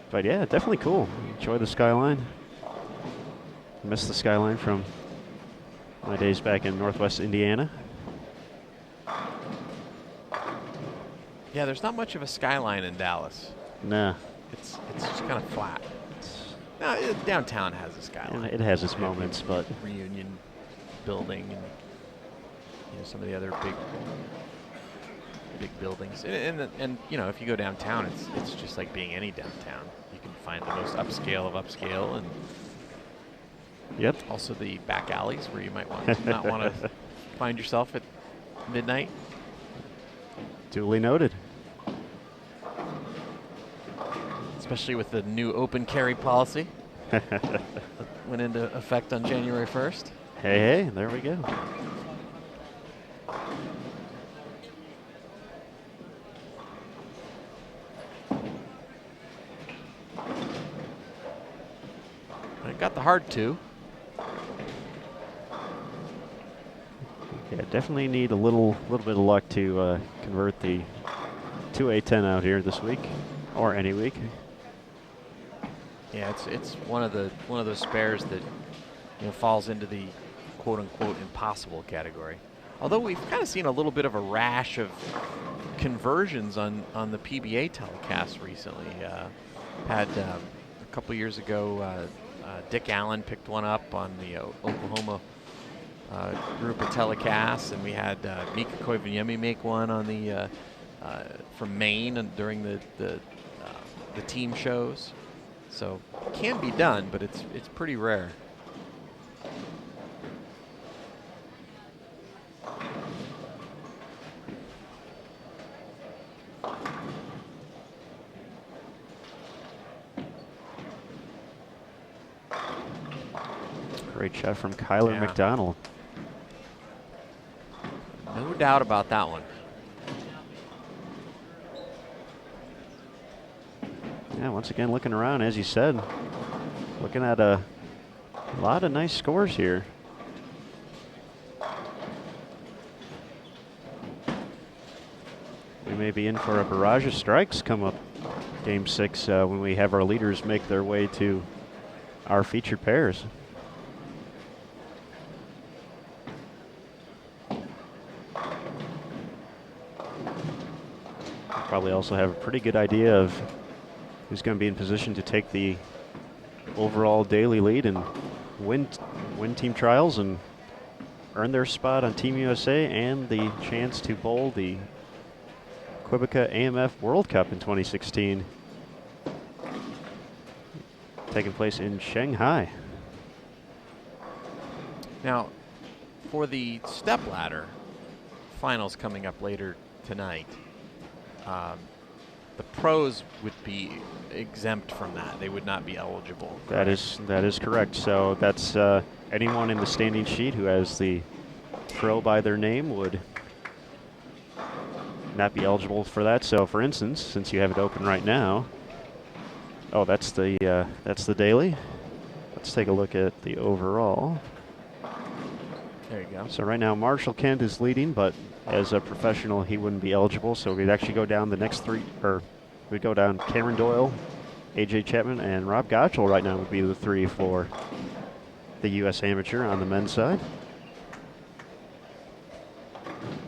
But yeah, definitely cool. Enjoy the skyline. Miss the skyline from my days back in Northwest Indiana. Yeah, there's not much of a skyline in Dallas. Nah. It's just kind of flat. No, downtown has a skyline. It has its moments, but Reunion Building and some of the other big buildings. And you know, if you go downtown, it's just like being any downtown. You can find the most upscale of upscale, and yep. Also the back alleys where you might not want to find yourself at midnight. Duly noted. Especially with the new open carry policy that went into effect on January 1st. Hey, there we go. I got the hard two. Yeah, definitely need a little bit of luck to convert the 2A10 out here this week, or any week. Yeah, it's one of those spares that falls into the quote unquote impossible category. Although we've kind of seen a little bit of a rash of conversions on the PBA telecast recently. Had a couple years ago, Dick Allen picked one up on the Oklahoma group of telecasts, and we had Mika Koivuniemi make one on the from Maine and during the team shows. So it can be done, but it's pretty rare. Great shot from Kyler McDonald. No doubt about that one. Yeah, once again, looking around, as you said, looking at a lot of nice scores here. We may be in for a barrage of strikes come up Game 6 when we have our leaders make their way to our featured pairs. Probably also have a pretty good idea of who's going to be in position to take the overall daily lead and win team trials and earn their spot on Team USA and the chance to bowl the Quebeca AMF World Cup in 2016, taking place in Shanghai. Now, for the stepladder finals coming up later tonight, the pros would be exempt from that. They would not be eligible. That is correct. So that's anyone in the standing sheet who has the pro by their name would not be eligible for that. So, for instance, since you have it open right now, oh, that's the daily. Let's take a look at the overall. There you go. So right now, Marshall Kent is leading, but as a professional, he wouldn't be eligible. So we'd actually go down the next three, or we'd go down Cameron Doyle, AJ Chapman, and Rob Gottschall right now would be the three for the U.S. Amateur on the men's side.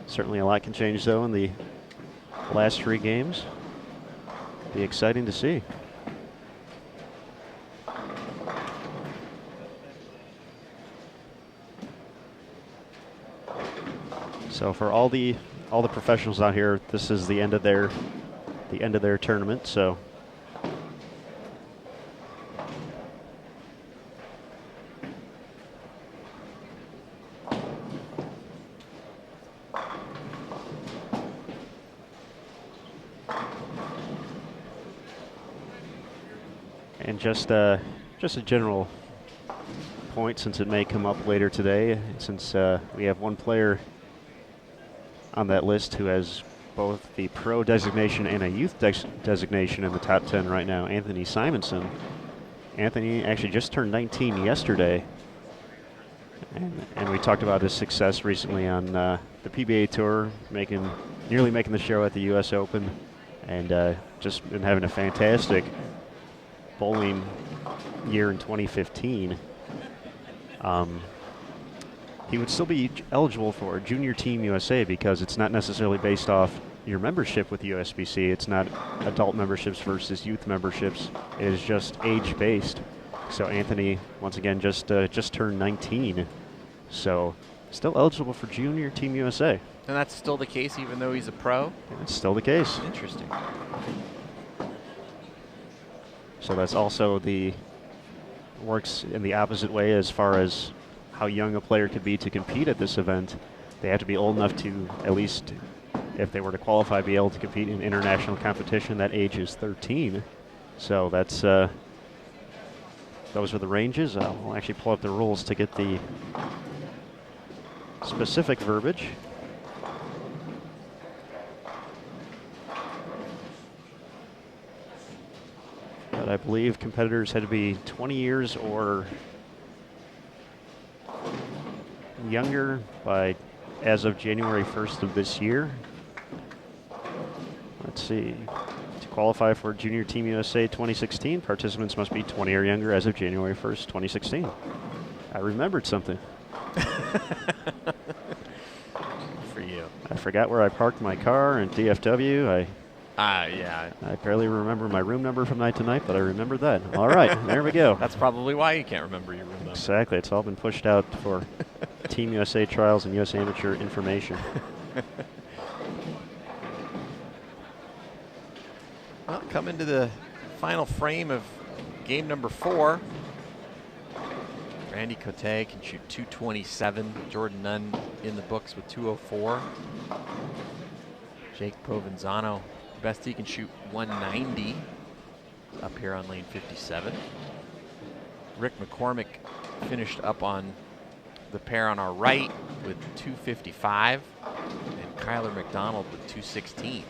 Certainly a lot can change, though, in the last 3 games. Be exciting to see. So for all the professionals out here, this is the end of their tournament. So and just a general point, since it may come up later today, since we have one player on that list who has both the pro designation and a youth designation in the top 10 right now, Anthony Simonson. Anthony actually just turned 19 yesterday, and we talked about his success recently on the PBA Tour, nearly making the show at the U.S. Open, and just been having a fantastic bowling year in 2015. He would still be eligible for Junior Team USA because it's not necessarily based off your membership with the USBC. It's not adult memberships versus youth memberships. It is just age-based. So Anthony, once again, just turned 19. So still eligible for Junior Team USA. And that's still the case even though he's a pro? It's still the case. Interesting. So that's also works in the opposite way as far as how young a player could be to compete at this event. They have to be old enough to, at least if they were to qualify, be able to compete in international competition. That age is 13. So that's those are the ranges. I'll actually pull up the rules to get the specific verbiage. But I believe competitors had to be 20 years or younger as of January 1st of this year. Let's see. To qualify for Junior Team USA 2016, participants must be 20 or younger as of January 1st, 2016. I remembered something. For you. I forgot where I parked my car in DFW. Yeah. I barely remember my room number from night to night, but I remember that. All right, there we go. That's probably why you can't remember your room number. Exactly. It's all been pushed out for Team USA Trials and US Amateur information. Well, coming to the final frame of game number 4. Randy Cote can shoot 227. Jordan Nunn in the books with 204. Jake Provenzano, best he can shoot 190 up here on lane 57. Rick McCormick finished up on the pair on our right with 255, and Kyler McDonald with 216.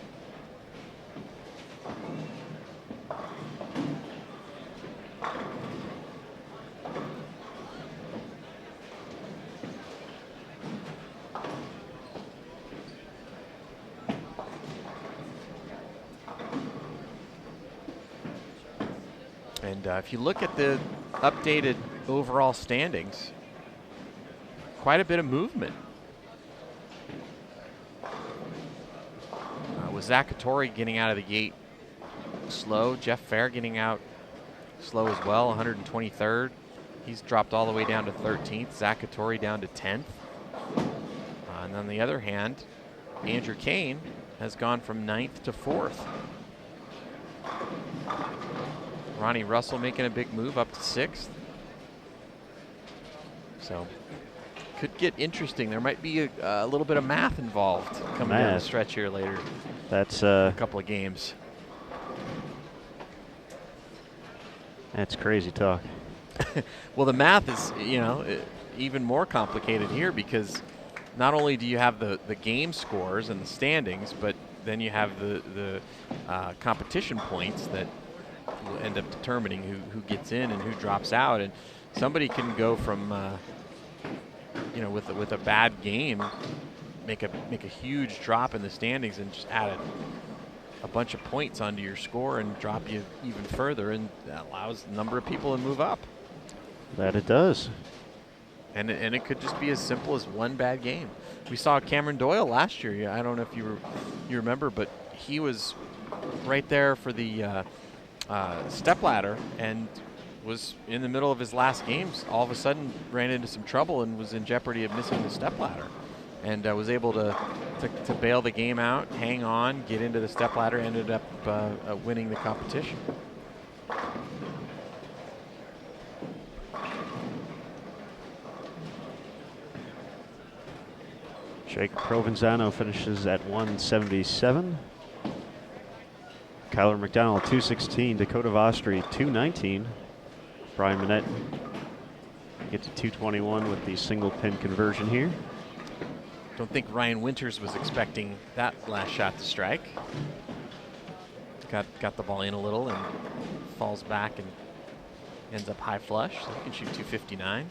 And if you look at the updated overall standings, quite a bit of movement. With Zach Hattori getting out of the gate slow, Jeff Fair getting out slow as well, 123rd. He's dropped all the way down to 13th. Zach Hattori down to 10th. And on the other hand, Andrew Kane has gone from 9th to 4th. Ronnie Russell making a big move up to 6th. So could get interesting. There might be a little bit of math involved coming down the stretch here later. That's a couple of games. That's crazy talk. Well, the math is, even more complicated here because not only do you have the game scores and the standings, but then you have the competition points that will end up determining who gets in and who drops out. And somebody can go from with a bad game, make a huge drop in the standings and just add a bunch of points onto your score and drop you even further, and that allows a number of people to move up. That it does. And it could just be as simple as one bad game. We saw Cameron Doyle last year. I don't know if you remember, but he was right there for the stepladder and was in the middle of his last games. All of a sudden, ran into some trouble and was in jeopardy of missing the stepladder, and was able to bail the game out, hang on, get into the stepladder, ended up winning the competition. Jake Provenzano finishes at 177. Kyler McDonald 216. Dakota Vostri 219. Brian Minette gets to 221 with the single pin conversion here. Don't think Ryan Winters was expecting that last shot to strike. Got the ball in a little and falls back and ends up high flush. So he can shoot 259.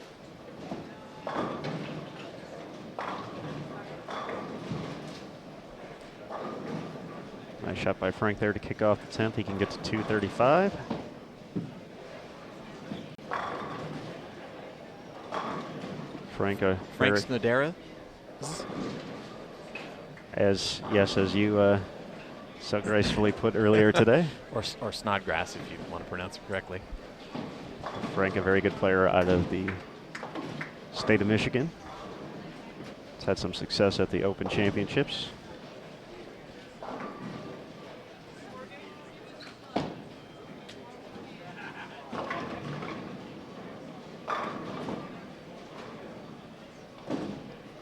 Nice shot by Frank there to kick off the 10th. He can get to 235. Frank Snodera? As you so gracefully put earlier today. Or Snodgrass, if you want to pronounce it correctly. Frank, a very good player out of the state of Michigan. He's had some success at the Open Championships.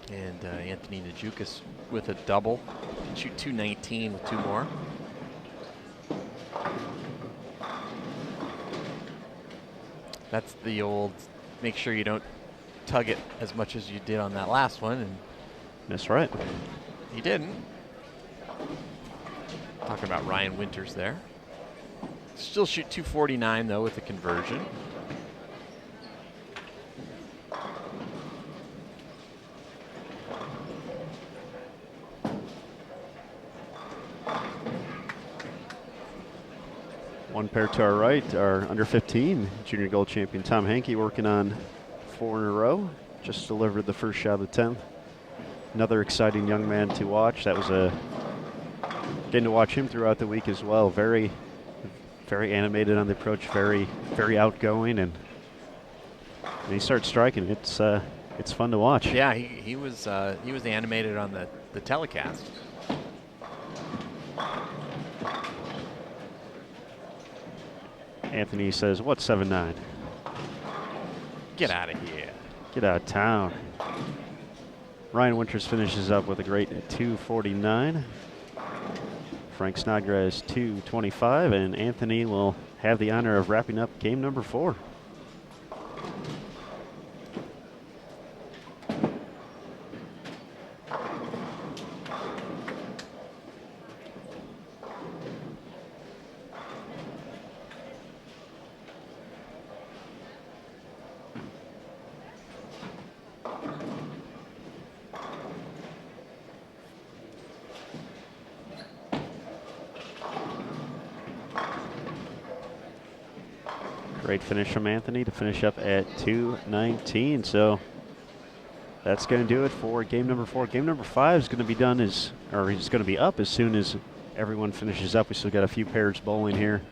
And Anthony Najukas with a double. Shoot 219 with two more. That's the old, make sure you don't tug it as much as you did on that last one. And that's right. He didn't. Talking about Ryan Winters there. Still shoot 249 though with the conversion. One pair to our right, our under 15 junior gold champion Tom Hankey working on 4 in a row. Just delivered the first shot of the 10th. Another exciting young man to watch. That was getting to watch him throughout the week as well. Very, very animated on the approach. Very, very outgoing, and when he starts striking, it's fun to watch. Yeah, he was animated on the telecast. Anthony says, "What's 7-9? Get out of here. Get out of town." Ryan Winters finishes up with a great 249. Frank Snodgrass 225, and Anthony will have the honor of wrapping up game number 4. Great finish from Anthony to finish up at 219. So that's going to do it for game number 4. Game number 5 is going to be done he's going to be up as soon as everyone finishes up. We still got a few pairs bowling here.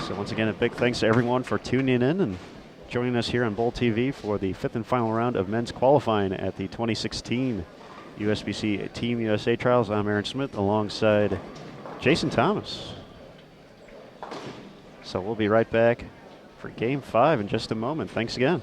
So once again, a big thanks to everyone for tuning in and joining us here on Bowl TV for the 5th and final round of men's qualifying at the 2016 USBC Team USA Trials. I'm Aaron Smith alongside Jason Thomas. So we'll be right back for game 5 in just a moment. Thanks again.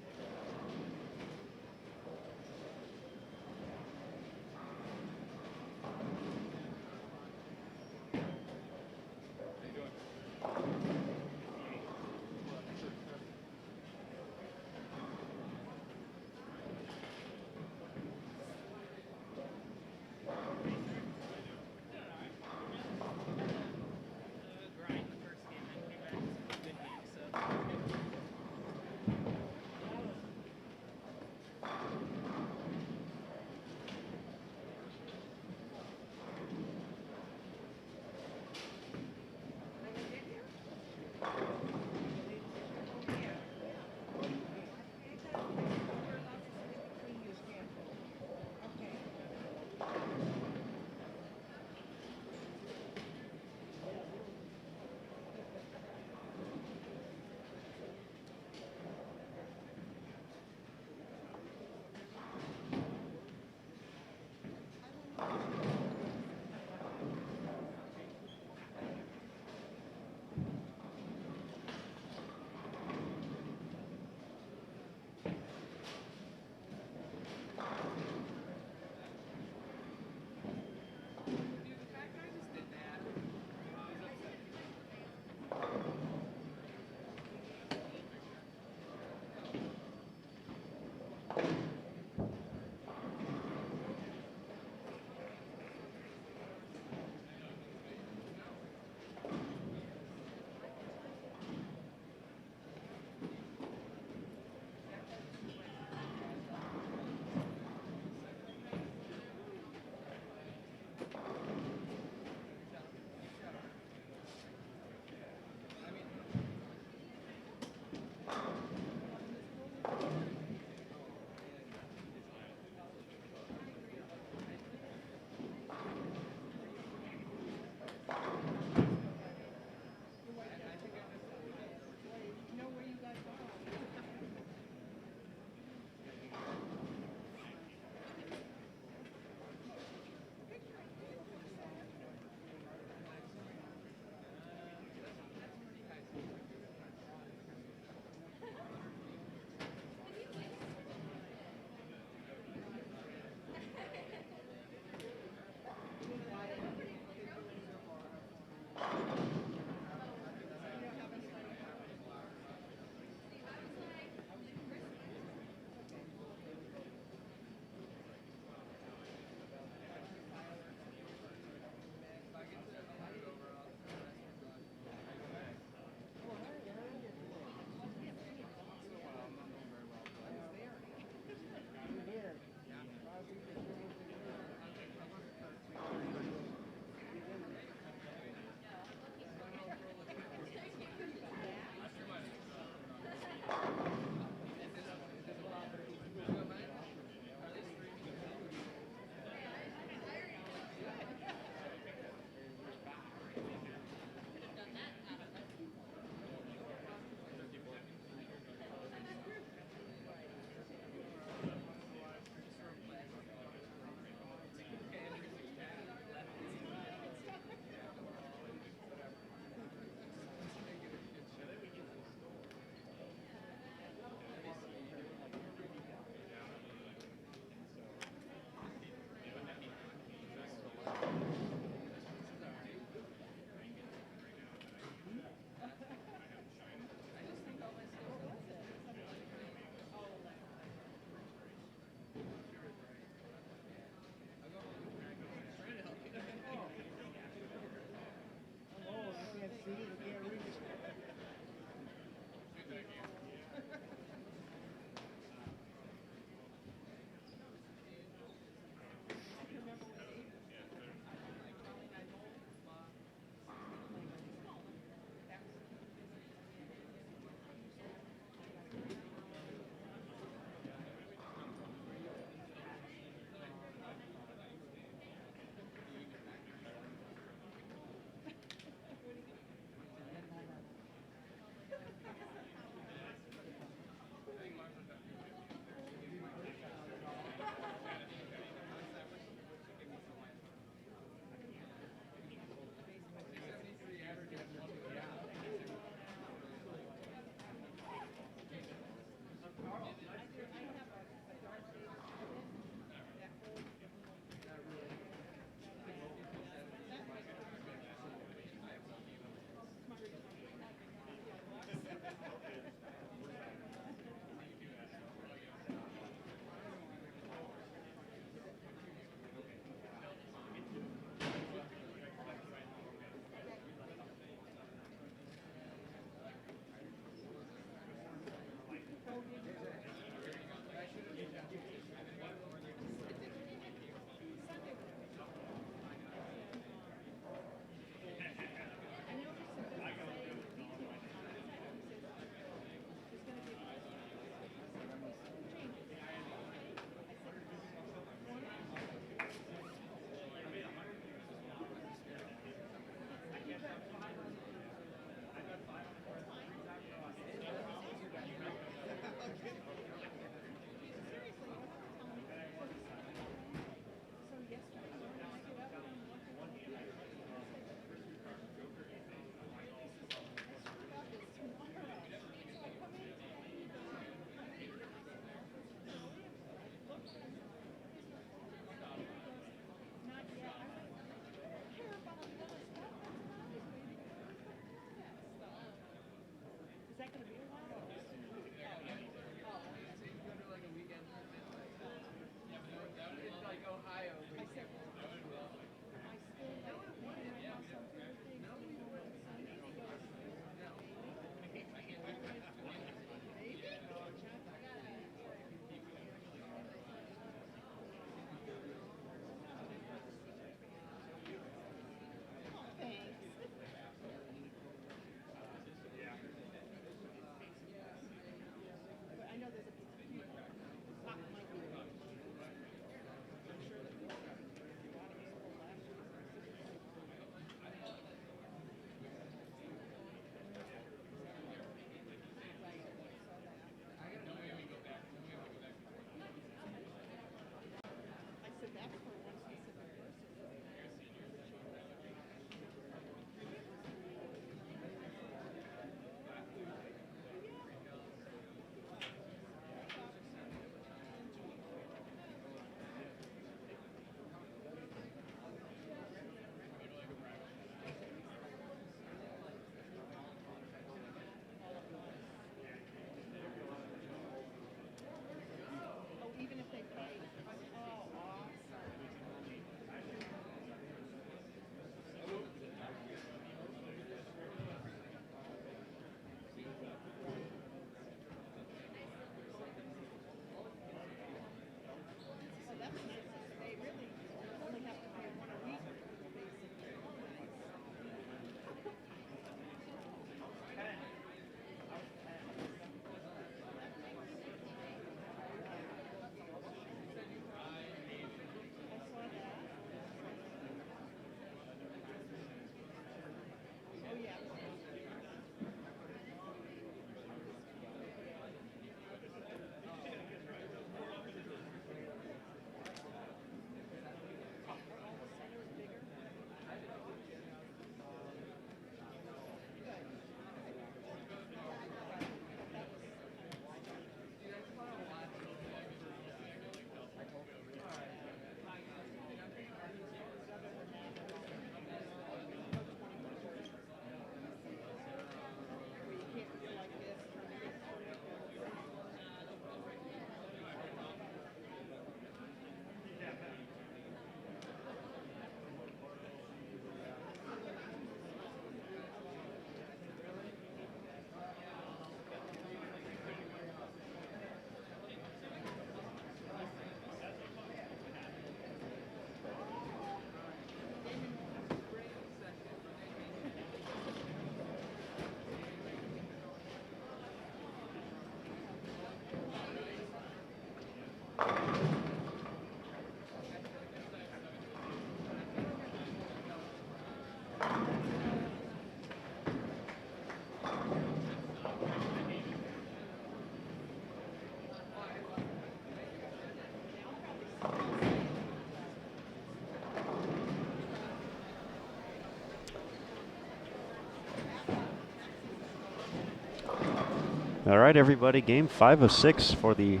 All right, everybody, game 5 of 6 for the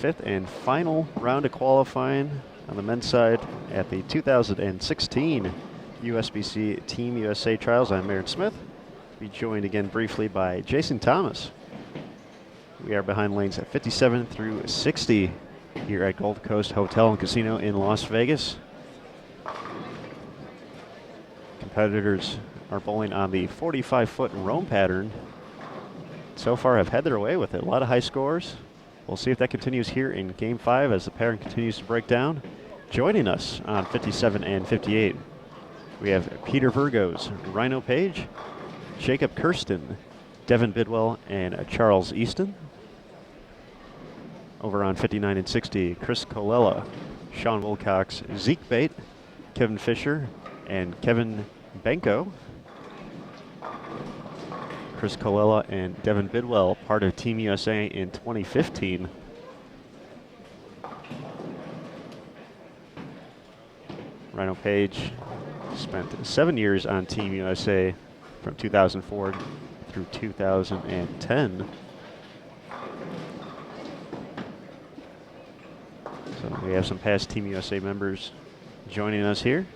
5th and final round of qualifying on the men's side at the 2016 USBC Team USA Trials. I'm Aaron Smith. Be joined again briefly by Jason Thomas. We are behind lanes at 57 through 60 here at Gold Coast Hotel and Casino in Las Vegas. Competitors are bowling on the 45-foot roam pattern. So far have had their way with it. A lot of high scores. We'll see if that continues here in game 5 as the pattern continues to break down. Joining us on 57 and 58, we have Peter Virgos, Rhino Page, Jacob Kirsten, Devin Bidwell, and Charles Easton. Over on 59 and 60, Chris Colella, Sean Wilcox, Zeke Bate, Kevin Fisher, and Kevin Benko. Chris Colella and Devin Bidwell, part of Team USA in 2015. Rhino Page spent 7 years on Team USA from 2004 through 2010. So we have some past Team USA members joining us here.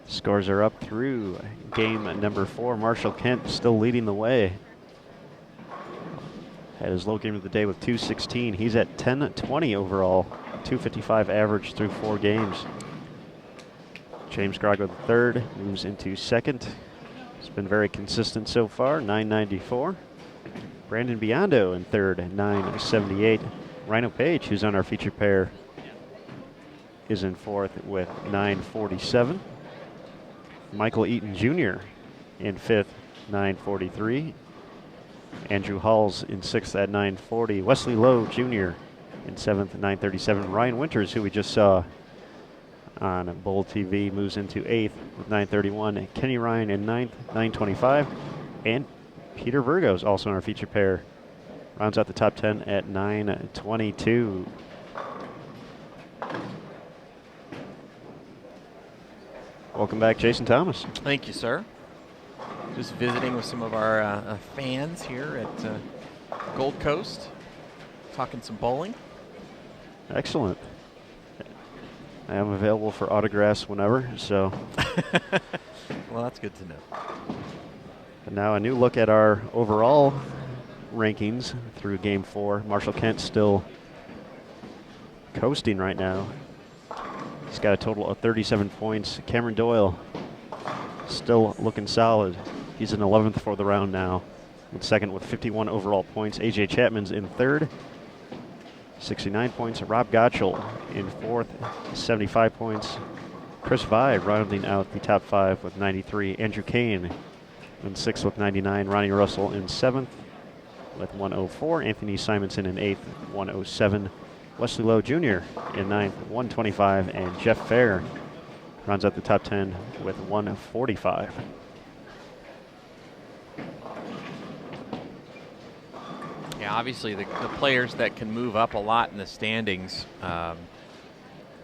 Scores are up through game number 4. Marshall Kent still leading the way. Had his low game of the day with 216. He's at 10-20 overall, 255 average through 4 games. James Grago III moves into second. He's been very consistent so far, 994. Brandon Biondo in third, 978. Rhino Page, who's on our feature pair, is in fourth with 947. Michael Eaton Jr. in fifth, 943. Andrew Halls in sixth at 940. Wesley Lowe Jr. in seventh, 937. Ryan Winters, who we just saw on Bowl TV, moves into eighth with 931. Kenny Ryan in ninth, 925. And Peter Virgos, also in our feature pair, rounds out the top 10 at 922. Welcome back, Jason Thomas. Thank you, sir. Just visiting with some of our fans here at Gold Coast, talking some bowling. Excellent. I am available for autographs whenever, so. Well, that's good to know. And now a new look at our overall rankings through Game 4. Marshall Kent still coasting right now. He's got a total of 37 points. Cameron Doyle still looking solid. He's in 11th for the round now, in second with 51 overall points. A.J. Chapman's in third, 69 points. Rob Gottschall in fourth, 75 points. Chris Vye rounding out the top 5 with 93. Andrew Kane in sixth with 99. Ronnie Russell in seventh with 104. Anthony Simonson in eighth, 107. Wesley Lowe Jr. in ninth, 125. And Jeff Fair rounds out the top 10 with 145. Yeah, obviously the players that can move up a lot in the standings,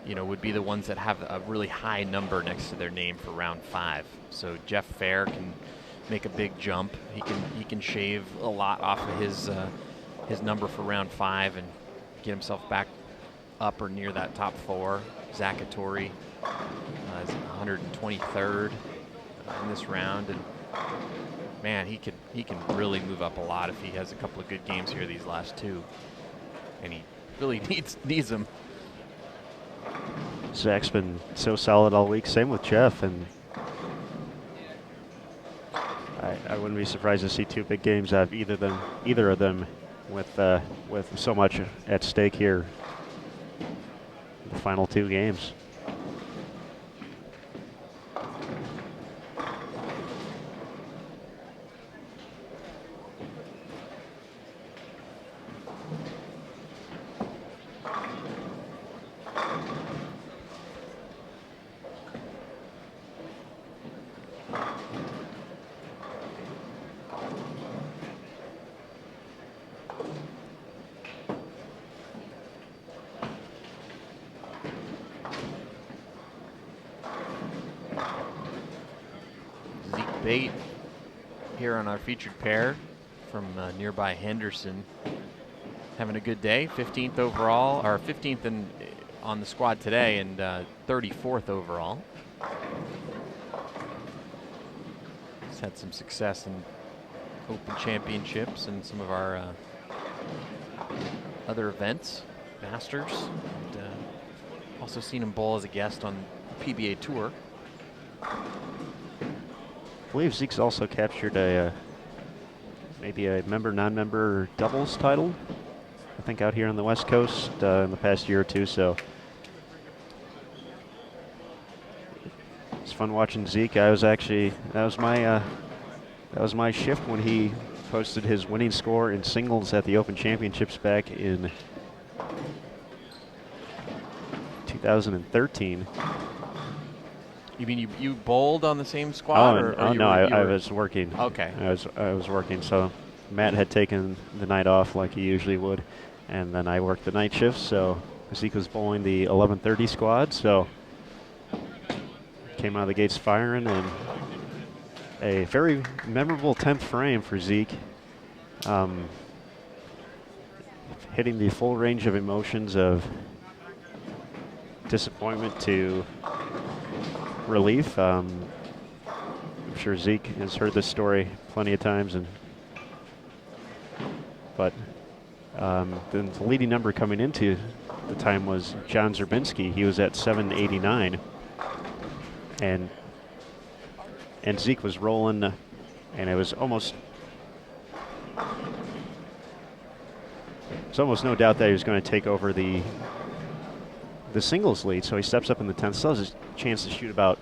would be the ones that have a really high number next to their name for round 5. So Jeff Fair can make a big jump. He can shave a lot off of his number for round 5 and get himself back up or near that top 4. Zach Attori is 123rd in this round, and man, he can really move up a lot if he has a couple of good games here these last 2, and he really needs them. Zach's been so solid all week. Same with Jeff, and I wouldn't be surprised to see two big games out of either of them, with so much at stake here. The final two games. Bate here on our featured pair from nearby Henderson. Having a good day, 15th overall, or 15th on the squad today, and 34th overall. He's had some success in Open Championships and some of our other events, Masters. And, also seen him bowl as a guest on the PBA Tour. I believe Zeke's also captured maybe a member-non-member doubles title, I think, out here on the West Coast in the past year or two. So it's fun watching Zeke. That was my shift when he posted his winning score in singles at the Open Championships back in 2013. You mean you bowled on the same squad? I was working. Okay. I was working. So Matt had taken the night off like he usually would, and then I worked the night shift. So Zeke was bowling the 11:30 squad. So came out of the gates firing, and a very memorable 10th frame for Zeke. Hitting the full range of emotions of disappointment to relief. I'm sure Zeke has heard this story plenty of times, but the leading number coming into the time was John Zerbinski. He was at 789, and Zeke was rolling, and it was almost no doubt that he was going to take over the singles lead. So he steps up in the 10th, still has a chance to shoot about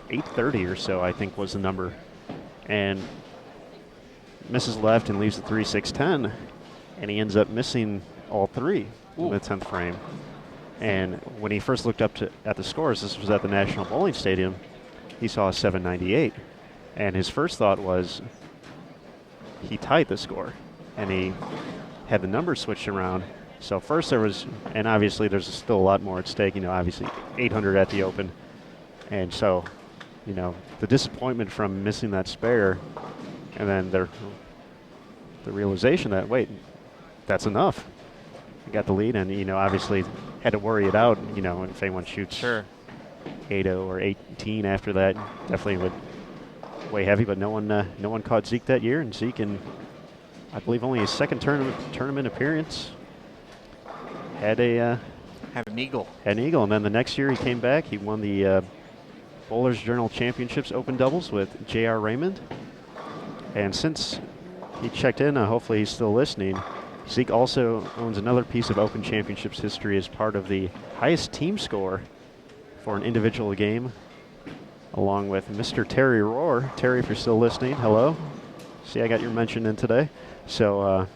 830 or so, I think was the number, and misses left and leaves the 3-6-10, and he ends up missing all three in the 10th frame. And when he first looked up at the scores, this was at the National Bowling Stadium, he saw a 798, and his first thought was he tied the score, and he had the numbers switched around. So first there was, and obviously there's still a lot more at stake, obviously 800 at the Open. And so, the disappointment from missing that spare, and then the realization that, wait, that's enough. You got the lead, and, obviously had to worry it out, if anyone shoots 8-0 or 18 after that, definitely would weigh heavy, but no one caught Zeke that year, and Zeke, in, I believe, only his second tournament appearance, had an eagle. Had an eagle, and then the next year he came back. He won the Bowlers Journal Championships Open Doubles with J.R. Raymond. And since he checked in, hopefully he's still listening, Zeke also owns another piece of Open Championships history as part of the highest team score for an individual game, along with Mr. Terry Rohr. Terry, if you're still listening, hello. See, I got your mention in today. So,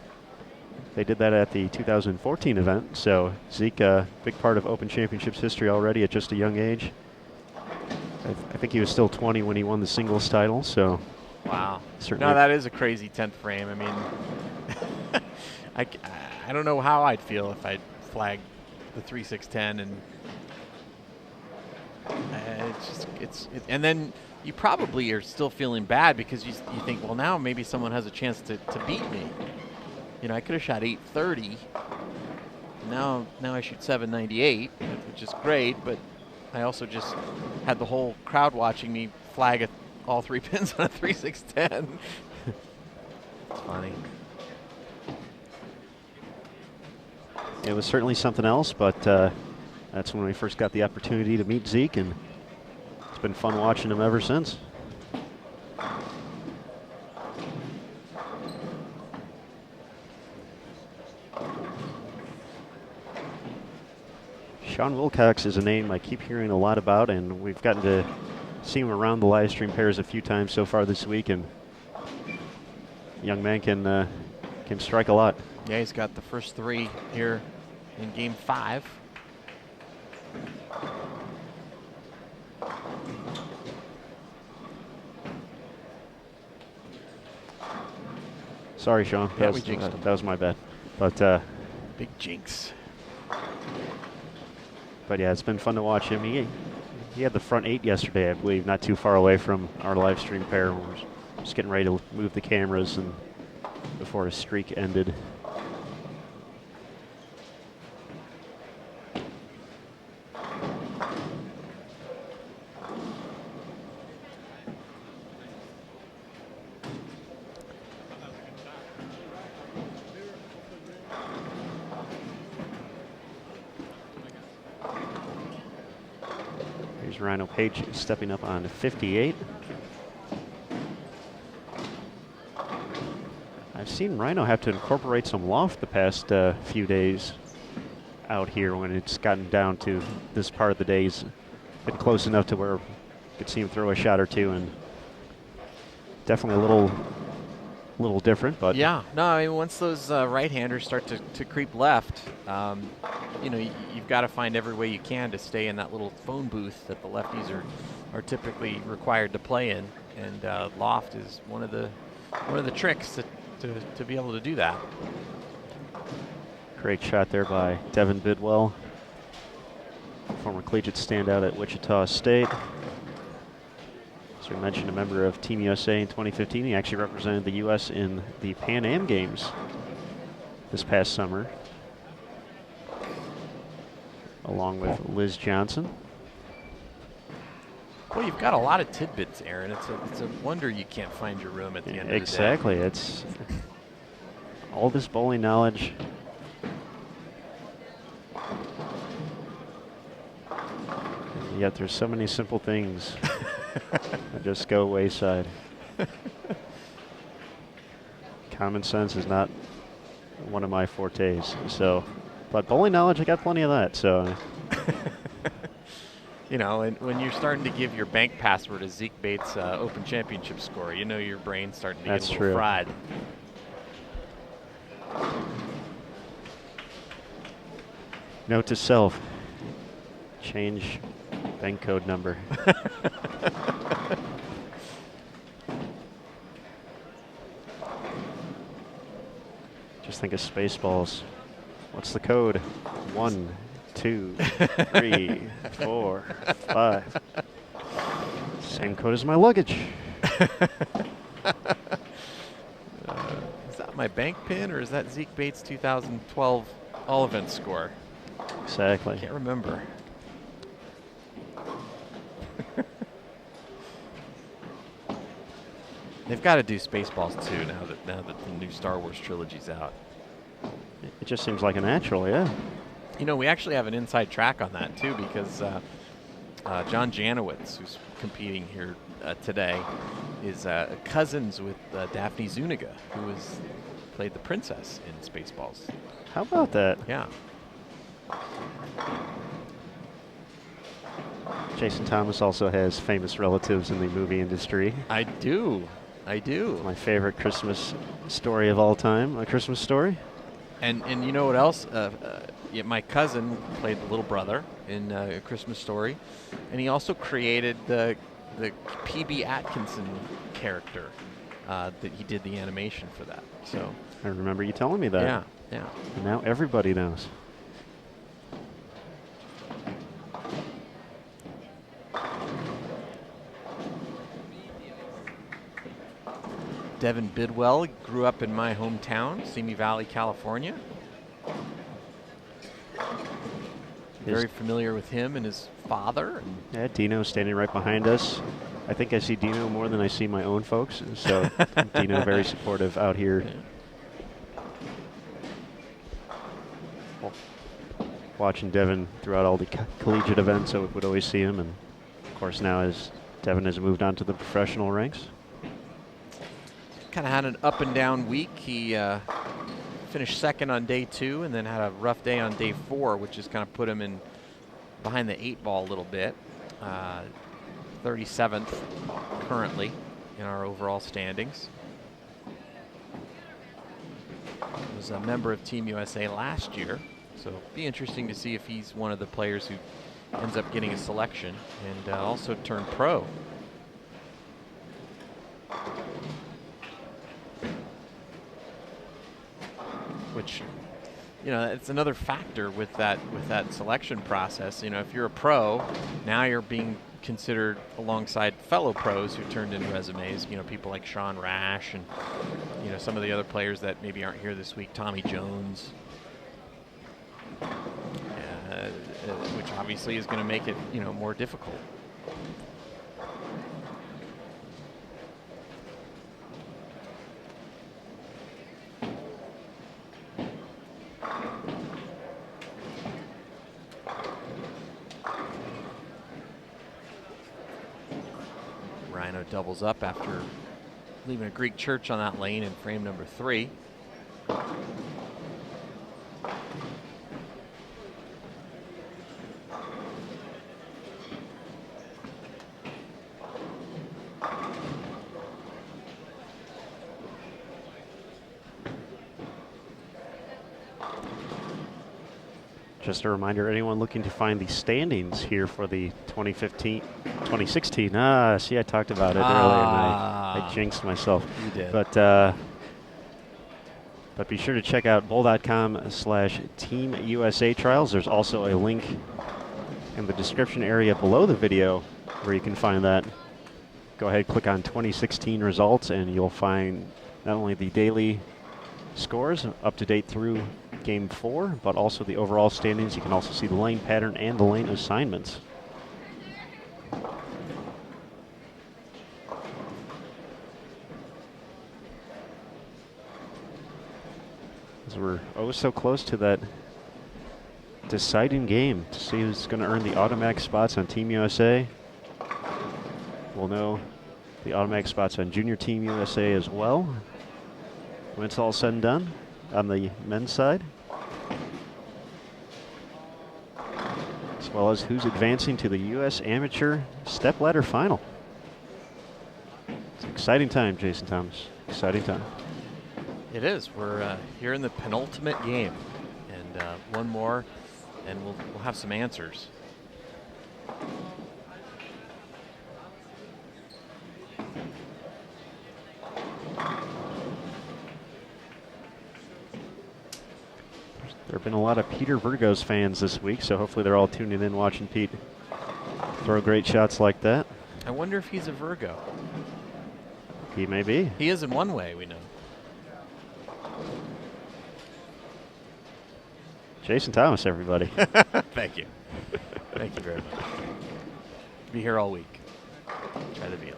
they did that at the 2014 event. So Zeke, big part of Open Championships history already at just a young age. I think he was still 20 when he won the singles title. So wow. No, that is a crazy 10th frame. I mean, I don't know how I'd feel if I'd flagged the 3-6-10, and and then you probably are still feeling bad because you think, well, now maybe someone has a chance to beat me. I could have shot 830. Now I shoot 798, which is great, but I also just had the whole crowd watching me flag all three pins on a 3-6-10. It's funny. It was certainly something else, but that's when we first got the opportunity to meet Zeke, and it's been fun watching him ever since. Sean Wilcox is a name I keep hearing a lot about, and we've gotten to see him around the live stream pairs a few times so far this week, and young man can strike a lot. Yeah, he's got the first 3 here in game 5. Sorry, Sean. Yeah, we jinxed him. That was my bad. But big jinx. But yeah, it's been fun to watch him. He had the front 8 yesterday, I believe, not too far away from our live stream pair. We're just getting ready to move the cameras and before his streak ended. Here's Rhino Page stepping up on 58. I've seen Rhino have to incorporate some loft the past few days out here when it's gotten down to this part of the day. He's been close enough to where you could see him throw a shot or two, and definitely a little different. But yeah, no, I mean, once those right-handers start to creep left, you know, you've got to find every way you can to stay in that little phone booth that the lefties are typically required to play in, and loft is one of the tricks to be able to do that. Great shot there by Devin Bidwell, former collegiate standout at Wichita State. As we mentioned, a member of Team USA in 2015. He actually represented the U.S. in the Pan Am Games this past summer, along with Liz Johnson. Well, you've got a lot of tidbits, Aaron. It's a wonder you can't find your room at the end of the day. Exactly. It's all this bowling knowledge. And yet there's so many simple things that just go wayside. Common sense is not one of my fortes. So, but bowling knowledge, I got plenty of that. So. You know, and when you're starting to give your bank password a Zeke Bates Open Championship score, you know your brain's starting to get a little fried. Note to self, change bank code number. Just think of Spaceballs. What's the code? 1, 2, 3, 4, 5. Same code as my luggage. Is that my bank pin, or is that Zeke Bates 2012 all event score? Exactly. Can't remember. They've got to do Spaceballs too now that the new Star Wars trilogy's out. It just seems like a natural, yeah. You know, we actually have an inside track on that too, because John Janowitz, who's competing here today, is cousins with Daphne Zuniga, who played the princess in Spaceballs. How about that? Yeah. Jason Thomas also has famous relatives in the movie industry. I do. My favorite Christmas story of all time, A Christmas Story. And you know what else? Yeah, my cousin played the little brother in A Christmas Story, and he also created the P.B. Atkinson character that he did the animation for that. So I remember you telling me that. Yeah. And now everybody knows. Devin Bidwell grew up in my hometown, Simi Valley, California. Very familiar with him and his father. Yeah, Dino standing right behind us. I think I see Dino more than I see my own folks. So Dino very supportive out here. Yeah. Watching Devin throughout all the collegiate events, so we would always see him. And of course now as Devin has moved on to the professional ranks. Kind of had an up and down week. He finished second on day 2 and then had a rough day on day 4, which has kind of put him in behind the 8 ball a little bit. 37th currently in our overall standings. Was a member of Team USA last year, so it'll be interesting to see if he's one of the players who ends up getting a selection, and also turned pro. Which, you know, it's another factor with that selection process. You know, if you're a pro, now you're being considered alongside fellow pros who turned in resumes. You know, people like Sean Rash and, you know, some of the other players that maybe aren't here this week, Tommy Jones, which obviously is going to make it, you know, more difficult. Rhino doubles up after leaving a Greek church on that lane in frame number 3. Just a reminder, anyone looking to find the standings here for the 2016. See, I talked about it earlier and I jinxed myself. You did. But be sure to check out bowl.com/Team USA Trials. There's also a link in the description area below the video where you can find that. Go ahead, click on 2016 results, and you'll find not only the daily scores up to date through Game 4, but also the overall standings. You can also see the lane pattern and the lane assignments. As we're oh so close to that deciding game to see who's going to earn the automatic spots on Team USA. We'll know the automatic spots on Junior Team USA as well when it's all said and done on the men's side, as well as who's advancing to the U.S. Amateur Stepladder Final. It's an exciting time, Jason Thomas. Exciting time. It is. We're here in the penultimate game, and one more, and we'll have some answers. There have been a lot of Peter Vergos fans this week, so hopefully they're all tuning in watching Pete throw great shots like that. I wonder if he's a Virgo. He may be. He is in one way, we know. Jason Thomas, everybody. Thank you. Thank you very much. Be here all week. Try the deal.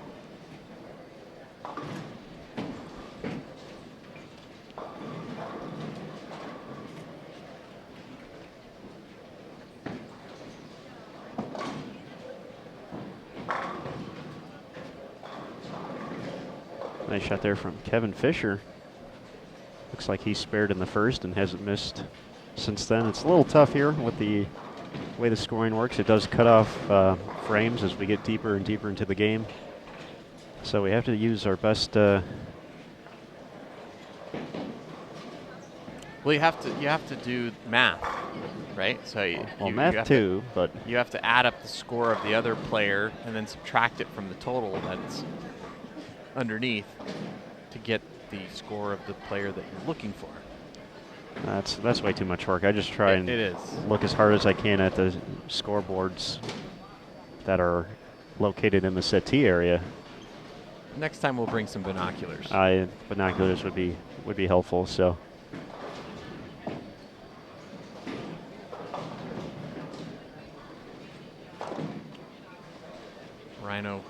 Nice shot there from Kevin Fisher. Looks like he's spared in the first and hasn't missed since then. It's a little tough here with the way the scoring works. It does cut off frames as we get deeper and deeper into the game. So we have to use our best. Well, you have to do math, right? So math too, but you have to add up the score of the other player and then subtract it from the total that's underneath to get the score of the player that you're looking for. That's way too much work. I just try and it is. Look as hard as I can at the scoreboards that are located in the settee area. Next time we'll bring some binoculars. Binoculars would be helpful. So. Rhino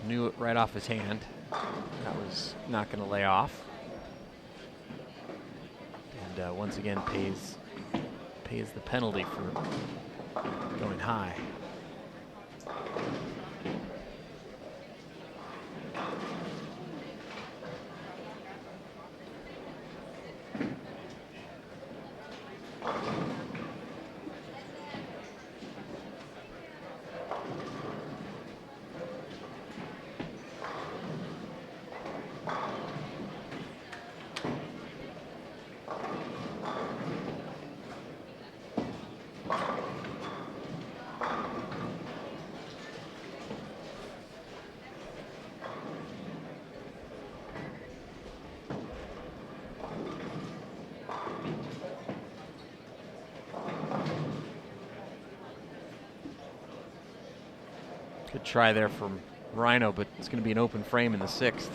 knew it right off his hand. That was not going to lay off. And once again pays the penalty for going high. Good try there from Rhino, but it's going to be an open frame in the 6th.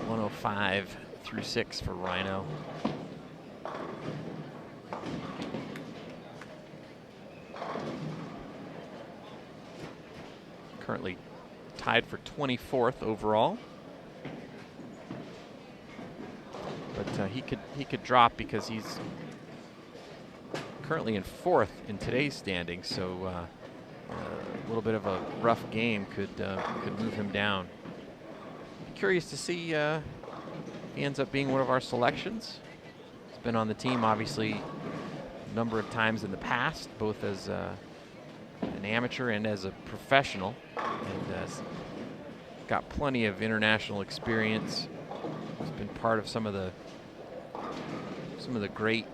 105 through 6 for Rhino. Currently tied for 24th overall. But he could drop because he's currently in 4th in today's standings, so a little bit of a rough game could move him down. Curious to see if he ends up being one of our selections. He's been on the team obviously a number of times in the past, both as an amateur and as a professional, and got plenty of international experience. He's been part of some of the great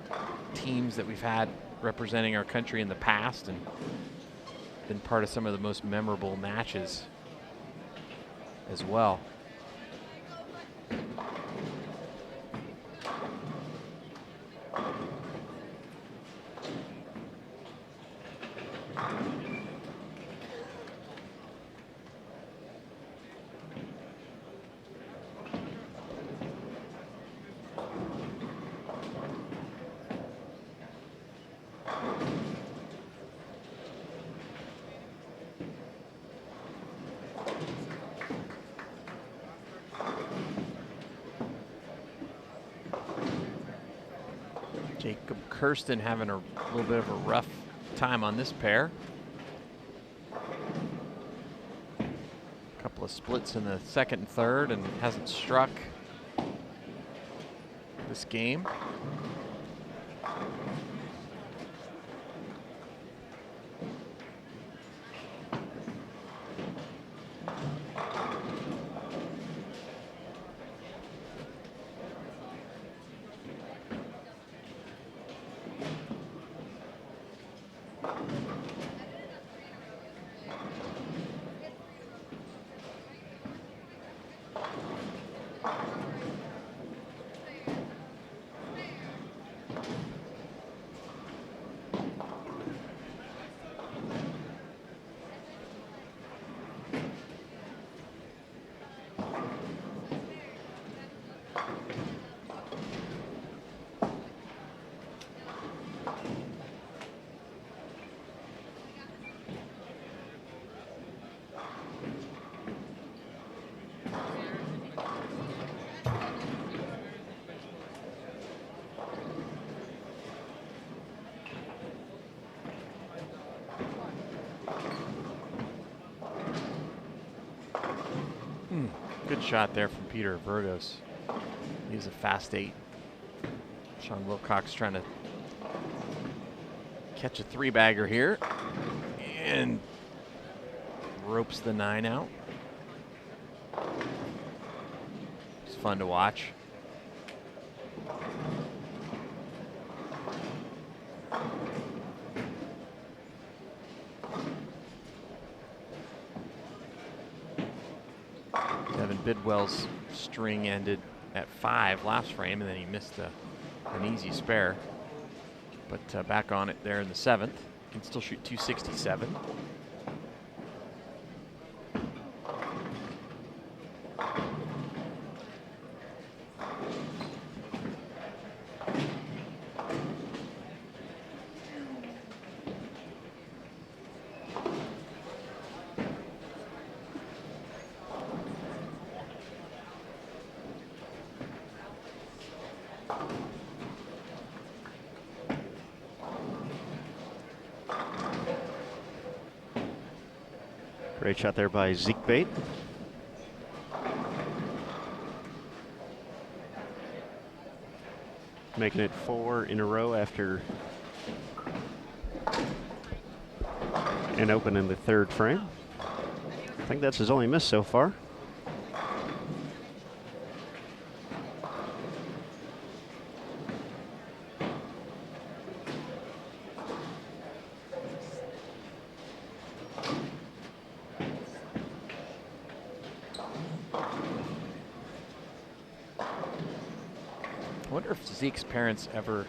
teams that we've had representing our country in the past, and been part of some of the most memorable matches as well. Jacob Kirsten having a little bit of a rough time on this pair. A couple of splits in the 2nd and 3rd, and hasn't struck this game. Good shot there from Peter Burgos. He's a fast 8. Sean Wilcox trying to catch a 3-bagger here and ropes the 9 out. It's fun to watch. Bidwell's string ended at 5 last frame, and then he missed an easy spare. But back on it there in the 7th. Can still shoot 267. Great shot there by Zeke Bate. Making it 4 in a row after an open in the 3rd frame. I think that's his only miss so far. I wonder if Zeke's parents ever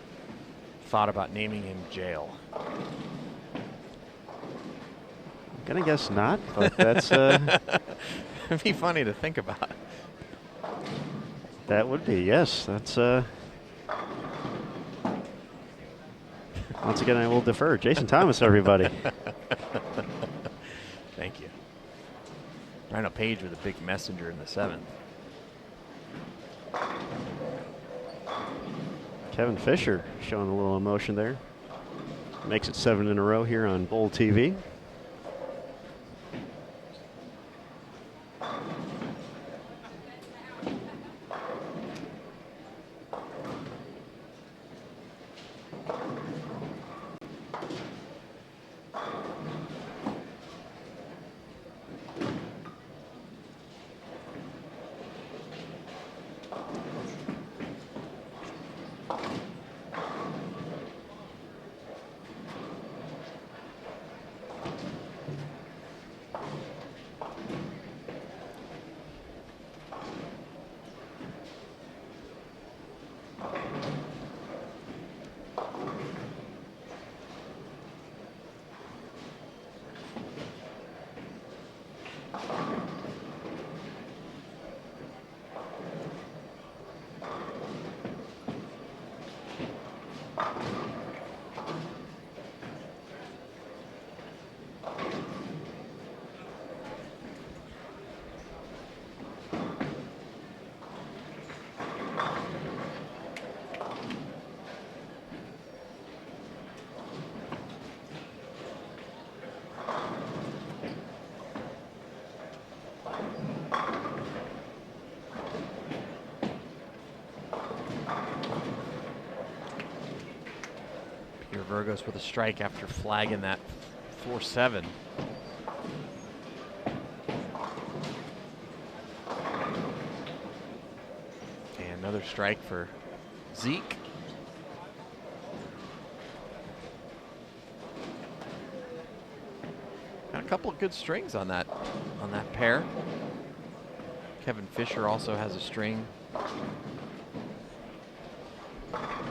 thought about naming him Jail. Gonna guess not, but that's It'd be funny to think about. that would be, yes. That's once again I will defer. Jason Thomas, everybody. Thank you. Rhino Page with a big messenger in the 7th. Kevin Fisher showing a little emotion there. Makes it 7 in a row here on Bowl TV. Burgos with a strike after flagging that 4-7. And another strike for Zeke. Got a couple of good strings on that pair. Kevin Fisher also has a string.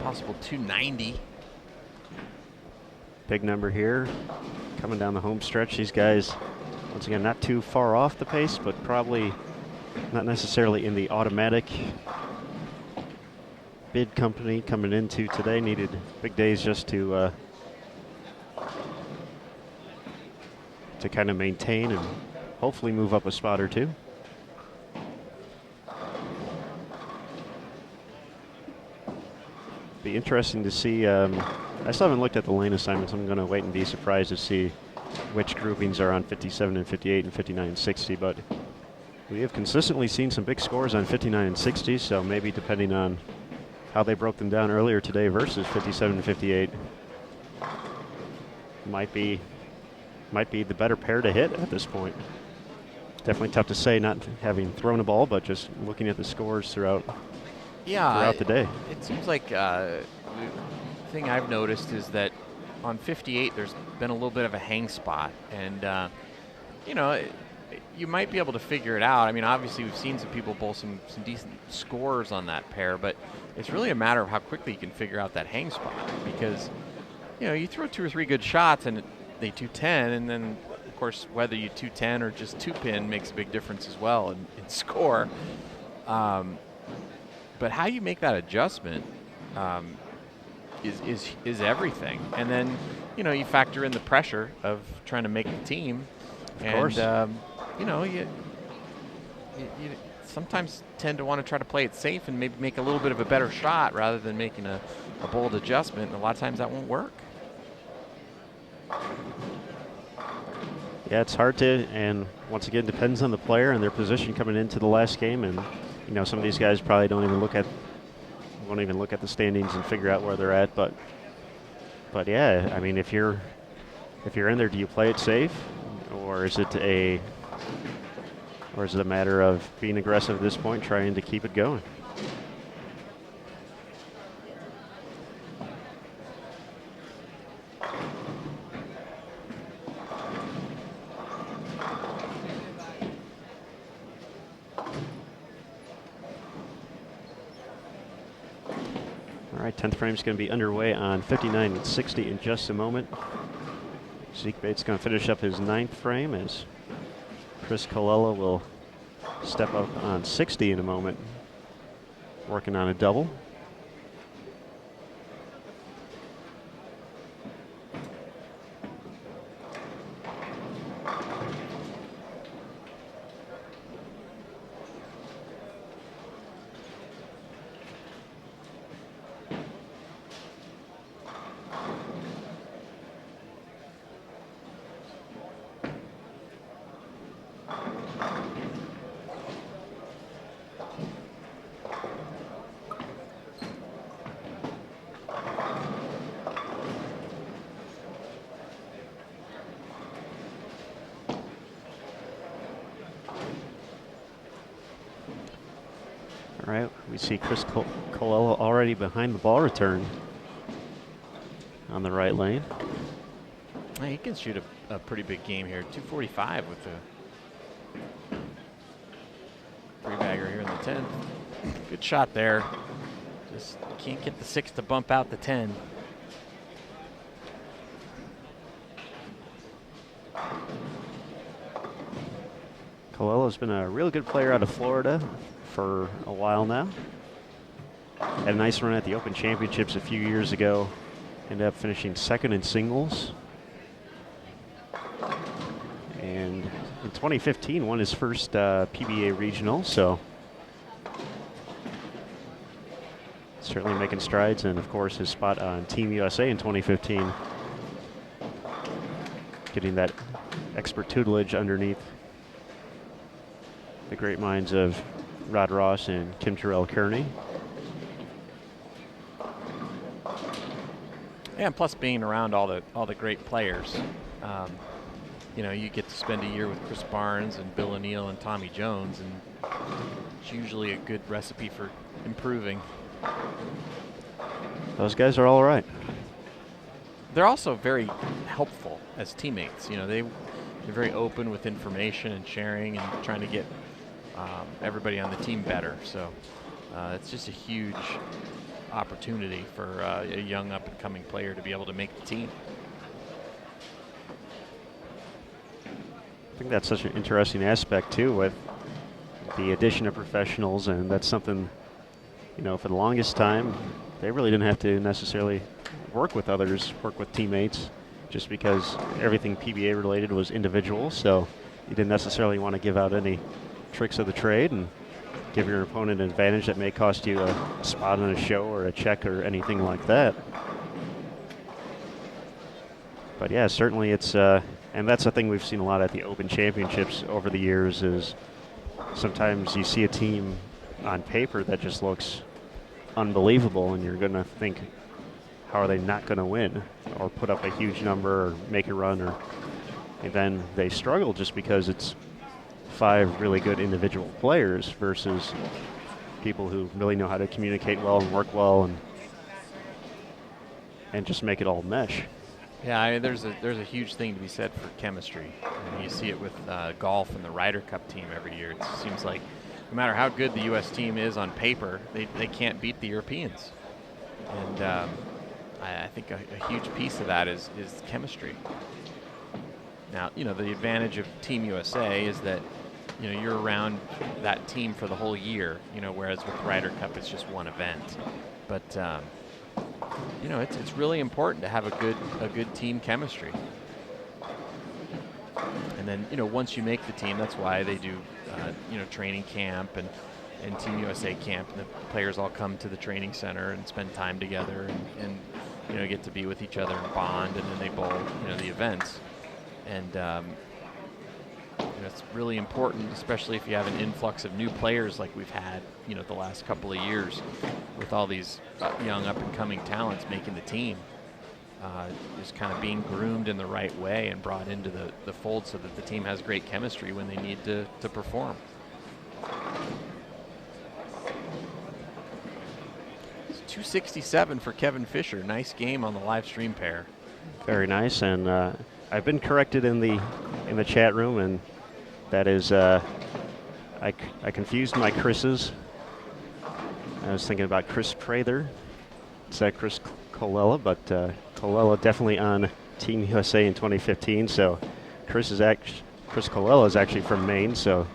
Possible 290. Big number here. Coming down the home stretch. These guys, once again, not too far off the pace, but probably not necessarily in the automatic bid company coming into today. Needed big days just to kind of maintain and hopefully move up a spot or two. Be interesting to see. I still haven't looked at the lane assignments. I'm going to wait and be surprised to see which groupings are on 57 and 58 and 59 and 60. But we have consistently seen some big scores on 59 and 60, so maybe depending on how they broke them down earlier today versus 57 and 58, might be the better pair to hit at this point. Definitely tough to say, not having thrown a ball, but just looking at the scores throughout the day. It seems like the thing I've noticed is that on 58 there's been a little bit of a hang spot, and you might be able to figure it out. I mean, obviously we've seen some people bowl some decent scores on that pair, but it's really a matter of how quickly you can figure out that hang spot, because you throw 2 or 3 good shots and they 210, and then of course whether you 210 or just 2-pin makes a big difference as well in score. But how you make that adjustment is everything. And then, you factor in the pressure of trying to make the team. Of course. You sometimes tend to want to try to play it safe and maybe make a little bit of a better shot rather than making a bold adjustment. And a lot of times that won't work. Yeah, it's hard to, and once again, depends on the player and their position coming into the last game. And some of these guys probably won't even look at the standings and figure out where they're at. But yeah, I mean, if you're in there, do you play it safe, or is it a matter of being aggressive at this point, trying to keep it going? All right, 10th frame is going to be underway on 59 and 60 in just a moment. Zeke Bates going to finish up his 9th frame as Chris Colella will step up on 60 in a moment, working on a double. All right, we see Chris Colella already behind the ball return on the right lane. He can shoot a pretty big game here. 245 with the three-bagger here in the 10th. Good shot there. Just can't get the 6 to bump out the 10. Colella's been a really good player out of Florida for a while now. Had a nice run at the Open Championships a few years ago. Ended up finishing 2nd in singles. And in 2015 won his first PBA regional, so certainly making strides. And of course his spot on Team USA in 2015. Getting that expert tutelage underneath the great minds of Rod Ross and Kim Terrell-Kearney. Yeah, and plus being around all the great players, you know, you get to spend a year with Chris Barnes and Bill O'Neill and Tommy Jones, and it's usually a good recipe for improving. Those guys are all right. They're also very helpful as teammates. You know, they're very open with information and sharing and trying to get everybody on the team better. So it's just a huge opportunity for a young up-and-coming player to be able to make the team. I think that's such an interesting aspect too with the addition of professionals, and that's something, you know, for the longest time they really didn't have to necessarily work with others, work with teammates, just because everything PBA related was individual, so you didn't necessarily want to give out any tricks of the trade and give your opponent an advantage that may cost you a spot on a show or a check or anything like that. But yeah, certainly it's, and that's the thing we've seen a lot at the Open Championships over the years, is sometimes you see a team on paper that just looks unbelievable and you're going to think, how are they not going to win or put up a huge number or make a run, or and then they struggle just because it's 5 really good individual players versus people who really know how to communicate well and work well and just make it all mesh. Yeah, I mean, there's a huge thing to be said for chemistry. I mean, you see it with golf and the Ryder Cup team every year. It seems like no matter how good the U.S. team is on paper, they can't beat the Europeans. And I think a huge piece of that is chemistry. Now, you know, the advantage of Team USA is that, you know, you're around that team for the whole year, you know, whereas with Ryder Cup, it's just one event. But, you know, it's really important to have a good team chemistry. And then, you know, once you make the team, that's why they do, you know, training camp and Team USA camp. And the players all come to the training center and spend time together and you know, get to be with each other and bond, and then they bowl, you know, the events. And you know, it's really important, especially if you have an influx of new players like we've had, you know, the last couple of years with all these young up-and-coming talents making the team. Just kind of being groomed in the right way and brought into the fold so that the team has great chemistry when they need to perform. It's 267 for Kevin Fisher. Nice game on the live stream pair. Very nice, and I've been corrected in the chat room, and that is I confused my Chris's. I was thinking about Chris Prather. It's Chris Colella, but Colella definitely on Team USA in 2015. So Chris Colella is actually from Maine, so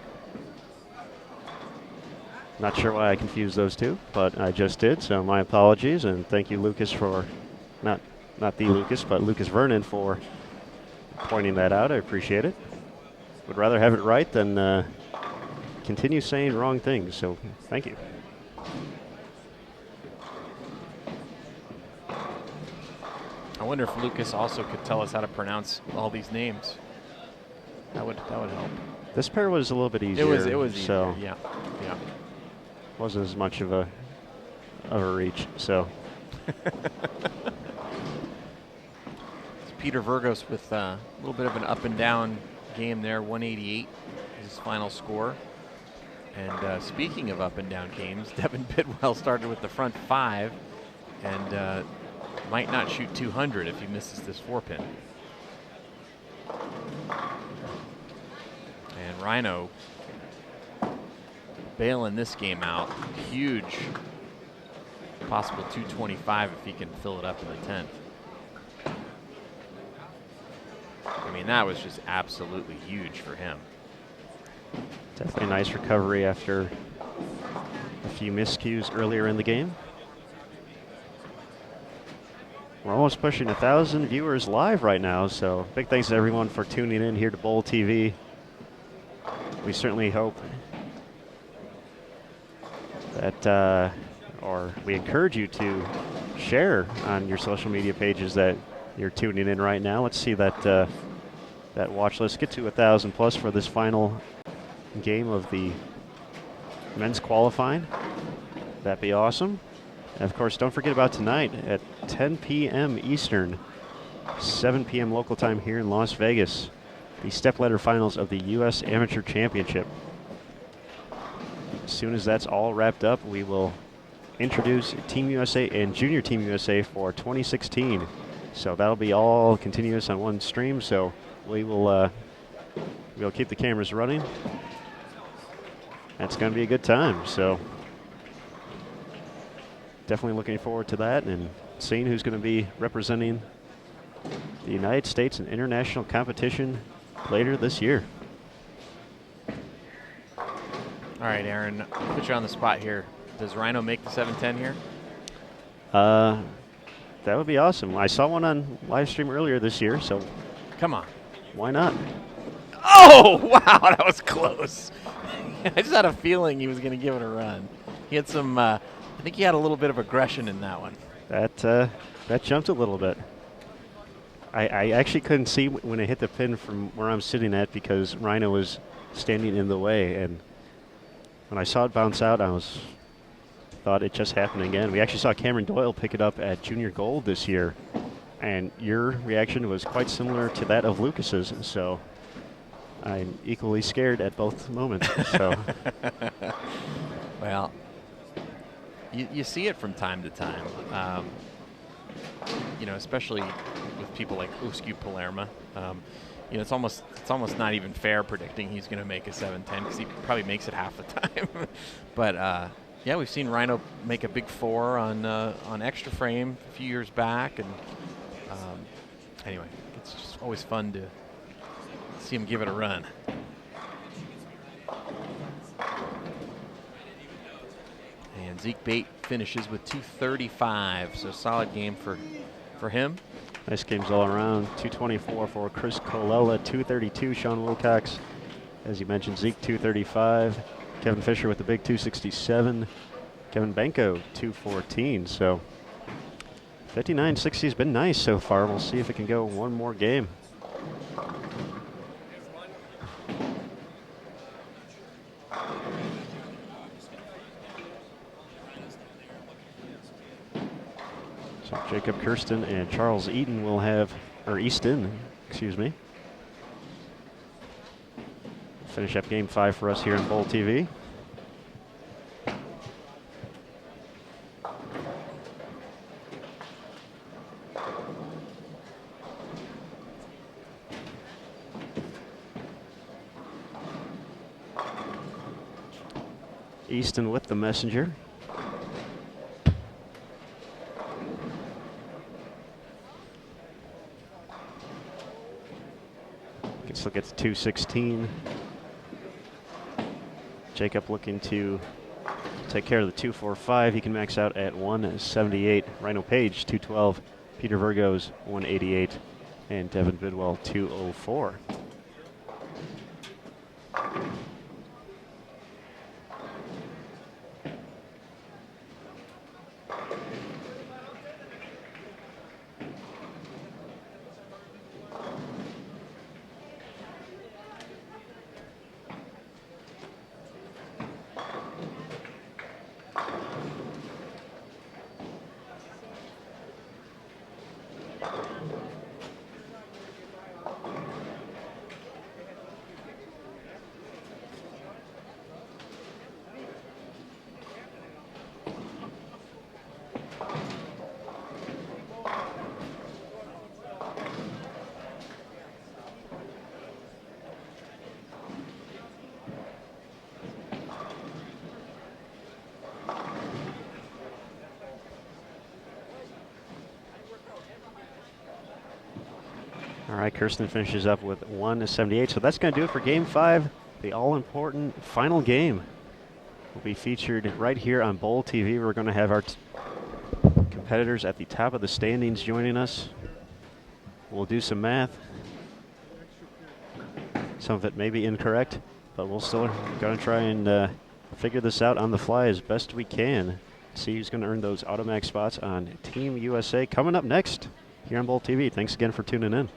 not sure why I confused those two, but I just did, so my apologies, and thank you, Lucas, for, not the Lucas, but Lucas Vernon for pointing that out. I appreciate it. Would rather have it right than continue saying wrong things, so thank you. I wonder if Lucas also could tell us how to pronounce all these names. That would help. This pair was a little bit easier. It was so easier. Yeah. Wasn't as much of a reach. So It's Peter Virgos with a little bit of an up and down game there. 188 is his final score. And speaking of up and down games, Devin Bidwell started with the front 5 and might not shoot 200 if he misses this 4-pin. And Rhino bailing this game out. Huge possible 225 if he can fill it up in the 10th. I mean, that was just absolutely huge for him. definitely a nice recovery after a few miscues earlier in the game. We're almost pushing 1,000 viewers live right now, so big thanks to everyone for tuning in here to Bowl TV. We certainly hope that, or we encourage you to share on your social media pages that you're tuning in right now. Let's see that that watch list get to 1,000 plus for this final game of the men's qualifying. That'd be awesome. And of course, don't forget about tonight at 10 p.m. Eastern, 7 p.m. local time here in Las Vegas, the stepladder finals of the U.S. Amateur Championship. As soon as that's all wrapped up, we will introduce Team USA and Junior Team USA for 2016. So that'll be all continuous on one stream. So we will we'll keep the cameras running. That's going to be a good time. So definitely looking forward to that and seeing who's going to be representing the United States in international competition later this year. All right, Aaron, I'll put you on the spot here. Does Rhino make the 710 here? That would be awesome. I saw one on live stream earlier this year, so Come on. why not? Oh, wow, that was close. I just had a feeling he was going to give it a run. He had some, I think he had a little bit of aggression in that one. That jumped a little bit. I actually couldn't see when it hit the pin from where I'm sitting at because Rhino was standing in the way, and when I saw it bounce out, thought it just happened again. We actually saw Cameron Doyle pick it up at Junior Gold this year, and your reaction was quite similar to that of Lucas's, so I'm equally scared at both moments. So, Well, you see it from time to time, you know, especially with people like Usku Palermo. You know, it's almost not even fair predicting he's going to make a 710 because he probably makes it half the time. But yeah, we've seen Rhino make a big 4 on extra frame a few years back, and anyway, it's just always fun to see him give it a run. And Zeke Bate finishes with 235, so solid game for him. nice games all around. 224 for Chris Colella, 232 Sean Wilcox. As you mentioned, Zeke 235. Kevin Fisher with the big 267. Kevin Benko 214. So 59-60 has been nice so far. We'll see if it can go one more game. So Jacob Kirsten and Charles Easton will have, or Easton, excuse me. Finish up game 5 for us here on Bowl TV. Easton with the messenger. Let's look at the 216. Jacob looking to take care of the 245. He can max out at 178. Rhino Page, 212. Peter Virgos, 188. And Devin Bidwell, 204. All right, Kirsten finishes up with 178. So that's going to do it for Game 5. The all-important final game will be featured right here on Bowl TV. We're going to have our competitors at the top of the standings joining us. We'll do some math. Some of it may be incorrect, but we'll still going to try and figure this out on the fly as best we can. See who's going to earn those automatic spots on Team USA. Coming up next here on Bowl TV. Thanks again for tuning in.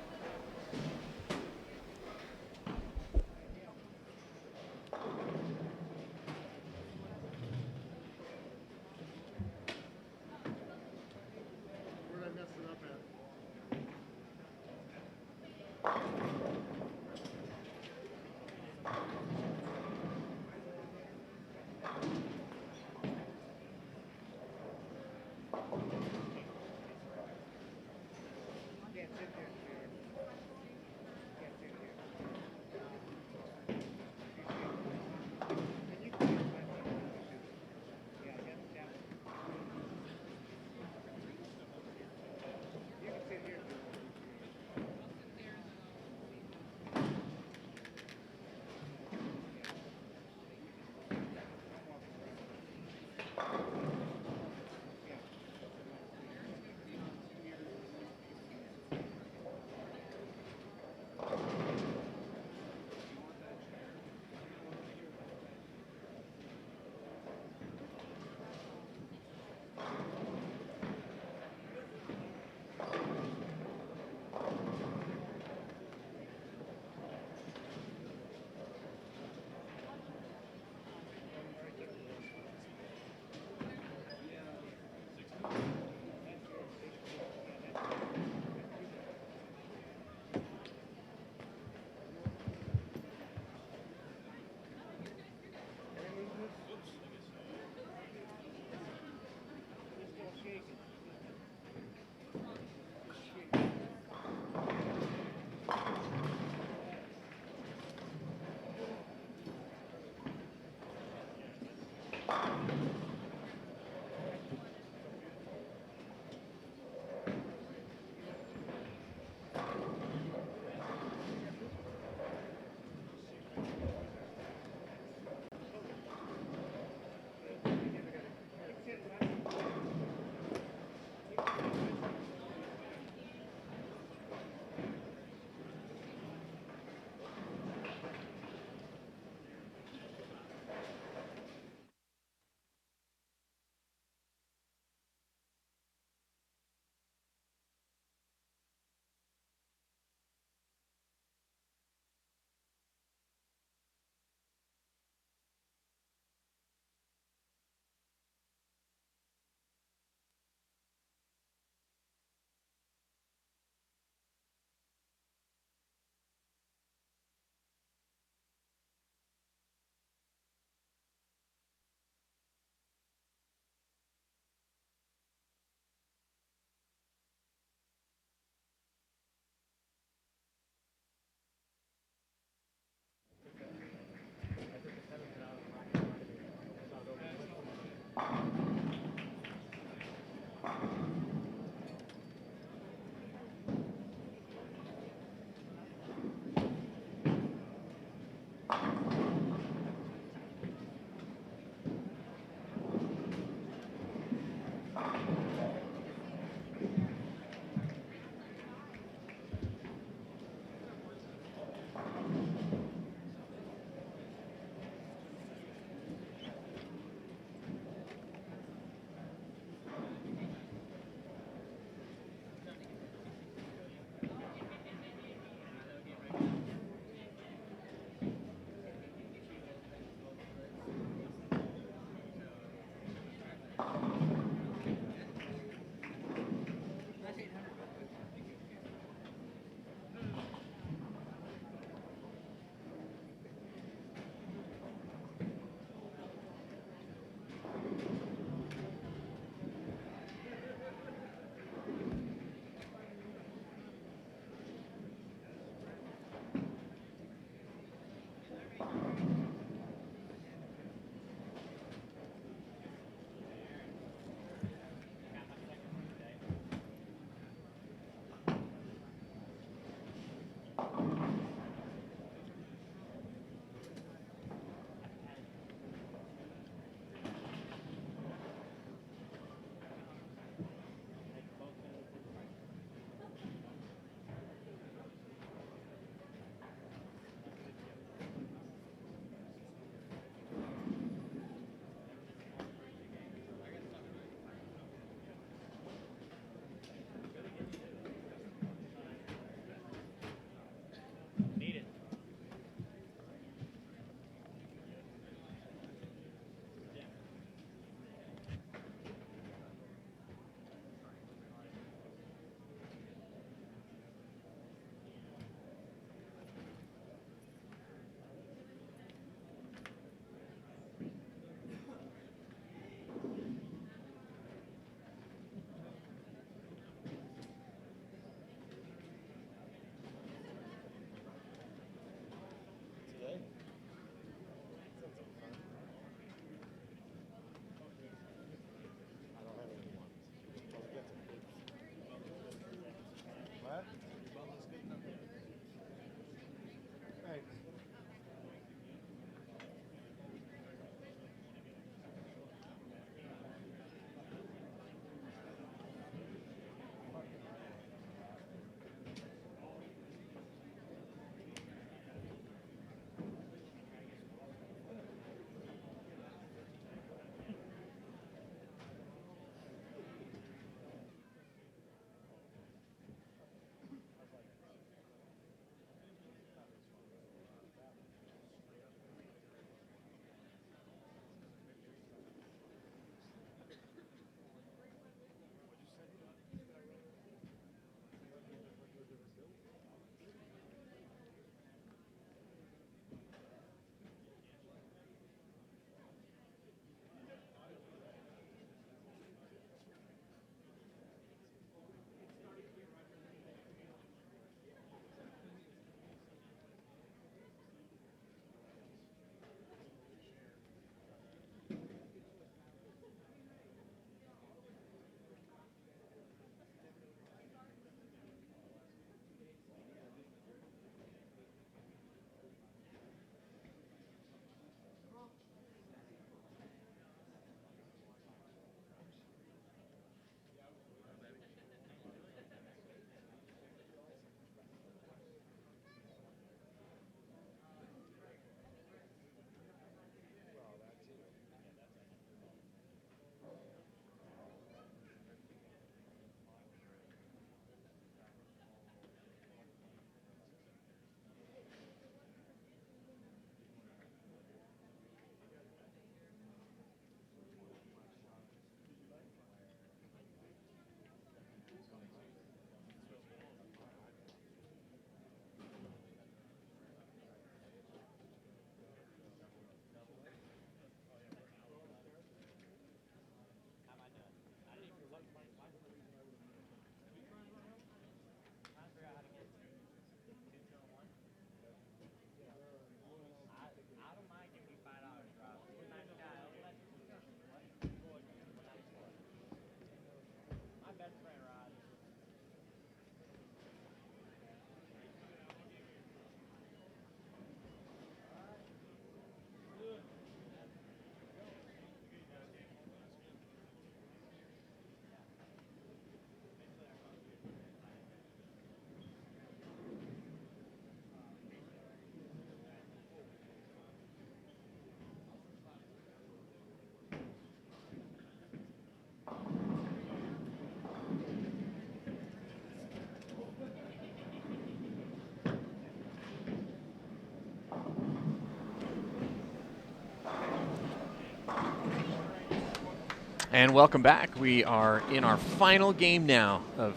And welcome back. We are in our final game now of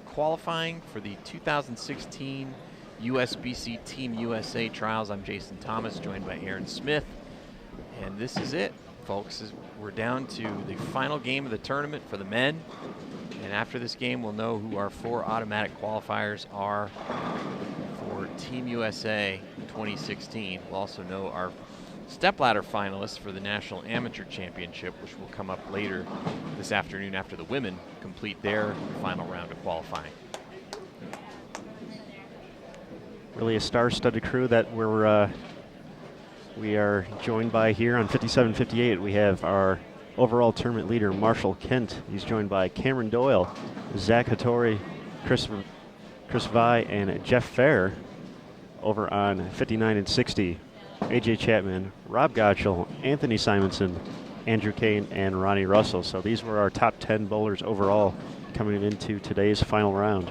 qualifying for the 2016 USBC Team USA Trials. I'm Jason Thomas, joined by Aaron Smith. And this is it, folks. We're down to the final game of the tournament for the men. And after this game, we'll know who our 4 automatic qualifiers are for Team USA 2016. We'll also know our stepladder finalists for the National Amateur Championship, which will come up later this afternoon after the women complete their final round of qualifying. Really a star-studded crew that we are joined by here on 57-58. We have our overall tournament leader, Marshall Kent. He's joined by Cameron Doyle, Zach Hattori, Chris Vi, and Jeff Fair. Over on 59 and 60, AJ Chapman, Rob Gottschall, Anthony Simonson, Andrew Kane, and Ronnie Russell. So these were our top 10 bowlers overall coming into today's final round.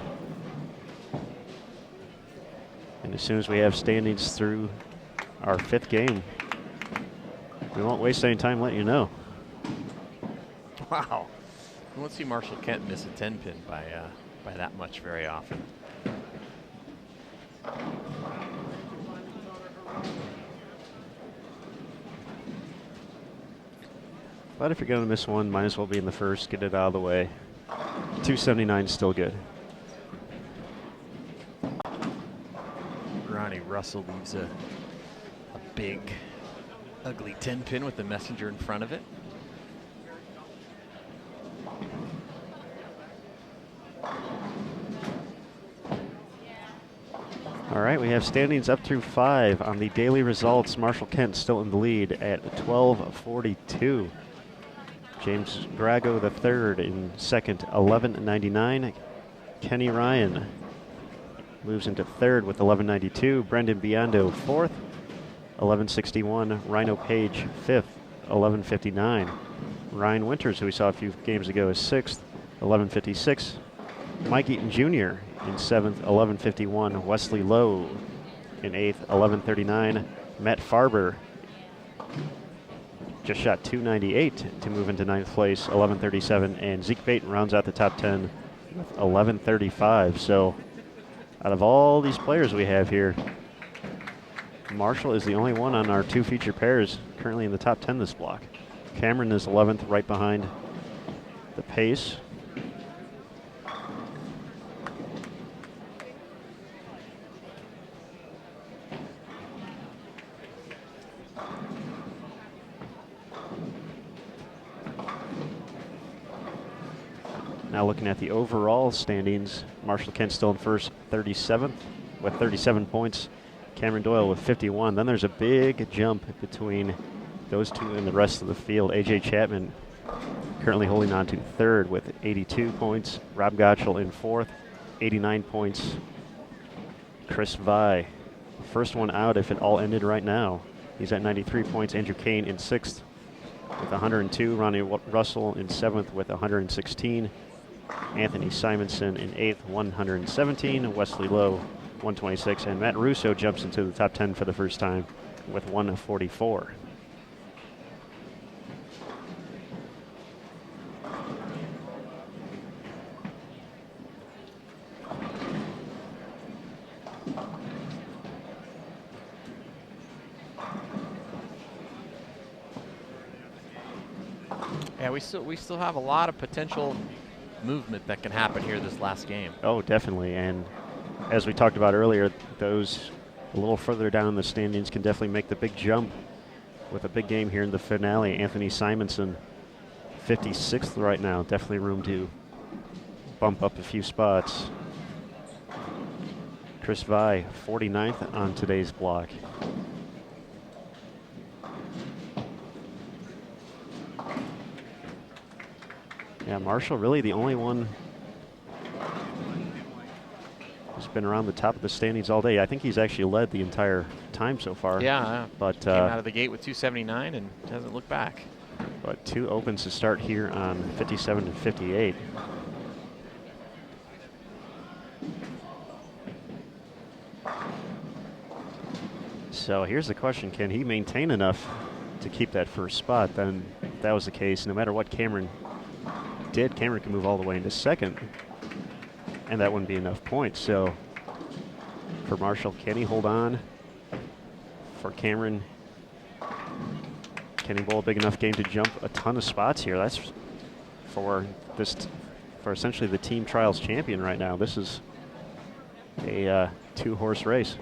And as soon as we have standings through our 5th game, we won't waste any time letting you know. Wow. We won't see Marshall Kent miss a 10 pin by that much very often. But if you're going to miss one, might as well be in the first, get it out of the way. 279 is still good. Ronnie Russell leaves a big, ugly 10 pin with the messenger in front of it. All right, we have standings up through 5 on the daily results. Marshall Kent still in the lead at 12:42. James Grago the third in second, 11:99. Kenny Ryan moves into third with 11:92. Brendan Biondo fourth, 11:61. Rhino Page fifth, 11:59. Ryan Winters, who we saw a few games ago, is sixth, 11:56. Mike Eaton Jr. in seventh, 11:51. Wesley Lowe in eighth, 11:39. Matt Farber just shot 298 to move into ninth place, 11:37. And Zeke Baton rounds out the top 10 with 11:35. So out of all these players we have here, Marshall is the only one on our 2 feature pairs currently in the top 10 this block. Cameron is 11th, right behind the pace. Now looking at the overall standings, Marshall Kent still in first, 37th with 37 points. Cameron Doyle with 51. Then there's a big jump between those two and the rest of the field. AJ Chapman currently holding on to third with 82 points. Rob Gottschall in fourth, 89 points. Chris Vi, first one out if it all ended right now. He's at 93 points. Andrew Kane in sixth with 102. Ronnie Russell in seventh with 116. Anthony Simonson in 8th, 117. Wesley Lowe, 126. And Matt Russo jumps into the top 10 for the first time with 144. Yeah, we still have a lot of potential movement that can happen here this last game. Oh, definitely. And as we talked about earlier, those a little further down in the standings can definitely make the big jump with a big game here in the finale. Anthony Simonson, 56th right now. Definitely room to bump up a few spots. Chris Vi, 49th on today's block. Yeah, Marshall really the only one who's been around the top of the standings all day. I think he's actually led the entire time so far. Yeah, but came out of the gate with 279 and hasn't looked back. But 2 opens to start here on 57 and 58. So here's the question: can he maintain enough to keep that first spot? Then if that was the case, no matter what Cameron did, Cameron could move all the way into second, and that wouldn't be enough points. So for Marshall, can he hold on? For Cameron, can he bowl a big enough game to jump a ton of spots here? That's for essentially the team trials champion right now. This is a 2-horse race.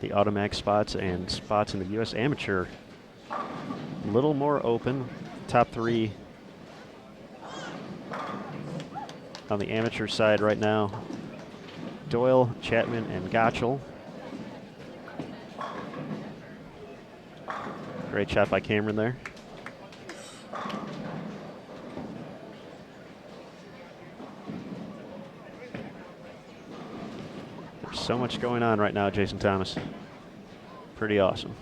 The automatic spots and spots in the U.S. Amateur a little more open. Top 3 on the amateur side right now: Doyle, Chapman, and Gottschall. Great shot by Cameron there. There's so much going on right now, Jason Thomas. Pretty awesome.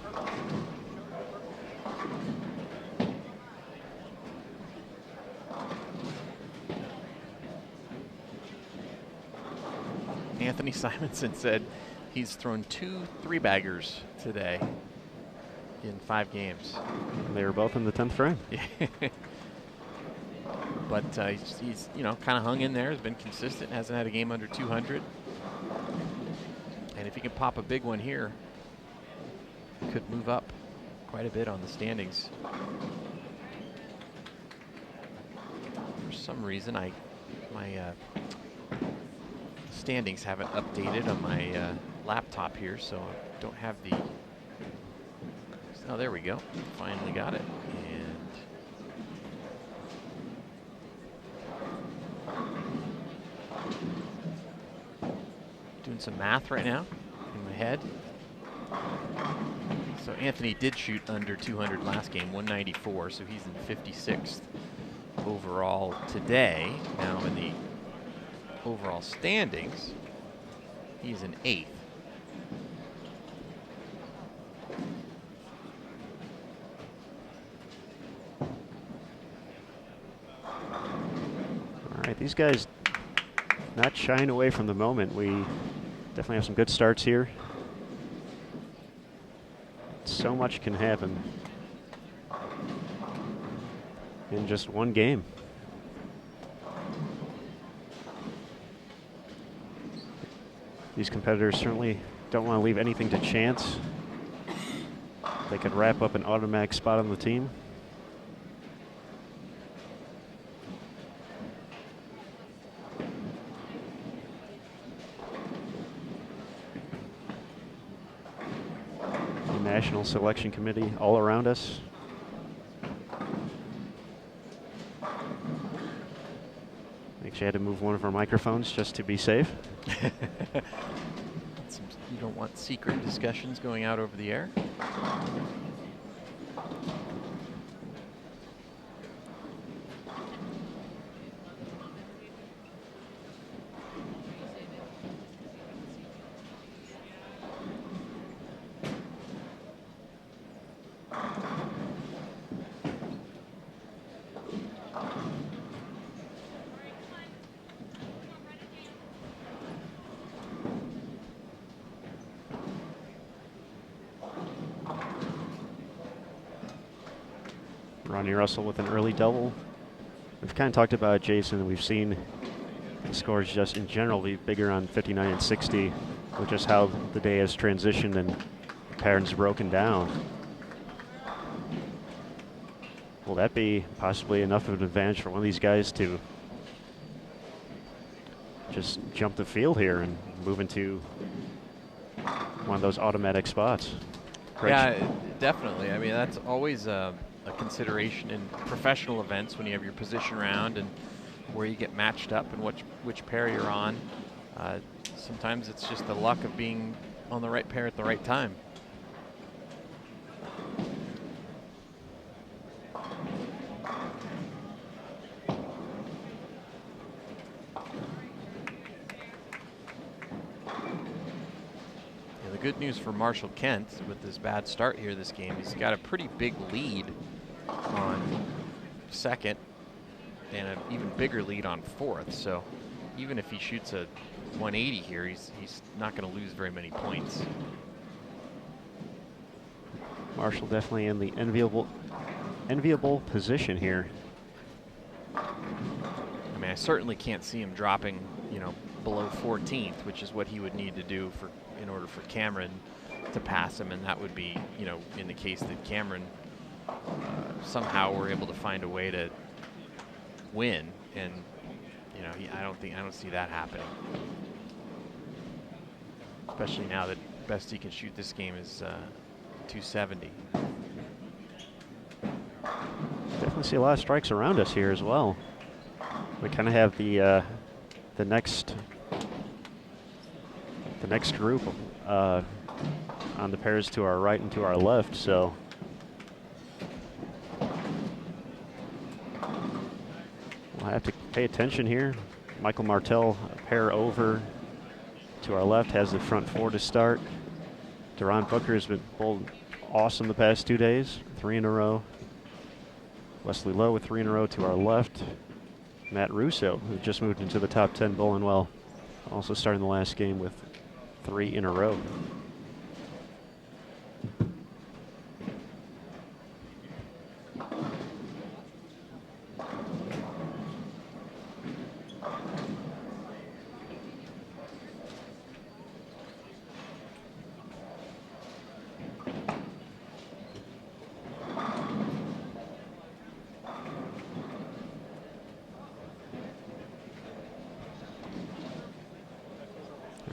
Anthony Simonson said he's thrown 2 3-baggers today in 5 games. And they were both in the 10th frame. But he's you know, kind of hung in there, has been consistent, hasn't had a game under 200. And if he can pop a big one here, could move up quite a bit on the standings. For some reason, my standings haven't updated on my laptop here, so I don't have the. Oh, there we go. Finally got it. And doing some math right now in my head. So Anthony did shoot under 200 last game, 194, so he's in 56th overall today. Now in the overall standings, he's in 8th. All right, these guys not shying away from the moment. We definitely have some good starts here. So much can happen in just one game. These competitors certainly don't want to leave anything to chance. They could wrap up an automatic spot on the team. The National Selection Committee all around us. Actually, I had to move one of our microphones just to be safe. You don't want secret discussions going out over the air. Ronnie Russell with an early double. We've kind of talked about it, Jason. We've seen the scores just in general be bigger on 59 and 60, with just how the day has transitioned and patterns broken down. Will that be possibly enough of an advantage for one of these guys to just jump the field here and move into one of those automatic spots? Yeah, definitely. I mean, that's always a consideration in professional events when you have your position round and where you get matched up and which pair you're on. Sometimes it's just the luck of being on the right pair at the right time. The good news for Marshall Kent with this bad start here this game, he's got a pretty big lead on second and an even bigger lead on fourth. So even if he shoots a 180 here, he's not going to lose very many points. Marshall definitely in the enviable position here. I mean, I certainly can't see him dropping, you know, below 14th, which is what he would need to do in order for Cameron to pass him, and that would be, you know, in the case that Cameron somehow were able to find a way to win, and you know, I don't see that happening. Especially now that best he can shoot this game is 270. Definitely see a lot of strikes around us here as well. We kind of have the next group on the pairs to our right and to our left, so we'll have to pay attention here. Michael Martell, a pair over to our left, has the front four to start. Deron Booker has been bowled awesome the past 2 days, 3 in a row. Wesley Lowe with 3 in a row to our left. Matt Russo, who just moved into the top 10 bowling well, also starting the last game with 3 in a row.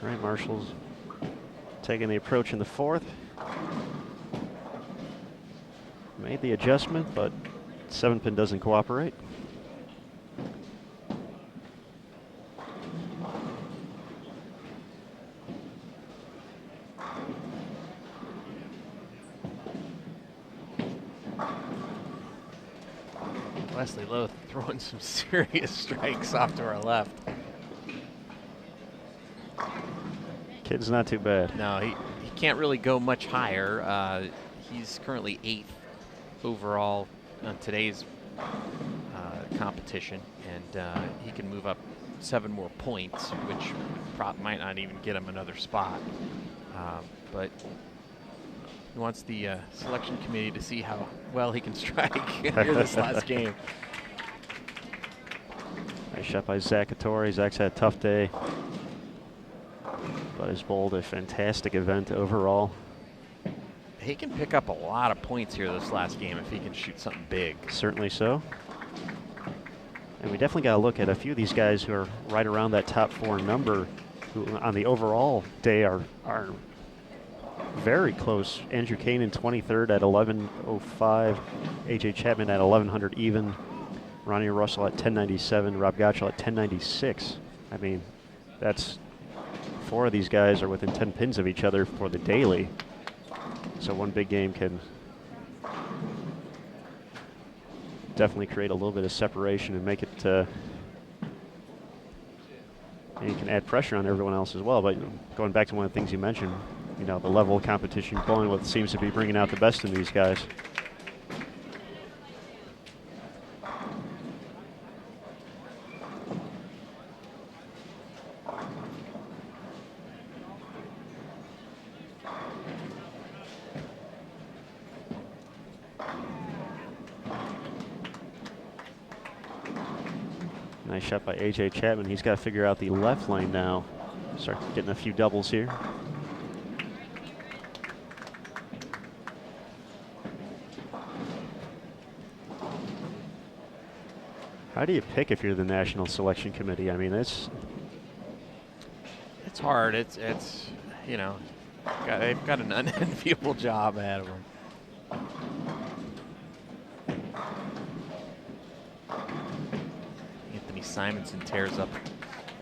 All right, Marshall's taking the approach in the fourth. Made the adjustment, but 7-pin doesn't cooperate. Wesley Lowe throwing some serious strikes off to our left. Kid's not too bad. No, he can't really go much higher. He's currently 8th overall on today's competition, and he can move up 7 more points, which might not even get him another spot. But he wants the selection committee to see how well he can strike here this last game. Nice shot by Zach Hattori. Zach's had a tough day, but has bowled a fantastic event overall. He can pick up a lot of points here this last game if he can shoot something big. Certainly so. And we definitely got to look at a few of these guys who are right around that top 4 number, who on the overall day are very close. Andrew Kane in 23rd at 1105, AJ Chapman at 1100 even, Ronnie Russell at 1097, Rob Gottschall at 1096. I mean, that's 4 of these guys are within 10 pins of each other for the daily. So one big game can definitely create a little bit of separation and make it, and you can add pressure on everyone else as well. But going back to one of the things you mentioned, you know, the level of competition bowling with seems to be bringing out the best in these guys. Nice shot by AJ Chapman. He's got to figure out the left lane now. Start getting a few doubles here. How do you pick if you're the National Selection Committee? I mean, it's hard. It's you know, they've got an unenviable job ahead of them. Simonson tears up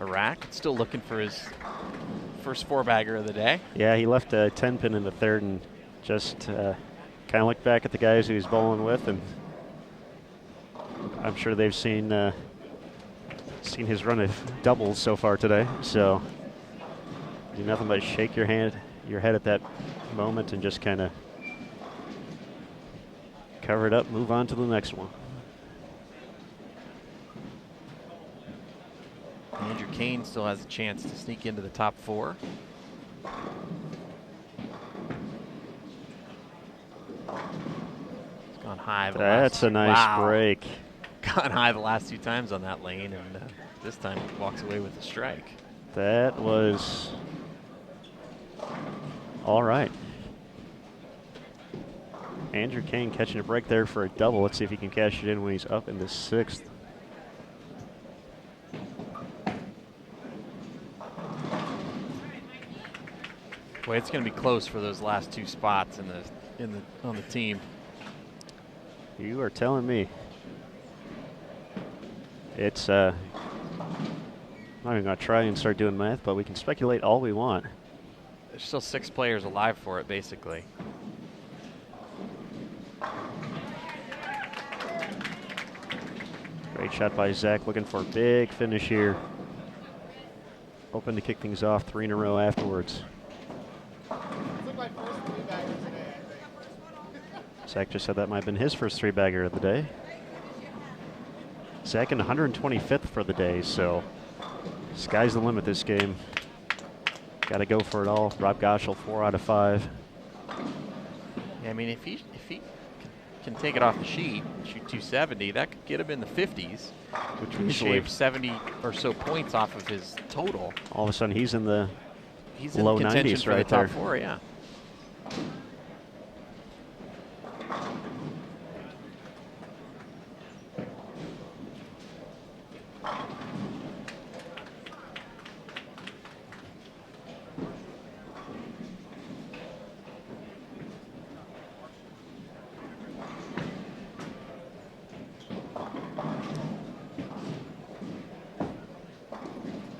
a rack. Still looking for his first 4-bagger of the day. Yeah, he left a 10-pin in the third and just kind of looked back at the guys he was bowling with, and I'm sure they've seen his run of doubles so far today. So do nothing but shake your head at that moment and just kind of cover it up, move on to the next one. Andrew Kane still has a chance to sneak into the top 4. It's gone high. That's a nice break. Gone high the last 2 times on that lane, and this time walks away with a strike. That was all right. Andrew Kane catching a break there for a double. Let's see if he can cash it in when he's up in the 6th. Boy, it's going to be close for those last 2 spots on the team. You are telling me. It's I'm not even going to try and start doing math, but we can speculate all we want. There's still 6 players alive for it, basically. Great shot by Zach, looking for a big finish here. Hoping to kick things off 3 in a row afterwards. Zach just said that might have been his first 3-bagger of the day. Zach in 125th for the day, so sky's the limit this game. Got to go for it all. Rob Goschel, 4 out of 5. Yeah, I mean, if he can take it off the sheet, shoot 270, that could get him in the 50s, which would shave 70 or so points off of his total. All of a sudden, he's in the low contention 90s for right the top there. 4, yeah.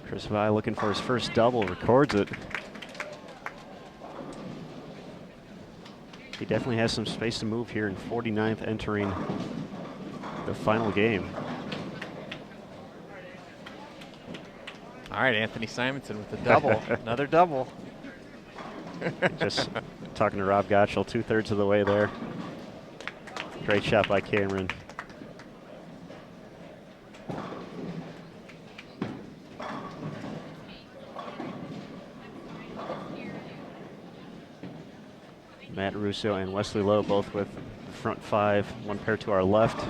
Chris Vai looking for his first double, records it. He definitely has some space to move here in 49th, entering the final game. All right, Anthony Simonson with the double, another double. Just talking to Rob Gottschall, 2/3 of the way there. Great shot by Cameron. Matt Russo and Wesley Lowe both with the front 5, 1 pair to our left.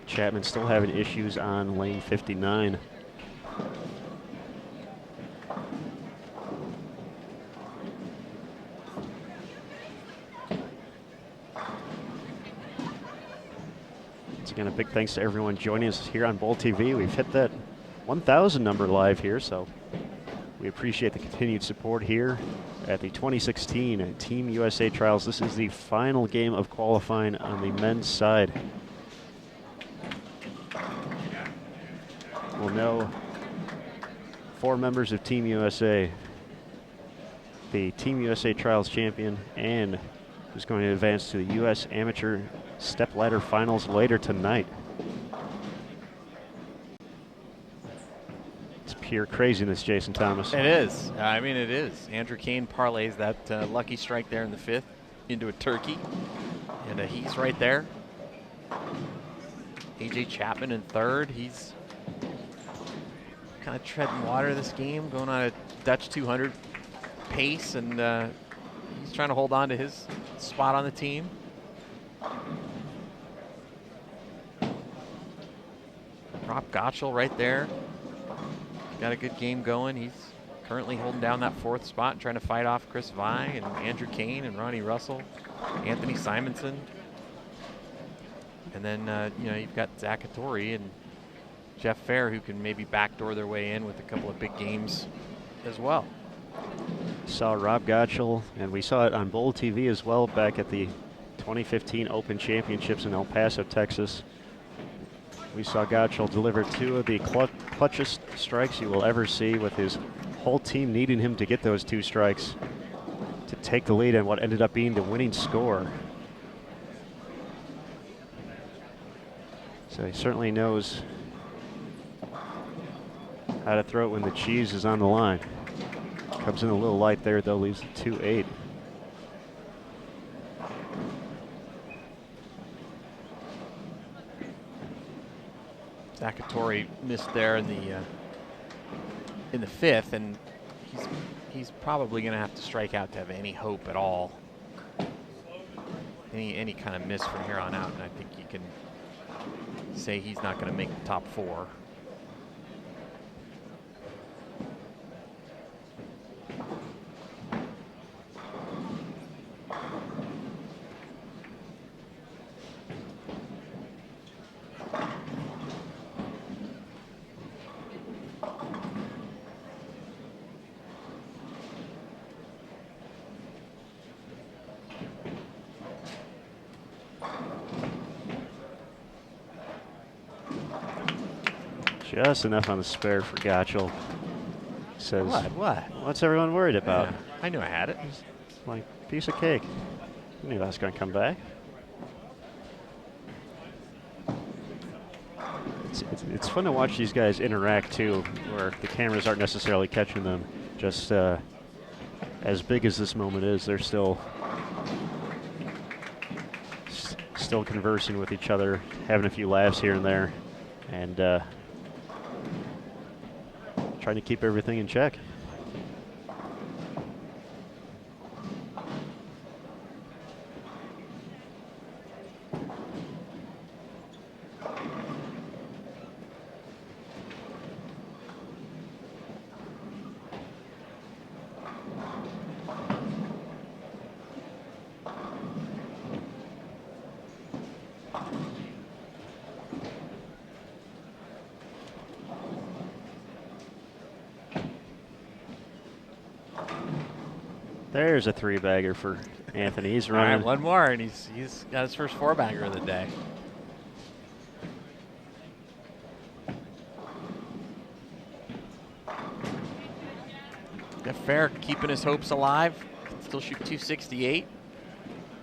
Chapman still having issues on lane 59. Once again, a big thanks to everyone joining us here on Bowl TV. We've hit that 1,000 number live here, so we appreciate the continued support here at the 2016 Team USA Trials. This is the final game of qualifying on the men's side. We'll know 4 members of Team USA, the Team USA Trials champion, and who's going to advance to the U.S. Amateur Stepladder Finals later tonight. Pure craziness, Jason Thomas. It is. I mean, it is. Andrew Kane parlays that lucky strike there in the 5th into a turkey, and he's right there. AJ Chapman in 3rd. He's kind of treading water this game, going on a Dutch 200 pace, and he's trying to hold on to his spot on the team. Rob Gottschall right there. Got a good game going. He's currently holding down that 4th spot, trying to fight off Chris Vai and Andrew Kane and Ronnie Russell, Anthony Simonson. And then, you know, you've got Zach Hattori and Jeff Fair, who can maybe backdoor their way in with a couple of big games as well. Saw Rob Gottschall, and we saw it on Bowl TV as well back at the 2015 Open Championships in El Paso, Texas. We saw Gottschall deliver 2 of the clutchest strikes you will ever see, with his whole team needing him to get those 2 strikes to take the lead in what ended up being the winning score. So he certainly knows how to throw it when the cheese is on the line. Comes in a little light there, though, leaves it 2-8. Staccatori missed there in the fifth, and he's probably going to have to strike out to have any hope at all. Any kind of miss from here on out, and I think you can say he's not going to make the top 4. Just enough on the spare for Gotchel. Says, What? What's everyone worried about? Yeah, I knew I had it. It's like piece of cake. I knew that was going to come back. It's fun to watch these guys interact too, where the cameras aren't necessarily catching them. Just as big as this moment is, they're still conversing with each other, having a few laughs here and there, and trying to keep everything in check. There's a 3-bagger for Anthony. He's running. All right, one more, and he's got his first 4-bagger of the day. Jeff Fair keeping his hopes alive. Still shoot 268.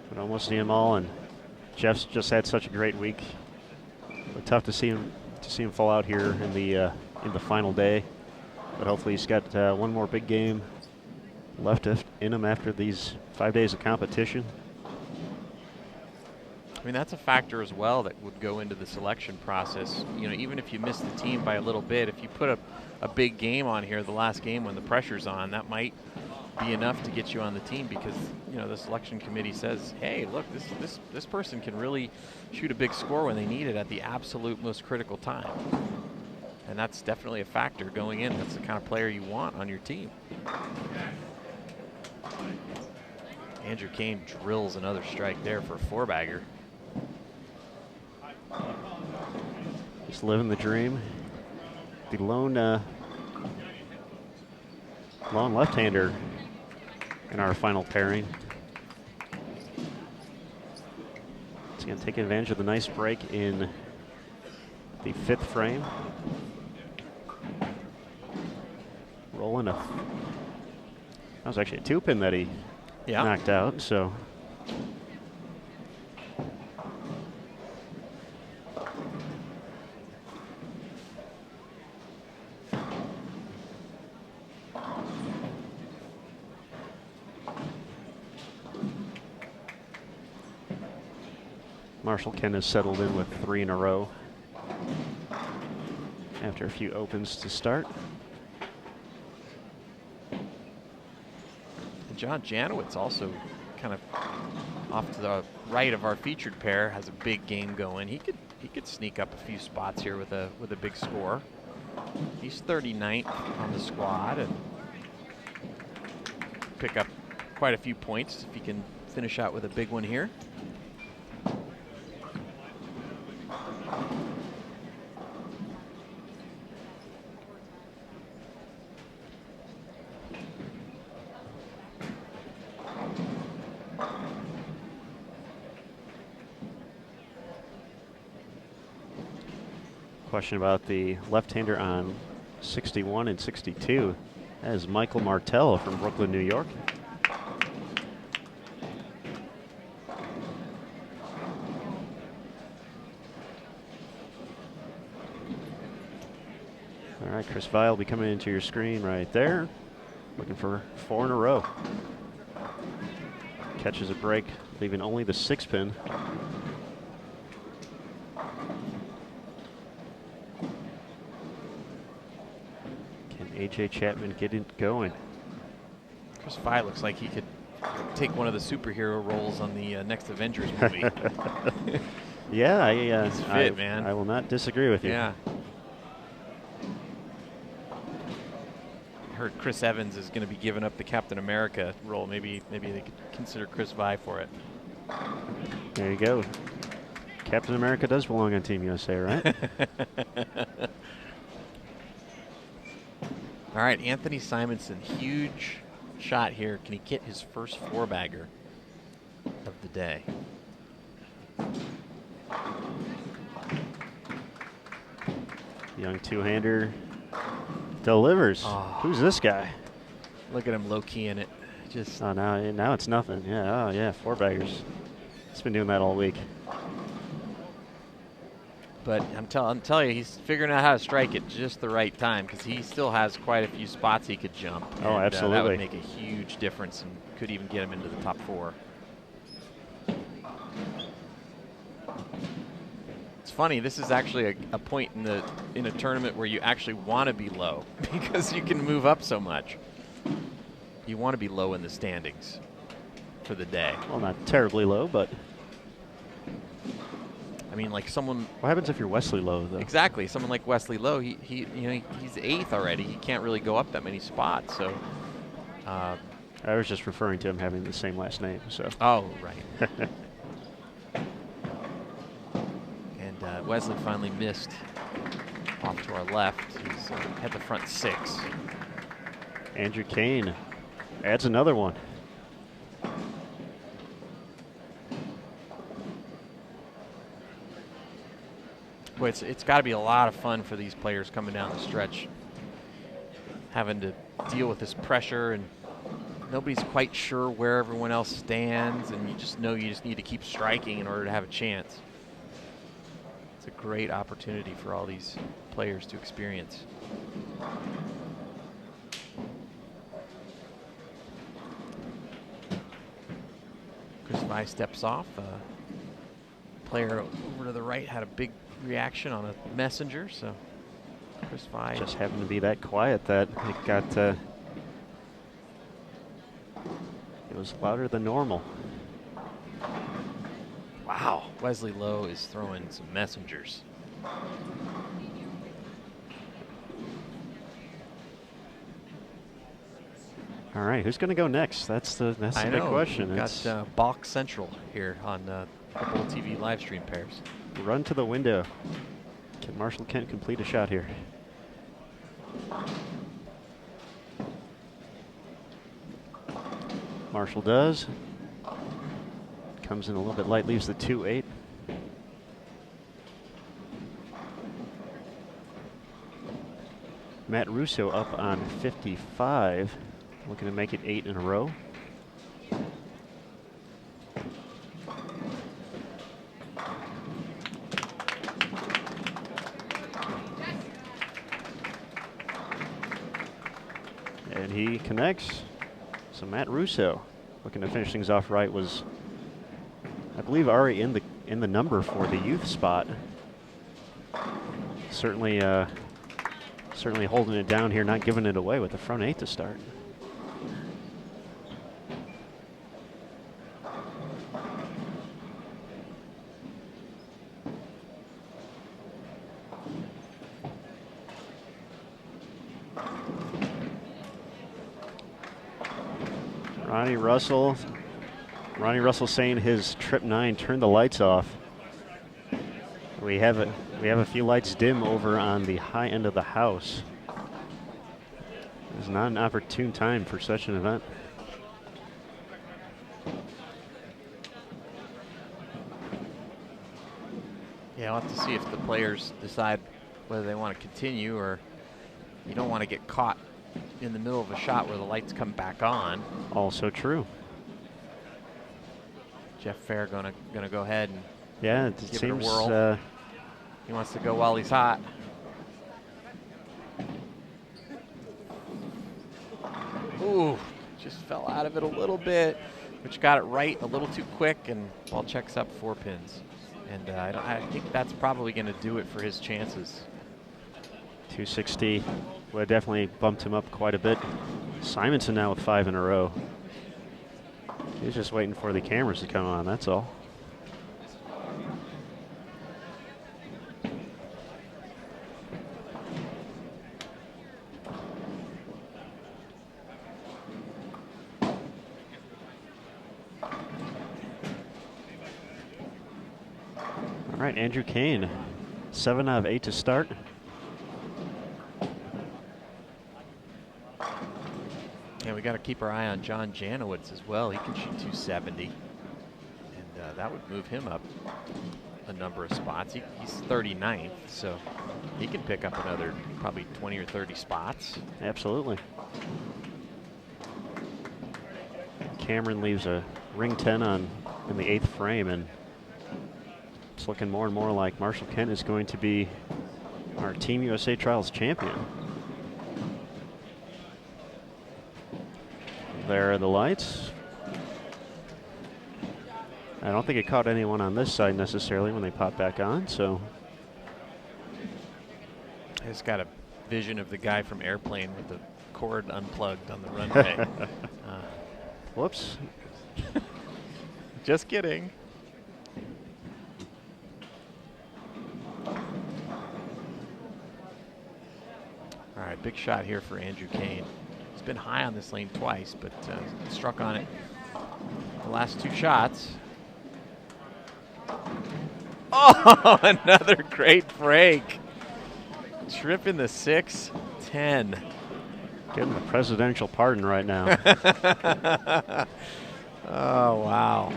But almost see them all, and Jeff's just had such a great week. But tough to see him fall out here in the final day. But hopefully he's got one more big game left in him after these 5 days of competition. I mean, that's a factor as well that would go into the selection process. You know, even if you miss the team by a little bit, if you put a big game on here, the last game when the pressure's on, that might be enough to get you on the team, because, you know, the selection committee says, hey, look, this person can really shoot a big score when they need it at the absolute most critical time. And that's definitely a factor going in. That's the kind of player you want on your team. Andrew Kane drills another strike there for a 4-bagger. Just living the dream. The lone left-hander in our final pairing. He's going to take advantage of the nice break in the 5th frame. Rolling that was actually a 2-pin that he knocked out, so. Marshall Ken has settled in with 3 in a row after a few opens to start. John Janowitz also kind of off to the right of our featured pair has a big game going. He could sneak up a few spots here with a big score. He's 39th on the squad and pick up quite a few points if he can finish out with a big one here. Question about the left-hander on 61 and 62. That is Michael Martell from Brooklyn, New York. All right, Chris Vile will be coming into your screen right there. Looking for 4 in a row. Catches a break, leaving only the 6-pin. A.J. Chapman getting going. Chris Vi looks like he could take one of the superhero roles on the next Avengers movie. Yeah, He's fit, man. I will not disagree with you. Yeah. I heard Chris Evans is going to be giving up the Captain America role. Maybe they could consider Chris Vi for it. There you go. Captain America does belong on Team USA, right? All right, Anthony Simonson, huge shot here. Can he get his first four-bagger of the day? Young two-hander delivers. Oh. Who's this guy? Look at him low-key in it. Just Oh, now it's nothing. Yeah, oh yeah, four-baggers. He's been doing that all week. But I'm telling you, he's figuring out how to strike it just the right time because he still has quite a few spots he could jump. Oh, and, absolutely. that would make a huge difference and could even get him into the top 4. It's funny. This is actually a point in a tournament where you actually want to be low because you can move up so much. You want to be low in the standings for the day. Well, not terribly low, but I mean, like someone. what happens if you're Wesley Lowe, though? Exactly. Someone like Wesley Lowe, he's 8th already. He can't really go up that many spots. So. I was just referring to him having the same last name. So. Oh, right. And Wesley finally missed off to our left. He's at the front 6. Andrew Kane adds another one. Boy, it's got to be a lot of fun for these players coming down the stretch, having to deal with this pressure, and nobody's quite sure where everyone else stands, and you just know you just need to keep striking in order to have a chance. It's a great opportunity for all these players to experience. Chris Vi steps off. Player over to the right had a big reaction on a messenger, so Chris Vi Just happened to be that quiet that it got. It was louder than normal. Wow, Wesley Lowe is throwing some messengers. All right, who's going to go next? That's the big question. We've got Balk Central here on the Bowl TV live stream pairs. Run to the window. Can Marshall Kent complete a shot here? Marshall does. Comes in a little bit light, leaves the 2-8. Matt Russo up on 55, looking to make it 8 in a row. And he connects. So Matt Russo, looking to finish things off right, was, I believe, already in the number for the youth spot. Certainly holding it down here, not giving it away with the front 8 to start. Ronnie Russell saying his trip 9 turned the lights off. We have a few lights dim over on the high end of the house. It's not an opportune time for such an event. Yeah, I'll have to see if the players decide whether they want to continue, or you don't want to get caught in the middle of a shot where the lights come back on. Also true. Jeff Fair gonna go ahead and Yeah, it give seems. it a whirl. He wants to go while he's hot. Ooh, just fell out of it a little bit, which got it right a little too quick, and ball checks up 4 pins. And I think that's probably going to do it for his chances. 260 Would have definitely bumped him up quite a bit. Simonson now with 5 in a row. He's just waiting for the cameras to come on, that's all. All right, Andrew Kane, 7 out of 8 to start. Yeah, we got to keep our eye on John Janowitz as well. He can shoot 270, and that would move him up a number of spots. He's 39th, so he can pick up another probably 20 or 30 spots. Absolutely. Cameron leaves a ring 10 on in the 8th frame, and it's looking more and more like Marshall Kent is going to be our Team USA Trials champion. There are the lights. I don't think it caught anyone on this side necessarily when they pop back on, so. I just got a vision of the guy from Airplane with the cord unplugged on the runway. Whoops. Just kidding. All right, big shot here for Andrew Kane. He's been high on this lane twice, but struck on it the last 2 shots. Oh, another great break. Tripping the 6-10. Getting the presidential pardon right now. Oh, wow.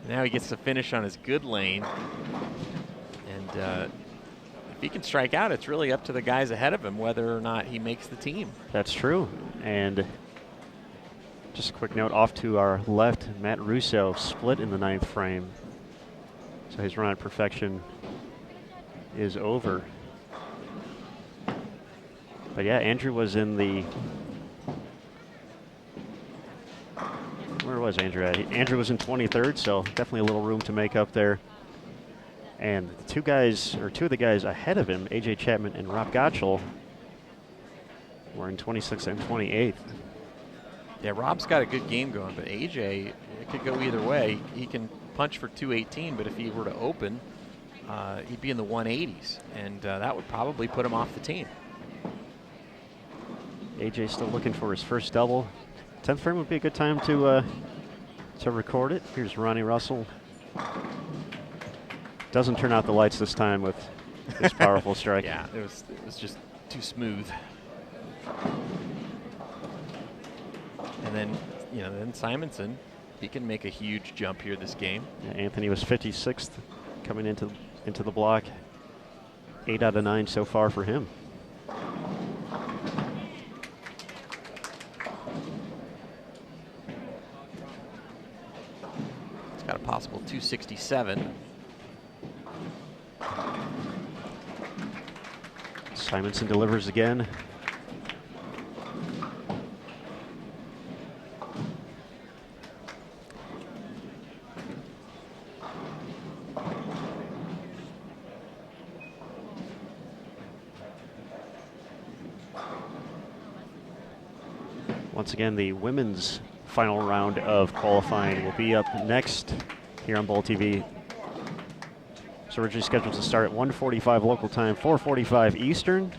Now he gets to finish on his good lane. And if he can strike out, it's really up to the guys ahead of him whether or not he makes the team. That's true. And just a quick note, off to our left, Matt Russo split in the 9th frame. So his run at perfection is over. But yeah, Andrew was in the, where was Andrew at? Andrew was in 23rd, so definitely a little room to make up there. And the 2 of the guys ahead of him, AJ Chapman and Rob Gottschall, were in 26th and 28th. Yeah, Rob's got a good game going, but AJ, it could go either way. He can punch for 218, but if he were to open, he'd be in the 180s, and that would probably put him off the team. AJ still looking for his first double. 10th frame would be a good time to record it. Here's Ronnie Russell. Doesn't turn out the lights this time with his powerful strike. Yeah, it was just too smooth. And then, then Simonson, he can make a huge jump here this game. Yeah, Anthony was 56th coming into the block. 8 out of 9 so far for him. It's got a possible 267. Simonson delivers again. Once again, the women's final round of qualifying will be up next here on Bowl TV. It's originally scheduled to start at 1:45 local time, 4:45 Eastern.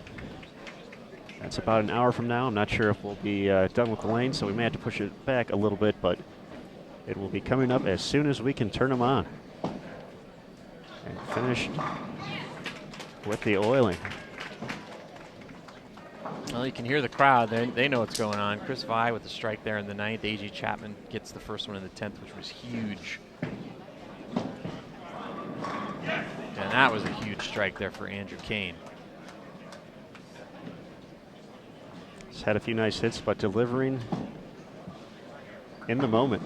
That's about an hour from now. I'm not sure if we'll be done with the lane, so we may have to push it back a little bit, but it will be coming up as soon as we can turn them on. And finished with the oiling. Well, you can hear the crowd. They know what's going on. Chris Vi with the strike there in the 9th. A.J. Chapman gets the first one in the 10th, which was huge. And that was a huge strike there for Andrew Kane. He's had a few nice hits, but delivering in the moment.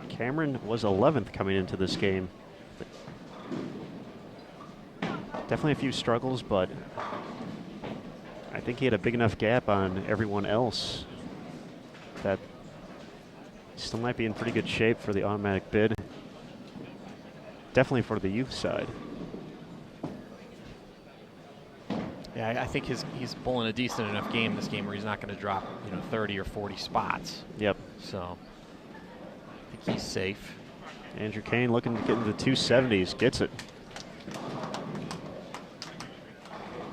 Cameron was 11th coming into this game. Definitely a few struggles, but I think he had a big enough gap on everyone else that Still might be in pretty good shape for the automatic bid. Definitely for the youth side. Yeah, I think he's bowling a decent enough game this game where he's not going to drop 30 or 40 spots. Yep. So I think he's safe. Andrew Kane looking to get into the 270s. Gets it.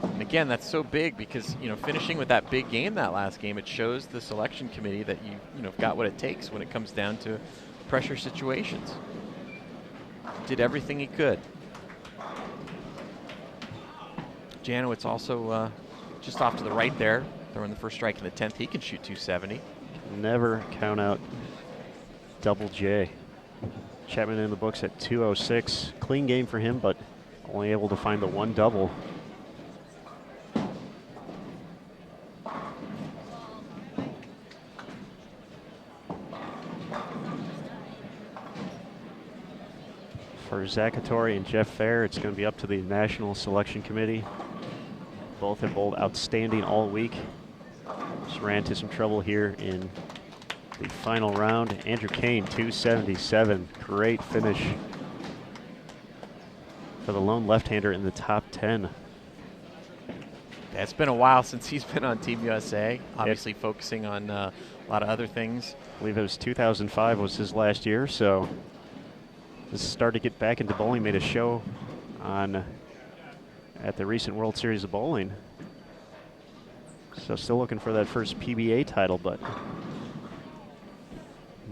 And again, that's so big because finishing with that big game that last game, it shows the selection committee that you've got what it takes when it comes down to pressure situations. Did everything he could. Janowitz also just off to the right there, throwing the first strike in the 10th. He can shoot 270. Never count out Double J. Chapman in the books at 206. Clean game for him, but only able to find the one double. For Zaccatori and Jeff Fair, it's going to be up to the National Selection Committee. Both have bowled outstanding all week. Just ran into some trouble here in the final round. Andrew Kane, 277. Great finish for the lone left-hander in the top 10. Yeah, it's been a while since he's been on Team USA, obviously focusing on a lot of other things. I believe it was 2005 was his last year, so this is starting to get back into bowling. Made a show at the recent World Series of Bowling. So still looking for that first PBA title, but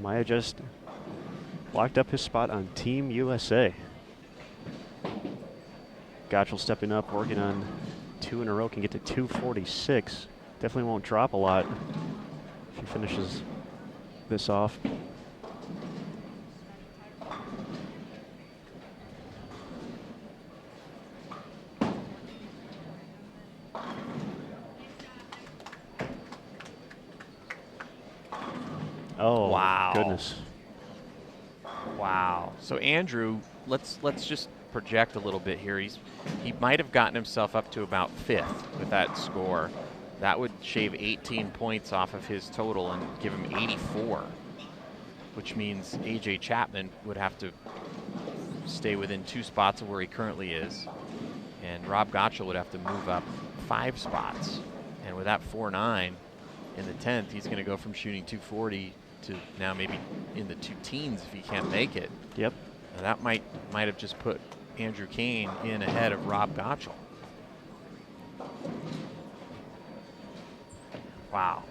Maya just locked up his spot on Team USA. Gottschall stepping up, working on 2 in a row, can get to 246. Definitely won't drop a lot if he finishes this off. Oh, wow. Goodness. Wow. So Andrew, let's just project a little bit here. He might have gotten himself up to about 5th with that score. That would shave 18 points off of his total and give him 84, which means AJ Chapman would have to stay within 2 spots of where he currently is, and Rob Gottschall would have to move up 5 spots. And with that 4-9 in the 10th, he's going to go from shooting 240 to now maybe in the 2 teens if he can't make it. Yep. And that might have just put Andrew Kane in ahead of Rob Gottschall. Wow.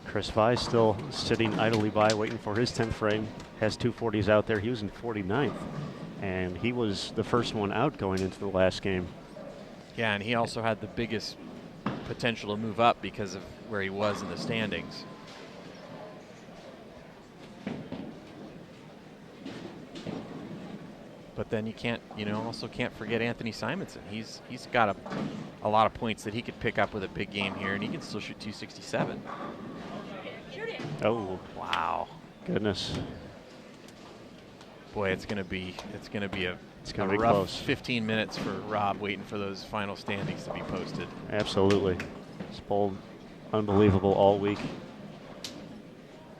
Chris Vi still sitting idly by, waiting for his 10th frame. Has 240s out there. He was in 49th, and he was the first one out going into the last game. Yeah, and he also had the biggest potential to move up because of where he was in the standings. But then you can't, also can't forget Anthony Simonson. He's got a lot of points that he could pick up with a big game here, and he can still shoot 267. Oh, wow. Goodness. Boy, it's gonna be a be rough close. 15 minutes for Rob waiting for those final standings to be posted. Absolutely. He's bowled unbelievable all week.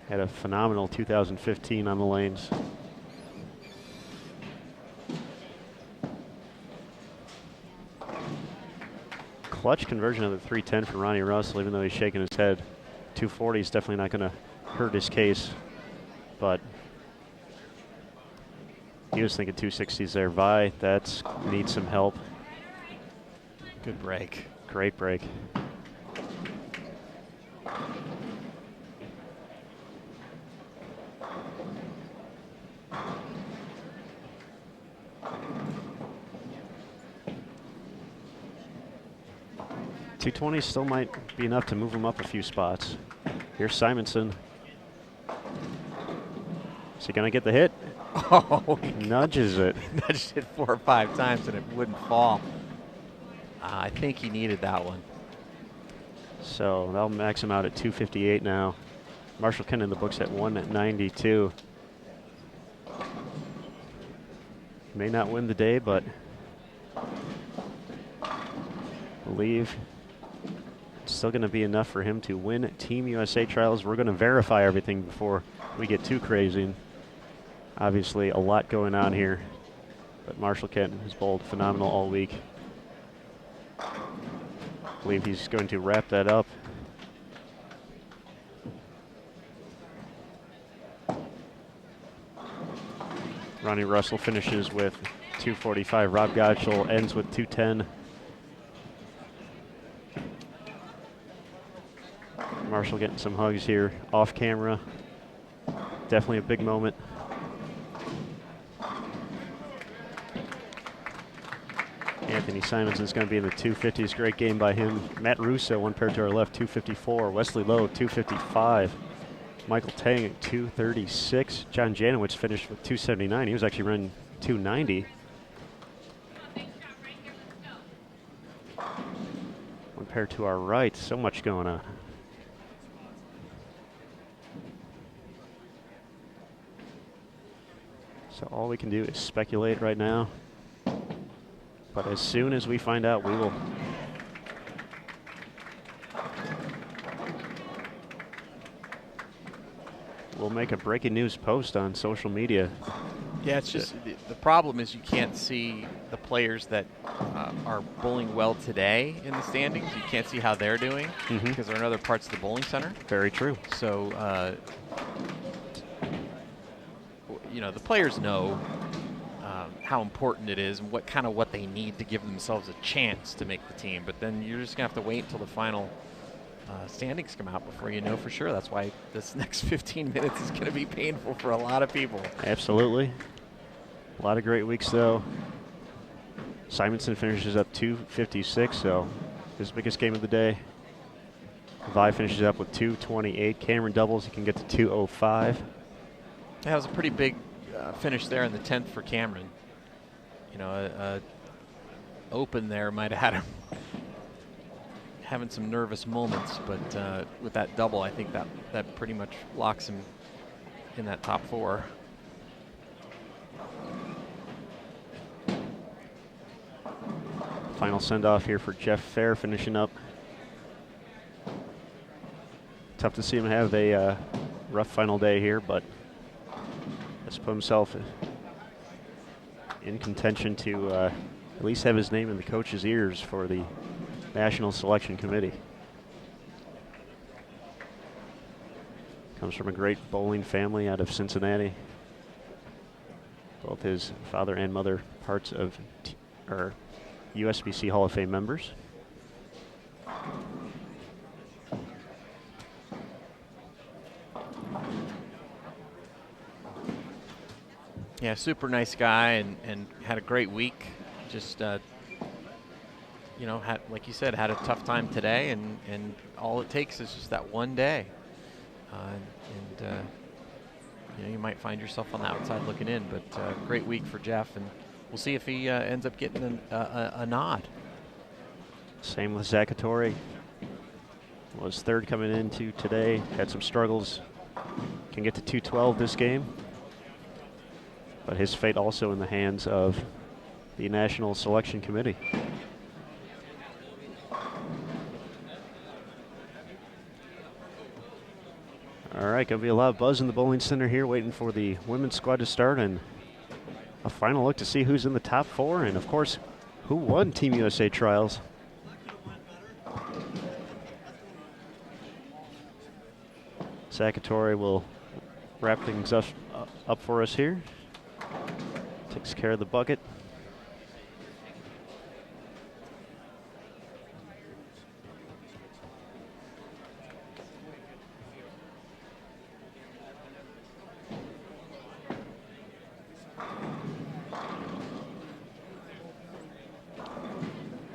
Had a phenomenal 2015 on the lanes. Clutch conversion of the 310 for Ronnie Russell, even though he's shaking his head. 240 is definitely not going to hurt his case, but he was thinking 260s there. Vi, that needs some help. Good break. Great break. .220 still might be enough to move him up a few spots. Here's Simonson. Is he going to get the hit? Oh, nudges it. Nudged it 4 or 5 times and it wouldn't fall. I think he needed that one. So that'll max him out at 258 now. Marshall Ken in the books at 192. May not win the day, but believe it's still going to be enough for him to win Team USA Trials. We're going to verify everything before we get too crazy. And obviously, a lot going on here. But Marshall Kent has bowled phenomenal all week. I believe he's going to wrap that up. Ronnie Russell finishes with 245. Rob Gottschall ends with 210. Marshall getting some hugs here off camera. Definitely a big moment. Anthony Simonson's going to be in the 250s. Great game by him. Matt Russo, one pair to our left, 254. Wesley Lowe, 255. Michael Tang at 236. John Janowicz finished with 279. He was actually running 290. One pair to our right. So much going on. So all we can do is speculate right now. But as soon as we find out, we will. We'll make a breaking news post on social media. Yeah, it's just the problem is you can't see the players that are bowling well today in the standings. You can't see how they're doing because they're in other parts of the bowling center. Very true. So, the players know how important it is and what they need to give themselves a chance to make the team. But then you're just going to have to wait until the final standings come out before you know for sure. That's why this next 15 minutes is going to be painful for a lot of people. Absolutely. A lot of great weeks, though. Simonson finishes up 256, so his biggest game of the day. Vi finishes up with 228. Cameron doubles, he can get to 205. That was a pretty big finish there in the 10th for Cameron. Open there might have had him having some nervous moments, but with that double, I think that pretty much locks him in that top 4. Final send-off here for Jeff Fair finishing up. Tough to see him have a rough final day here, but has put himself in contention to at least have his name in the coach's ears for the National Selection Committee. Comes from a great bowling family out of Cincinnati. Both his father and mother parts of USBC Hall of Fame members. Yeah, super nice guy and had a great week. Just, had, like you said, had a tough time today, and all it takes is just that one day. You might find yourself on the outside looking in, but great week for Jeff, and we'll see if he ends up getting a nod. Same with Zaccatori. Was third coming into today, had some struggles. Can get to 212 this game. But his fate also in the hands of the National Selection Committee. All right, going to be a lot of buzz in the bowling center here, waiting for the women's squad to start, and a final look to see who's in the top 4, and of course, who won Team USA Trials. Zaccatori will wrap things up for us here. Takes care of the bucket.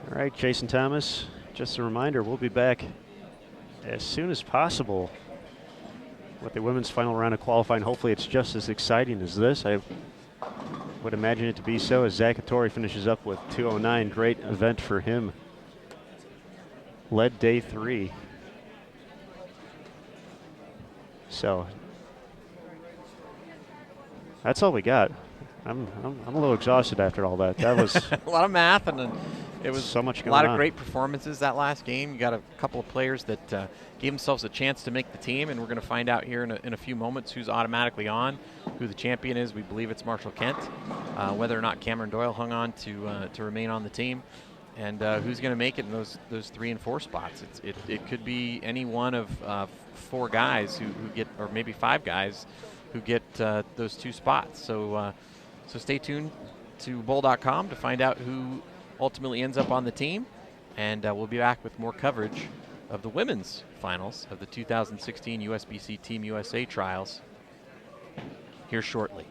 All right, Jason Thomas, just a reminder, we'll be back as soon as possible with the women's final round of qualifying. Hopefully it's just as exciting as this. I would imagine it to be so, as Zaccatori finishes up with 209. Great event for him. Led day 3. So that's all we got. I'm a little exhausted after all that. That was a lot of math and It was so much a going lot on. of great performances that last game. You got a couple of players that gave themselves a chance to make the team, and we're going to find out here in a few moments who's automatically on, who the champion is. We believe it's Marshall Kent. Whether or not Cameron Doyle hung on to remain on the team, and who's going to make it in those 3 and 4 spots. It could be any one of 4 guys who get, or maybe 5 guys who get those 2 spots. So stay tuned to bowl.com to find out who ultimately ends up on the team, and we'll be back with more coverage of the women's finals of the 2016 USBC Team USA Trials here shortly.